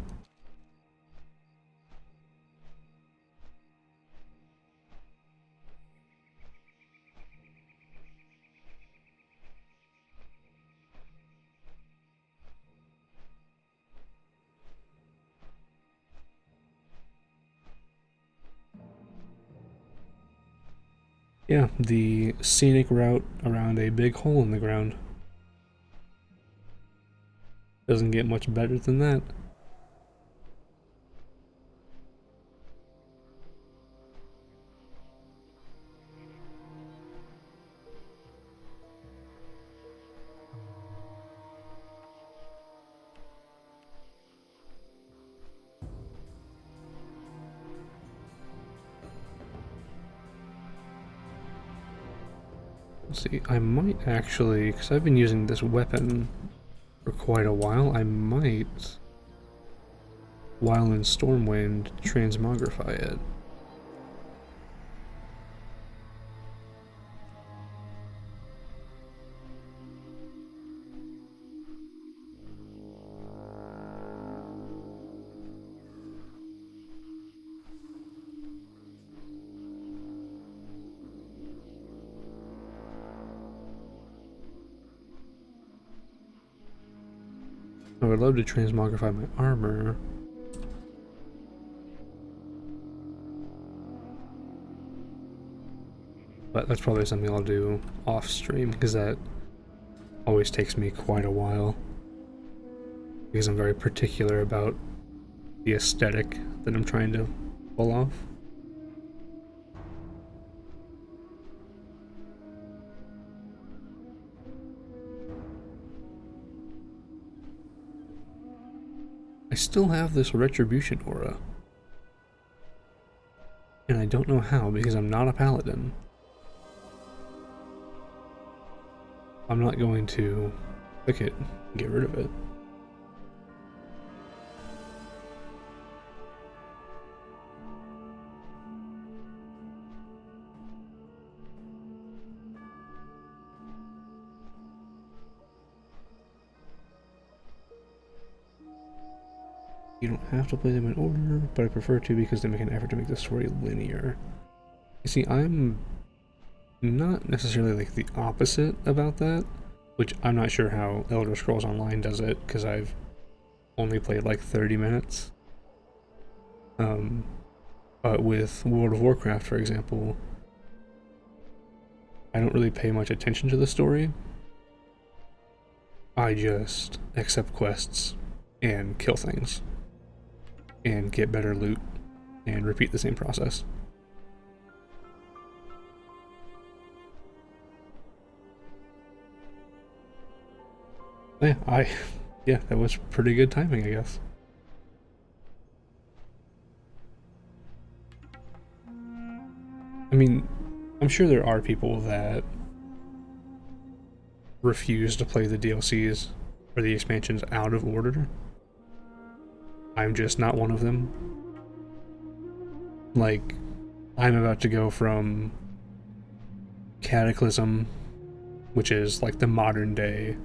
Yeah, the scenic route around a big hole in the ground. Doesn't get much better than that. Let's see, I might actually, because I've been using this weapon for quite a while, I might, while in Stormwind, transmogrify it. I would love to transmogrify my armor. But that's probably something I'll do off stream, because that always takes me quite a while because I'm very particular about the aesthetic that I'm trying to pull off. I still have this retribution aura. And I don't know how, because I'm not a paladin. I'm not going to click it and get rid of it. You don't have to play them in order, but I prefer to because they make an effort to make the story linear. You see, I'm not necessarily like the opposite about that, which I'm not sure how Elder Scrolls Online does it, because I've only played like 30 minutes. But with World of Warcraft, for example, I don't really pay much attention to the story. I just accept quests and kill things and get better loot and repeat the same process. Yeah, that was pretty good timing, I guess. I mean, I'm sure there are people that refuse to play the DLCs or the expansions out of order. I'm just not one of them. Like, I'm about to go from Cataclysm, which is like the modern day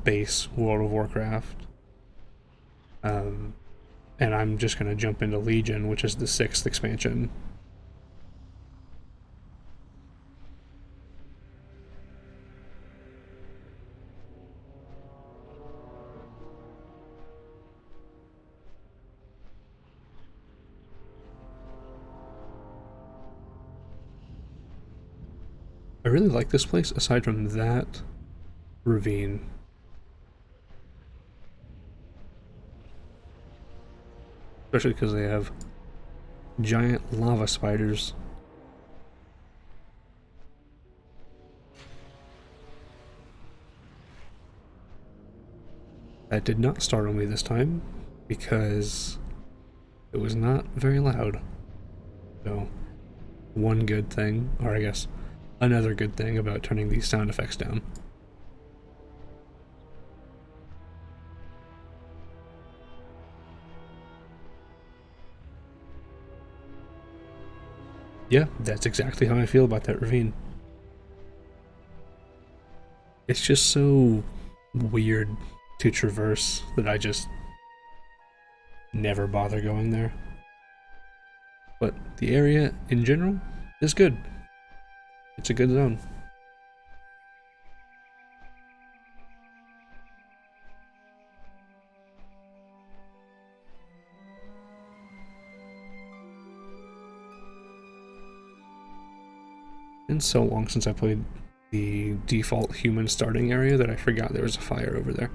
base World of Warcraft, and I'm just gonna jump into Legion, which is the 6th expansion. I really like this place aside from that ravine. Especially because they have giant lava spiders. That did not startle me this time because it was not very loud. So, one good thing, or I guess another good thing about turning these sound effects down. Yeah, that's exactly how I feel about that ravine. It's just so weird to traverse that I just never bother going there. But the area in general is good. It's a good zone. It's so long since I played the default human starting area that I forgot there was a fire over there.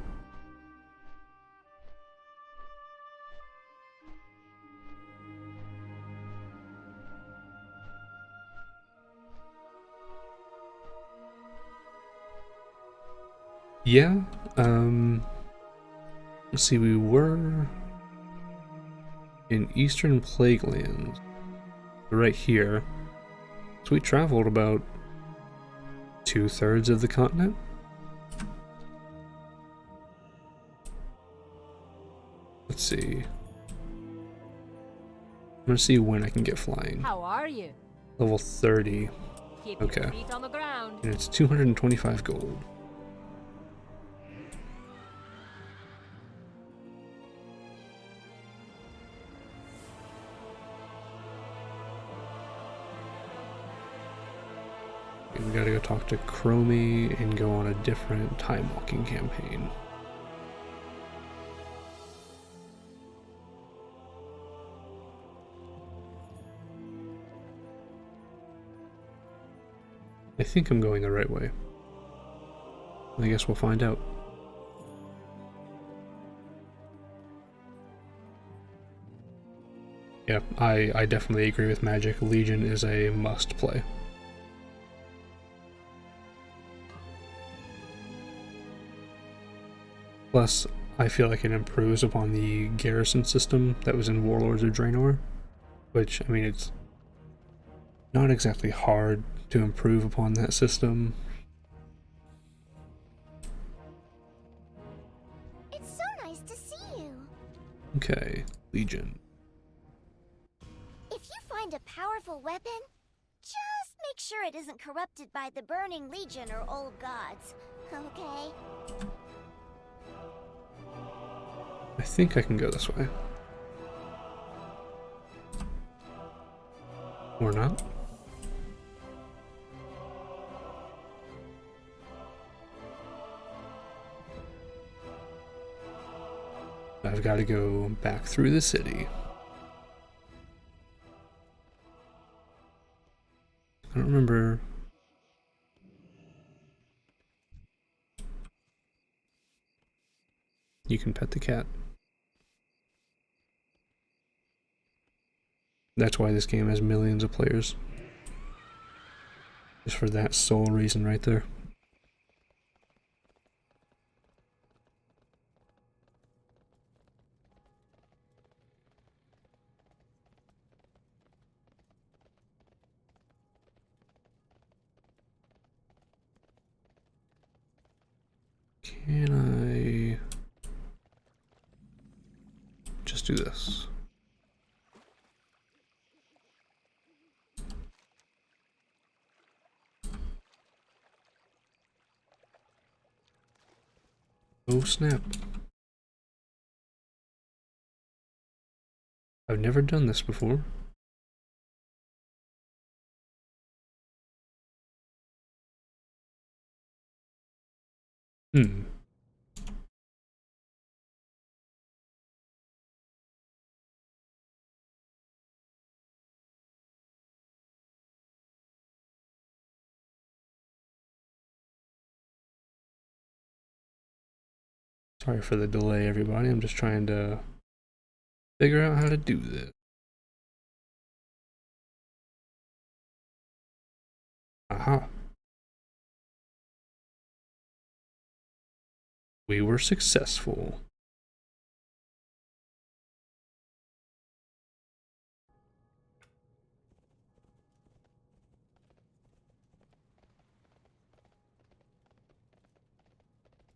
Yeah, let's see, we were in Eastern Plaguelands, right here. So we traveled about 2/3 of the continent. Let's see. I'm gonna see when I can get flying. How are you? Level 30. Keep Okay. your feet on the ground. And it's 225 gold. We gotta go talk to Chromie and go on a different time walking campaign. I think I'm going the right way. I guess we'll find out. Yeah, I definitely agree with Magic. Legion is a must play. Plus, I feel like it improves upon the garrison system that was in Warlords of Draenor, which, I mean, it's not exactly hard to improve upon that system. It's so nice to see you. Okay, Legion. If you find a powerful weapon, just make sure it isn't corrupted by the Burning Legion or old gods, okay? I think I can go this way. Or not. I've got to go back through the city. I don't remember. You can pet the cat. That's why this game has millions of players. Just for that sole reason right there. Can I just do this? Oh snap. I've never done this before. Hmm. Sorry for the delay, everybody. I'm just trying to figure out how to do this. Aha. We were successful.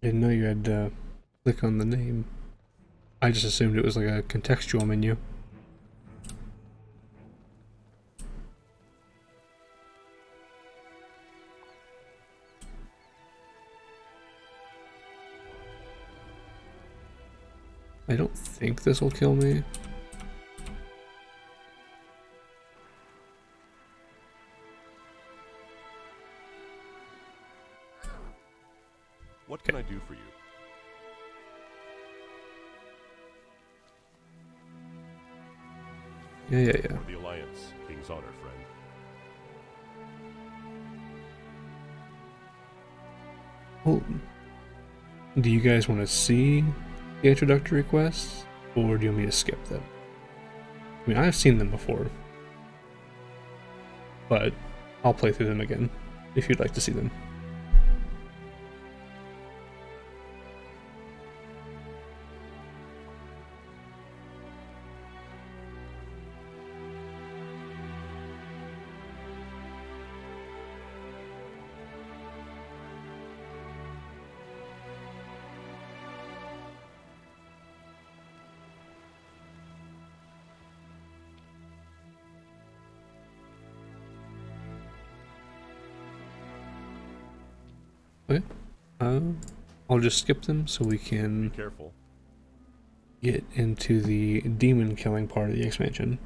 Didn't know you had to click on the name. I just assumed it was like a contextual menu. I don't think this will kill me. What can I do for you? Yeah. For the Alliance, King's honor, friend. Well, do you guys want to see the introductory quests, or do you want me to skip them? I mean, I've seen them before, but I'll play through them again if you'd like to see them. Okay. I'll just skip them so we can Be careful. get into the demon killing part of the expansion.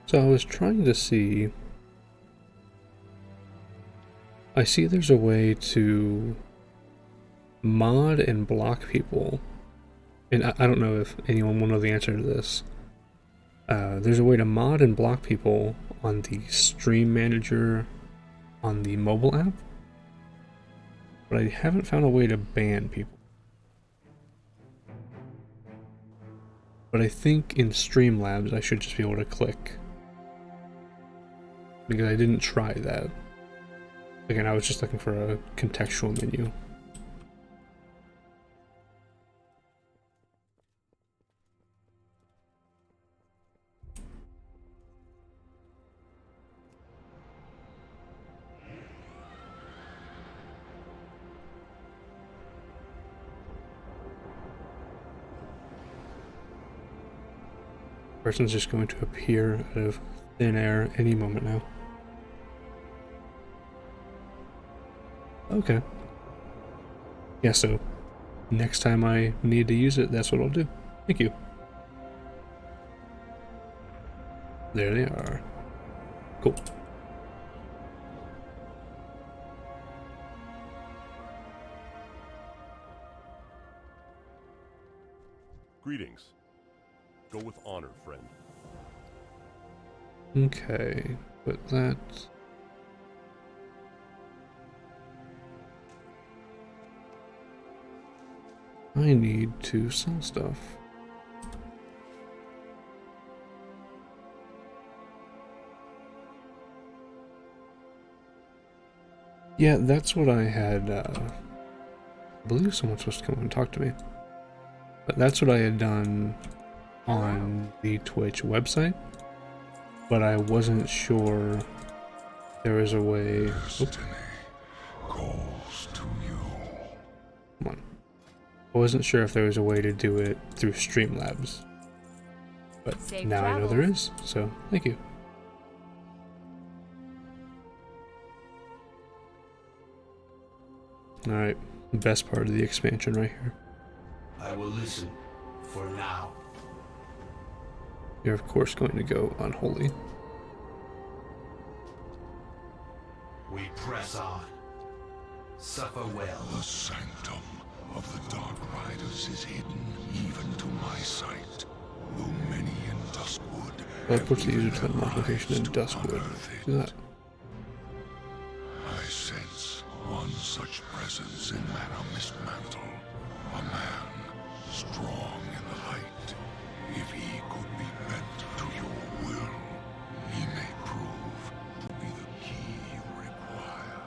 So I was trying to see. I see there's a way to mod and block people. And I don't know if anyone will know the answer to this. There's a way to mod and block people on the stream manager on the mobile app. But I haven't found a way to ban people. But I think in Streamlabs I should just be able to click. Because I didn't try that. Again, I was just looking for a contextual menu. Person's just going to appear out of thin air any moment now. Okay. Yeah, so next time I need to use it, that's what I'll do. Thank you. There they are. Cool. Greetings. Go with honor, friend. Okay, but that... I need to sell stuff. Yeah, that's what I had, I believe someone's supposed to come and talk to me. But that's what I had done on the Twitch website. But I wasn't sure there was a way... Destiny calls to you. Come on. I wasn't sure if there was a way to do it through Streamlabs. But Safe now I know there travels. is, so thank you. Alright, best part of the expansion right here. I will listen for now. You're of course going to go unholy. We press on. Suffer well. The sanctum of the Dark Riders is hidden even to my sight. Though many in Duskwood Well, have puts the user given to the their mark location in lives to Duskwood. unearth it. Do that. I sense one such presence in Manor Mistmantle. A man strong in the light. If he could be bent to your will, he may prove to be the key you require.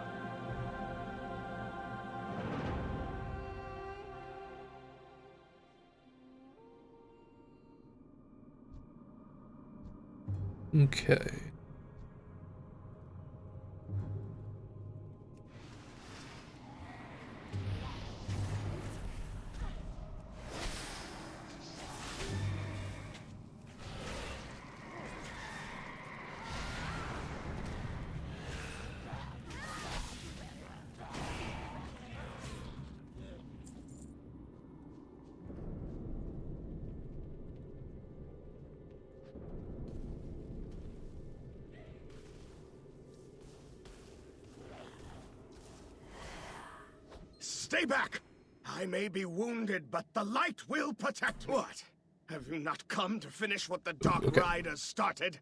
Okay. Stay back! I may be wounded, but the light will protect me. What? Have you not come to finish what the Dark Okay. Riders started?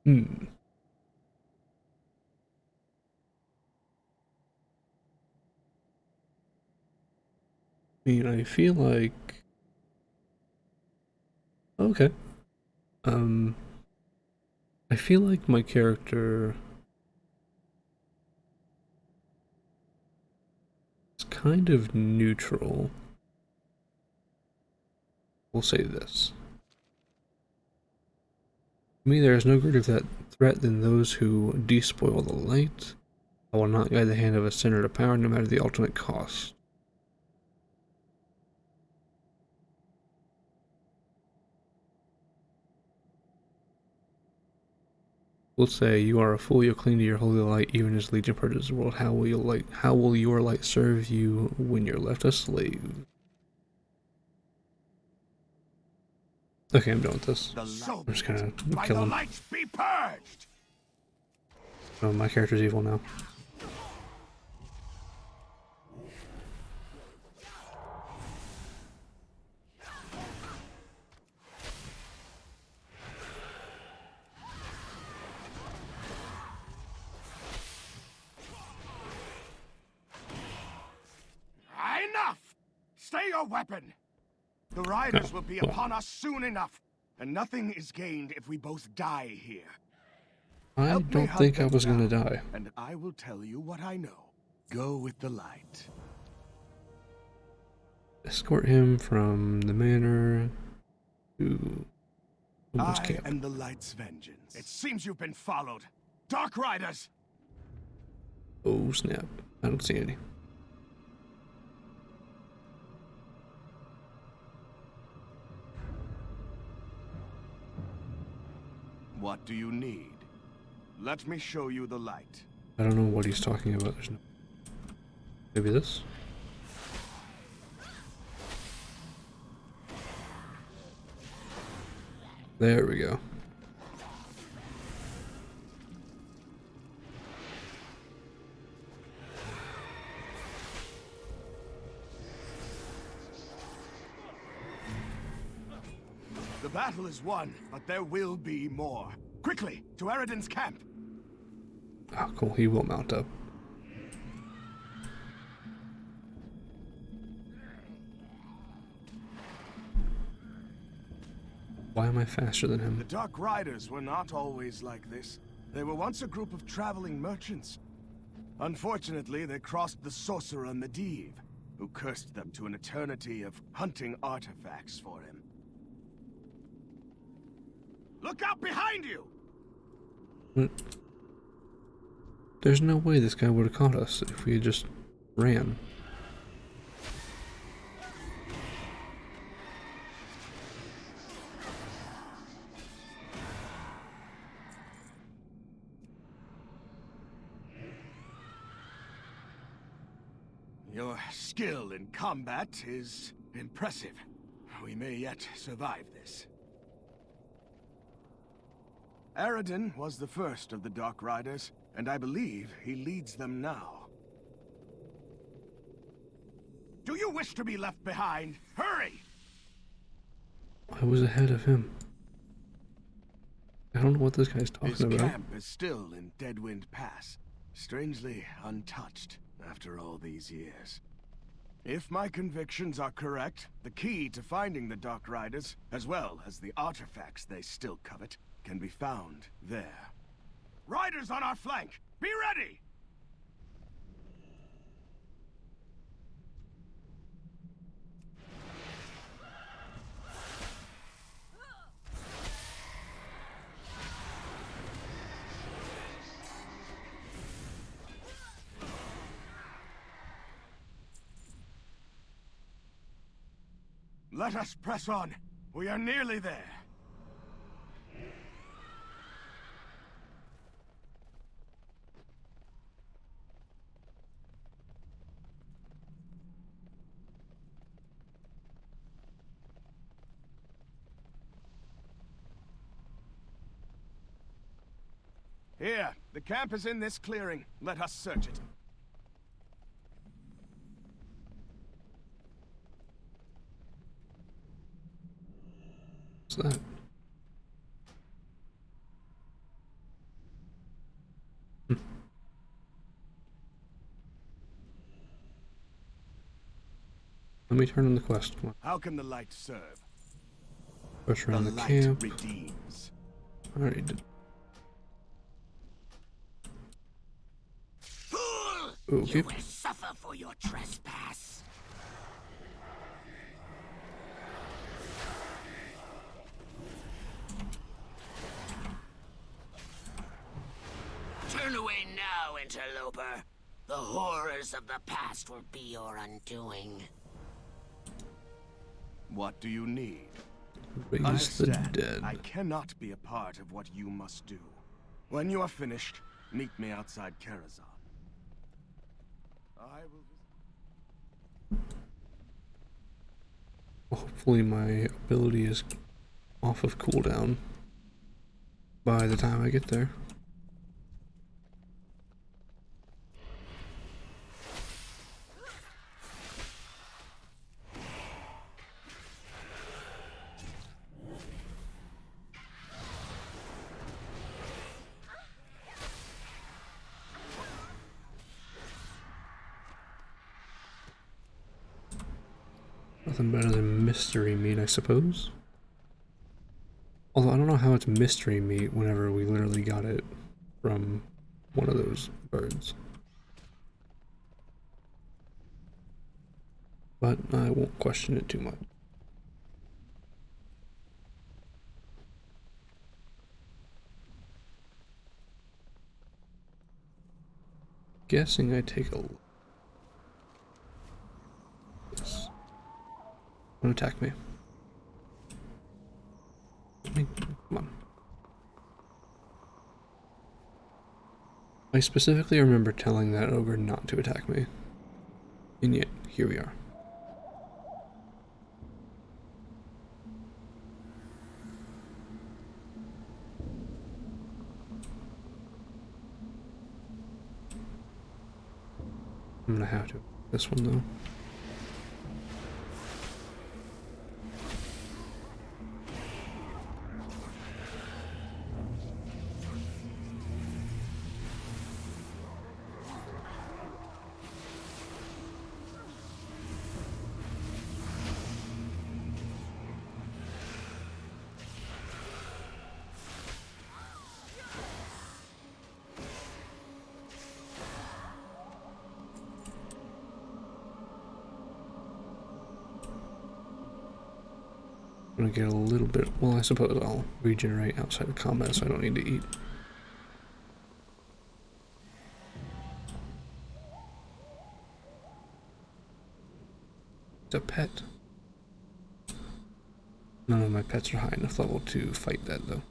Hmm. I mean, I feel like... Okay. I feel like my character is kind of neutral. We'll say this. To me, there is no greater threat than those who despoil the light. I will not guide the hand of a sinner to power, no matter the ultimate cost. We'll say, you are a fool, you'll cling to your holy light, even as Legion purges the world. How will your light serve you when you're left a slave? Okay, I'm done with this. So I'm just gonna by kill the him. light be purged! Oh, my character's evil now. Enough! Stay your weapon! The riders will be upon us soon enough, and nothing is gained if we both die here. I Help me don't hunt think I them was gonna down, die. and I will tell you what I know. Go with the light. Escort him from the manor to someone's I camp. am the light's vengeance. It seems you've been followed. Dark Riders! Oh snap. I don't see any. What do you need? Let me show you the light. I don't know what he's talking about. There's no... Maybe this? There we go. The battle is won, but there will be more. Quickly, to Eridan's camp! Oh, cool. He will mount up. Why am I faster than The him? Dark Riders were not always like this. They were once a group of traveling merchants. Unfortunately, they crossed the sorcerer Medivh, who cursed them to an eternity of hunting artifacts for him. Look out behind you! What? There's no way this guy would have caught us if we had just ran. Your skill in combat is impressive. We may yet survive this. Eridan was the first of the Dark Riders, and I believe he leads them now. Do you wish to be left behind? Hurry! I was ahead of him. I don't know what this guy's His talking about. camp is still in Deadwind Pass, strangely untouched after all these years. If my convictions are correct, the key to finding the Dark Riders, as well as the artifacts they still covet, can be found there. Riders on our flank! Be ready! Let us press on. We are nearly there. Here, the camp is in this clearing. Let us search it. What's that? Let me turn on the quest. Come on. How can the light serve? Push around the light camp. redeems. I already did. Fool! Okay. You will suffer for your trespass. Turn away now, interloper. The horrors of the past will be your undoing. What do you need? Raise the Understand, dead. I cannot be a part of what you must do. When you are finished, meet me outside Karazhan. I will... Hopefully my ability is off of cooldown by the time I get there. Nothing better than mystery meat, I suppose. Although I don't know how it's mystery meat whenever we literally got it from one of those birds. But I won't question it too much. Guessing I take a look. Yes. Don't attack me. Come on. I specifically remember telling that ogre not to attack me. And yet, here we are. I'm gonna have to. This one though. I'm gonna get a little bit, well, I suppose I'll regenerate outside of combat so I don't need to eat. It's a pet. None of my pets are high enough level to fight that though.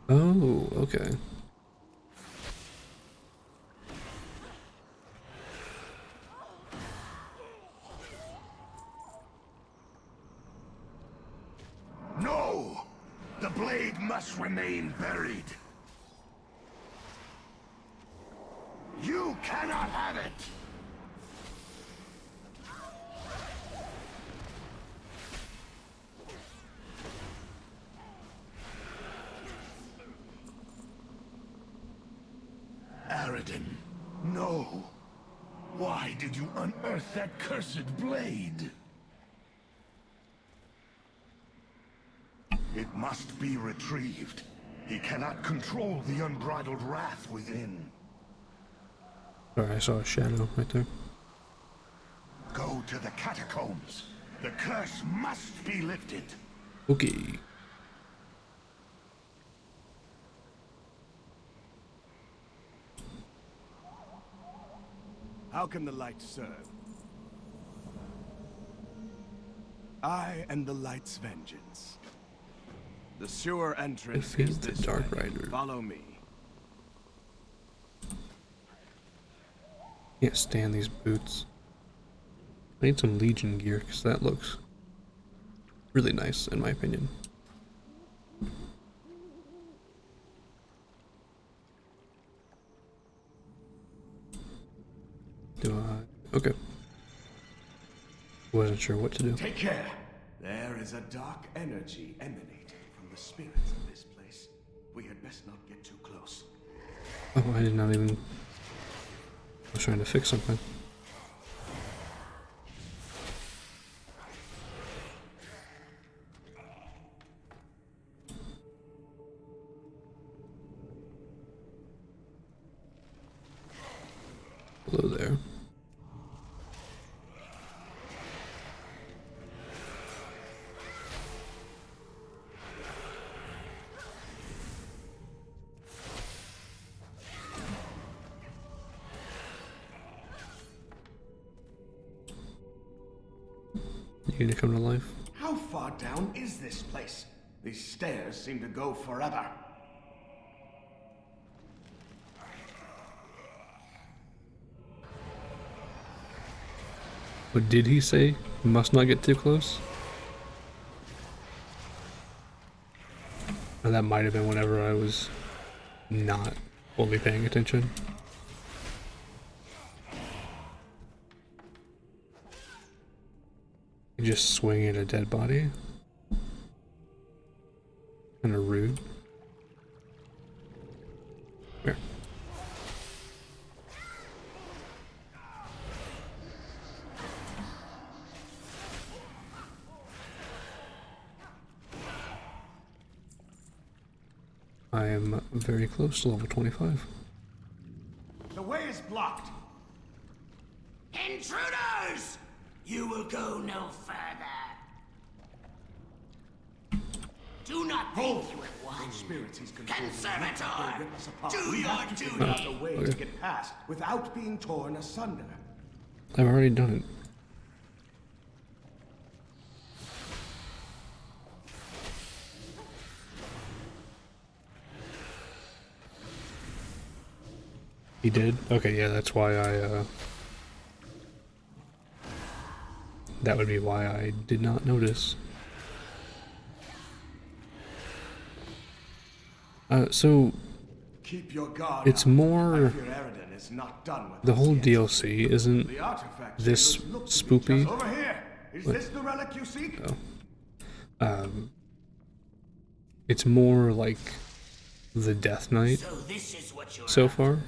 Oh, okay. No! The blade must remain buried. You cannot have it! Aradin, no. Why did you unearth that cursed blade? It must be retrieved. He cannot control the unbridled wrath within. Sorry, I saw a shadow right there. Go to the catacombs. The curse must be lifted. Okay. How can the light serve? I am the light's vengeance. The sewer entrance Defeat is the this Dark way. Rider. Follow me. Can't stand these boots. I need some Legion gear because that looks really nice in my opinion. Do I? Okay. Wasn't sure what to do. Take care. There is a dark energy emanating from the spirits of this place. We had best not get too close. Oh, I did not even... I was trying to fix something. Hello there. You need to come to life. How far down is this place? These stairs seem to go forever. What did he say? Must not get too close? Or that might have been whenever I was not fully paying attention. You just swing at a dead body? Kinda rude. Here. I am very close to level 25. The way is blocked. Intruders! You will go no further. Do not think you have won. Conservator! Do your duty! Out a way to get past without being torn asunder. I've already done it. He did? Okay, yeah, that's why that would be why I did not notice. So Keep your guard it's up. more I fear Eridan is not done with the us whole yet. DLC isn't The artifact this chambers look to be spoopy. just over here. Is this the relic you seek? It's more like the Death Knight So this is what you're so after. far,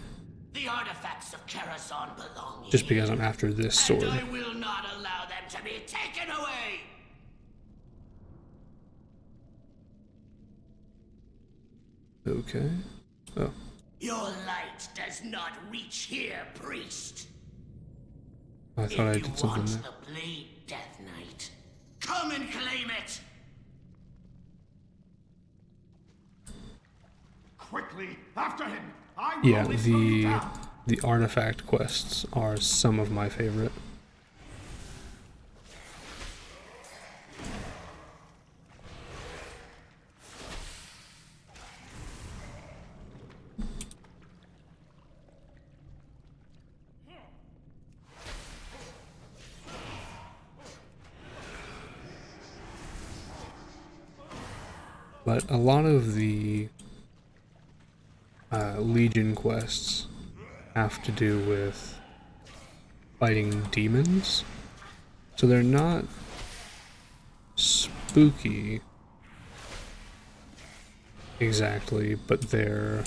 The artifacts of Karasan belong just here, because I'm after this and sword. I will not allow them to be taken away! Okay. Oh, Your light does not reach here, priest. I thought I If you did something want there. the blade, Death Knight, come and claim it! Quickly, after him. I will Yeah, only slow you down. the artifact quests are some of my favorite. But a lot of the Legion quests have to do with fighting demons. So they're not spooky exactly, but they're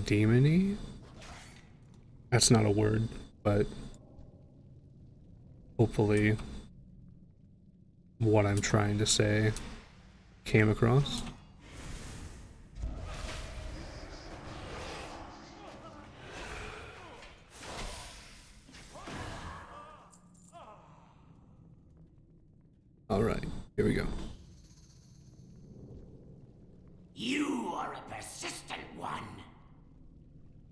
demon-y? That's not a word, but hopefully what I'm trying to say came across. Alright, here we go. You are a persistent one.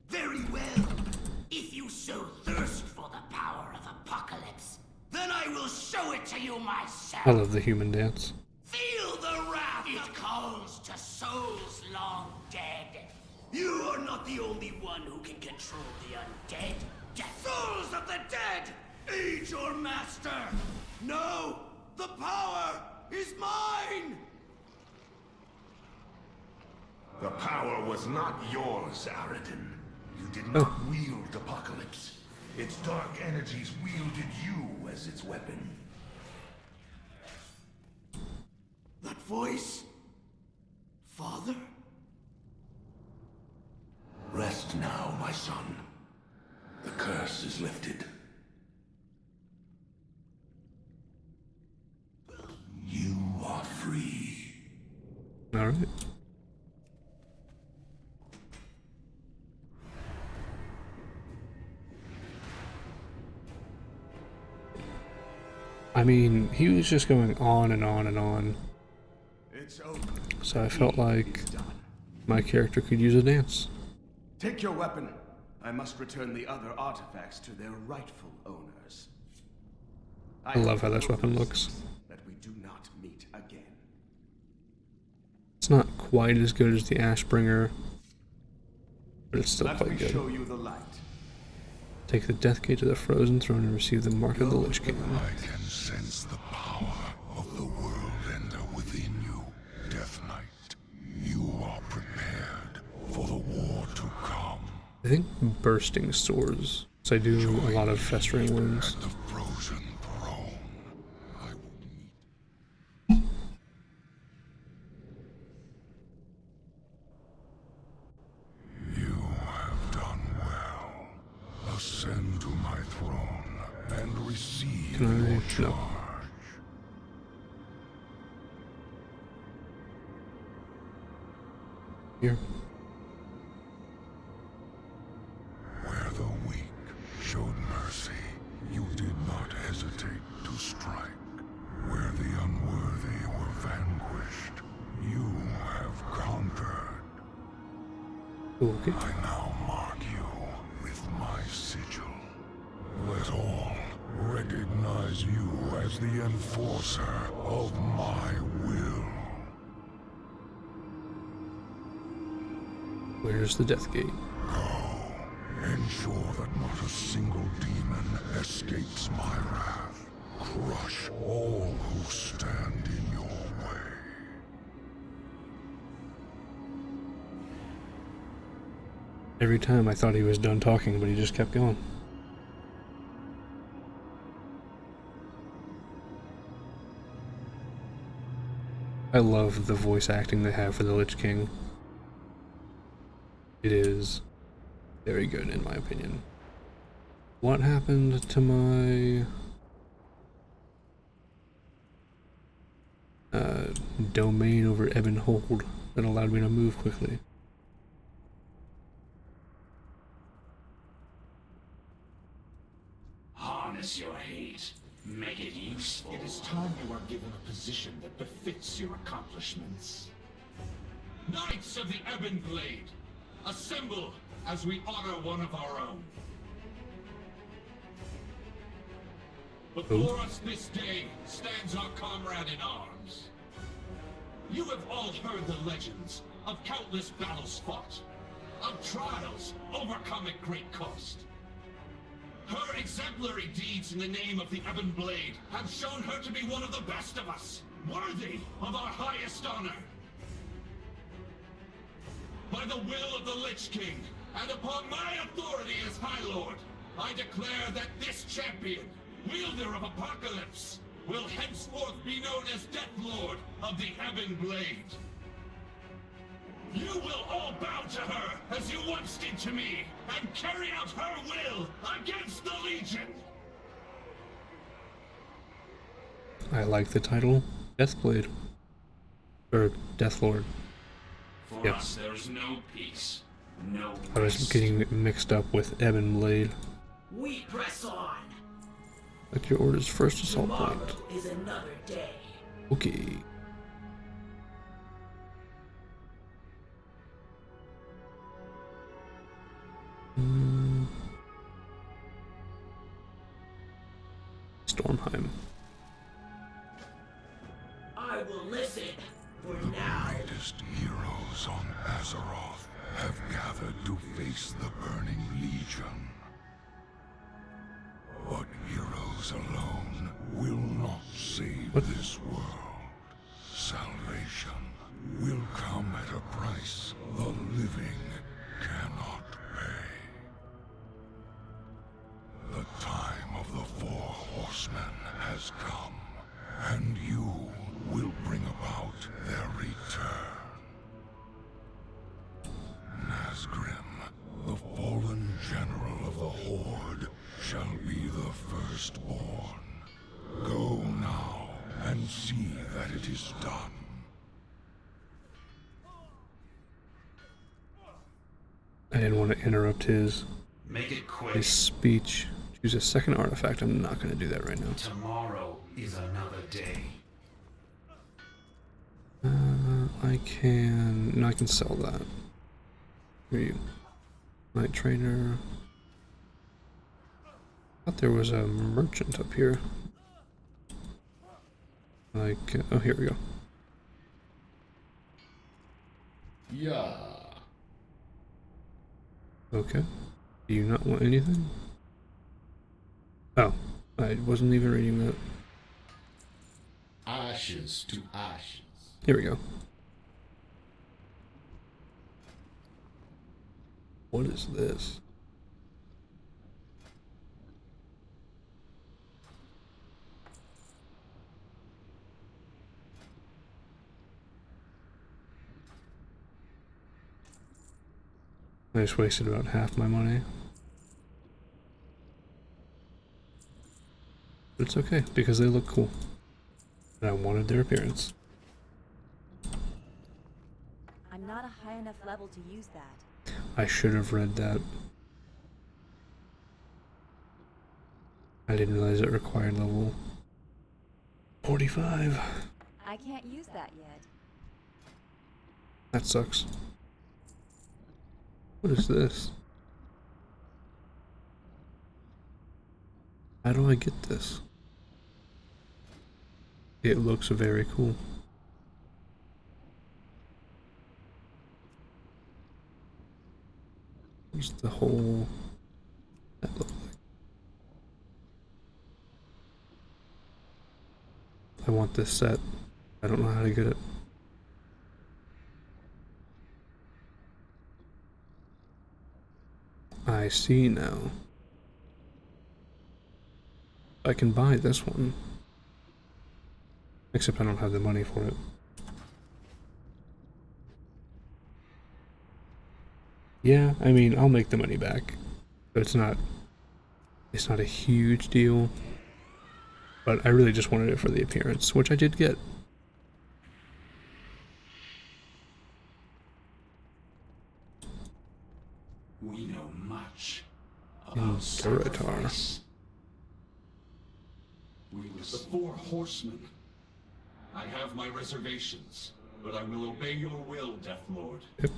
Very well. If you so thirst for the power of Apocalypse, then I will show it to you myself. I love the human dance. Feel the wrath it calls to souls long dead. You are not the only one who can control the undead. Souls of the dead, aid your master. No, the power is mine. The power was not yours, Aridin. You did not wield Apocalypse. Its dark energies wielded you as its weapon. That voice? Father? Rest now, my son. The curse is lifted. You are free. Alright. I mean, he was just going on and on and on. It's over. So I felt like my character could use a dance. Take your weapon. I must return the other artifacts to their rightful owners. I love how this weapon looks. That we do not meet again. It's not quite as good as the Ashbringer, but it's still Let quite me good. show you the light. Take the Death Gate to the Frozen Throne and receive the Mark of the Lich King. I can sense the power of the World Ender within you, Death Knight. You are prepared for the war to come. I think bursting swords. So I do a lot of festering wounds. At the Frozen Throne, I will meet. You have done well. Ascend to my throne and receive Can I? your charge. No. Here. Where the weak showed mercy, you did not hesitate to strike. Where the unworthy were vanquished, you have conquered. Okay. I now mark you with my sigil. Let all recognize you as the enforcer of my will. Where's the Death Gate? Go. Ensure that not a single demon escapes my wrath. Crush all who stand in your way. Every time I thought he was done talking, but he just kept going. I love the voice acting they have for the Lich King. It is very good in my opinion. What happened to my domain over Ebon Hold that allowed me to move quickly? Harness your hate. Make it useful. It is time you are given a position that befits your accomplishments. Knights of the Ebon Blade, assemble as we honor one of our own. Before us this day stands our comrade in arms. You have all heard the legends of countless battles fought, of trials overcome at great cost. Her exemplary deeds in the name of the Ebon Blade have shown her to be one of the best of us, worthy of our highest honor. By the will of the Lich King, and upon my authority as High Lord, I declare that this champion, wielder of Apocalypse, will henceforth be known as Death Lord of the Ebon Blade. You will all bow to her as you once did to me, and carry out her will against the Legion! I like the title Deathblade. Or Deathlord. For Yep. us there is no peace, no I was rest. getting mixed up with Ebon Blade. We press on. Like your order's first assault Tomorrow point. is another day. Okay. Stormheim. I will listen for now. Greatest heroes on Azeroth have gathered to face the Burning Legion. But heroes alone will not save this world. Salvation will come at a price the living cannot pay. The time of the Four Horsemen has come, and you will bring about their return. Nazgrim, the fallen general of the Horde, shall be the firstborn. Go now and see that it is done. I didn't want to interrupt his Make it quick. his speech. Choose a second artifact. I'm not going to do that right now. Tomorrow is another day. I can... No, I can sell that. Here you. Night Trainer. I thought there was a merchant up here. Like, oh, here we go. Yeah. Okay. Do you not want anything? Oh, I wasn't even reading that. Ashes to ashes. Here we go. What is this? I just wasted about half my money. But it's okay, because they look cool. And I wanted their appearance. I'm not a high enough level to use that. I should have read that. I didn't realize it required level 45. I can't use that yet. That sucks. What is this? How do I get this? It looks very cool. What's the whole that look like? I want this set. I don't know how to get it. I see now. I can buy this one. Except I don't have the money for it. Yeah, I mean, I'll make the money back. But it's not a huge deal. But I really just wanted it for the appearance, which I did get. We know much In about Duratar. sacrifice. We were the four horsemen. I have my reservations, but I will obey your will, Death Lord. Yep.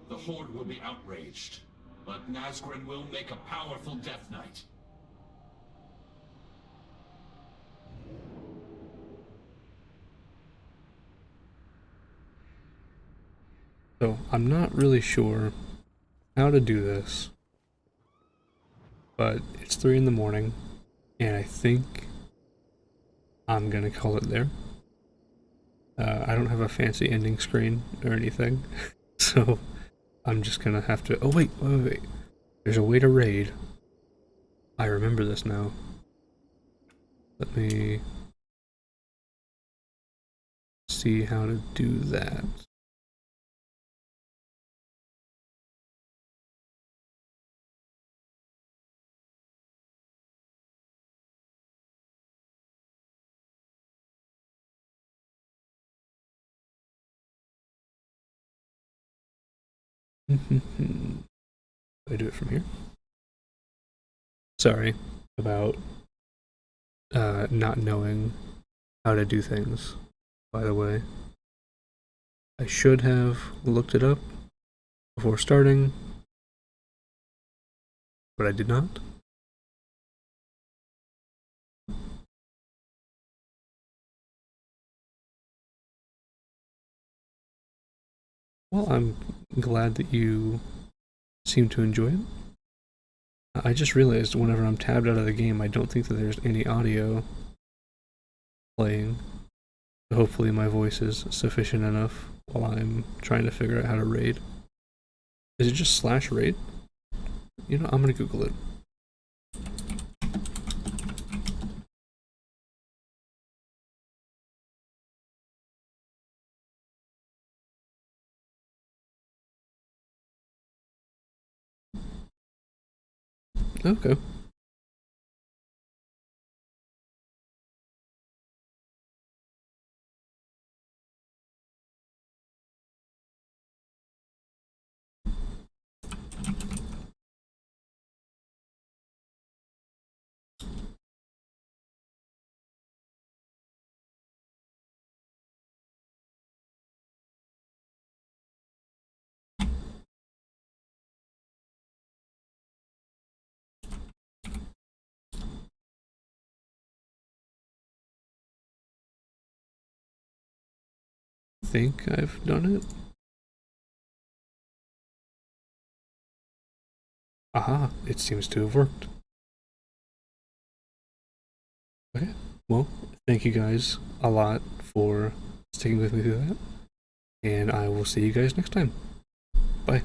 The Horde will be outraged, but Nazgûl will make a powerful Death Knight. So I'm not really sure how to do this, but it's 3 in the morning, and I think I'm gonna call it there. I don't have a fancy ending screen or anything, so I'm just gonna have to. Oh wait. There's a way to raid. I remember this now. Let me see how to do that. I do it from here. Sorry about not knowing how to do things, by the way. I should have looked it up before starting, but I did not. Well, I'm glad that you seem to enjoy it. I just realized whenever I'm tabbed out of the game, I don't think that there's any audio playing. So hopefully my voice is sufficient enough while I'm trying to figure out how to raid. Is it just /raid? You know, I'm gonna Google it. Okay. I think I've done it. Aha, it seems to have worked. Okay, well, thank you guys a lot for sticking with me through that, and I will see you guys next time. Bye.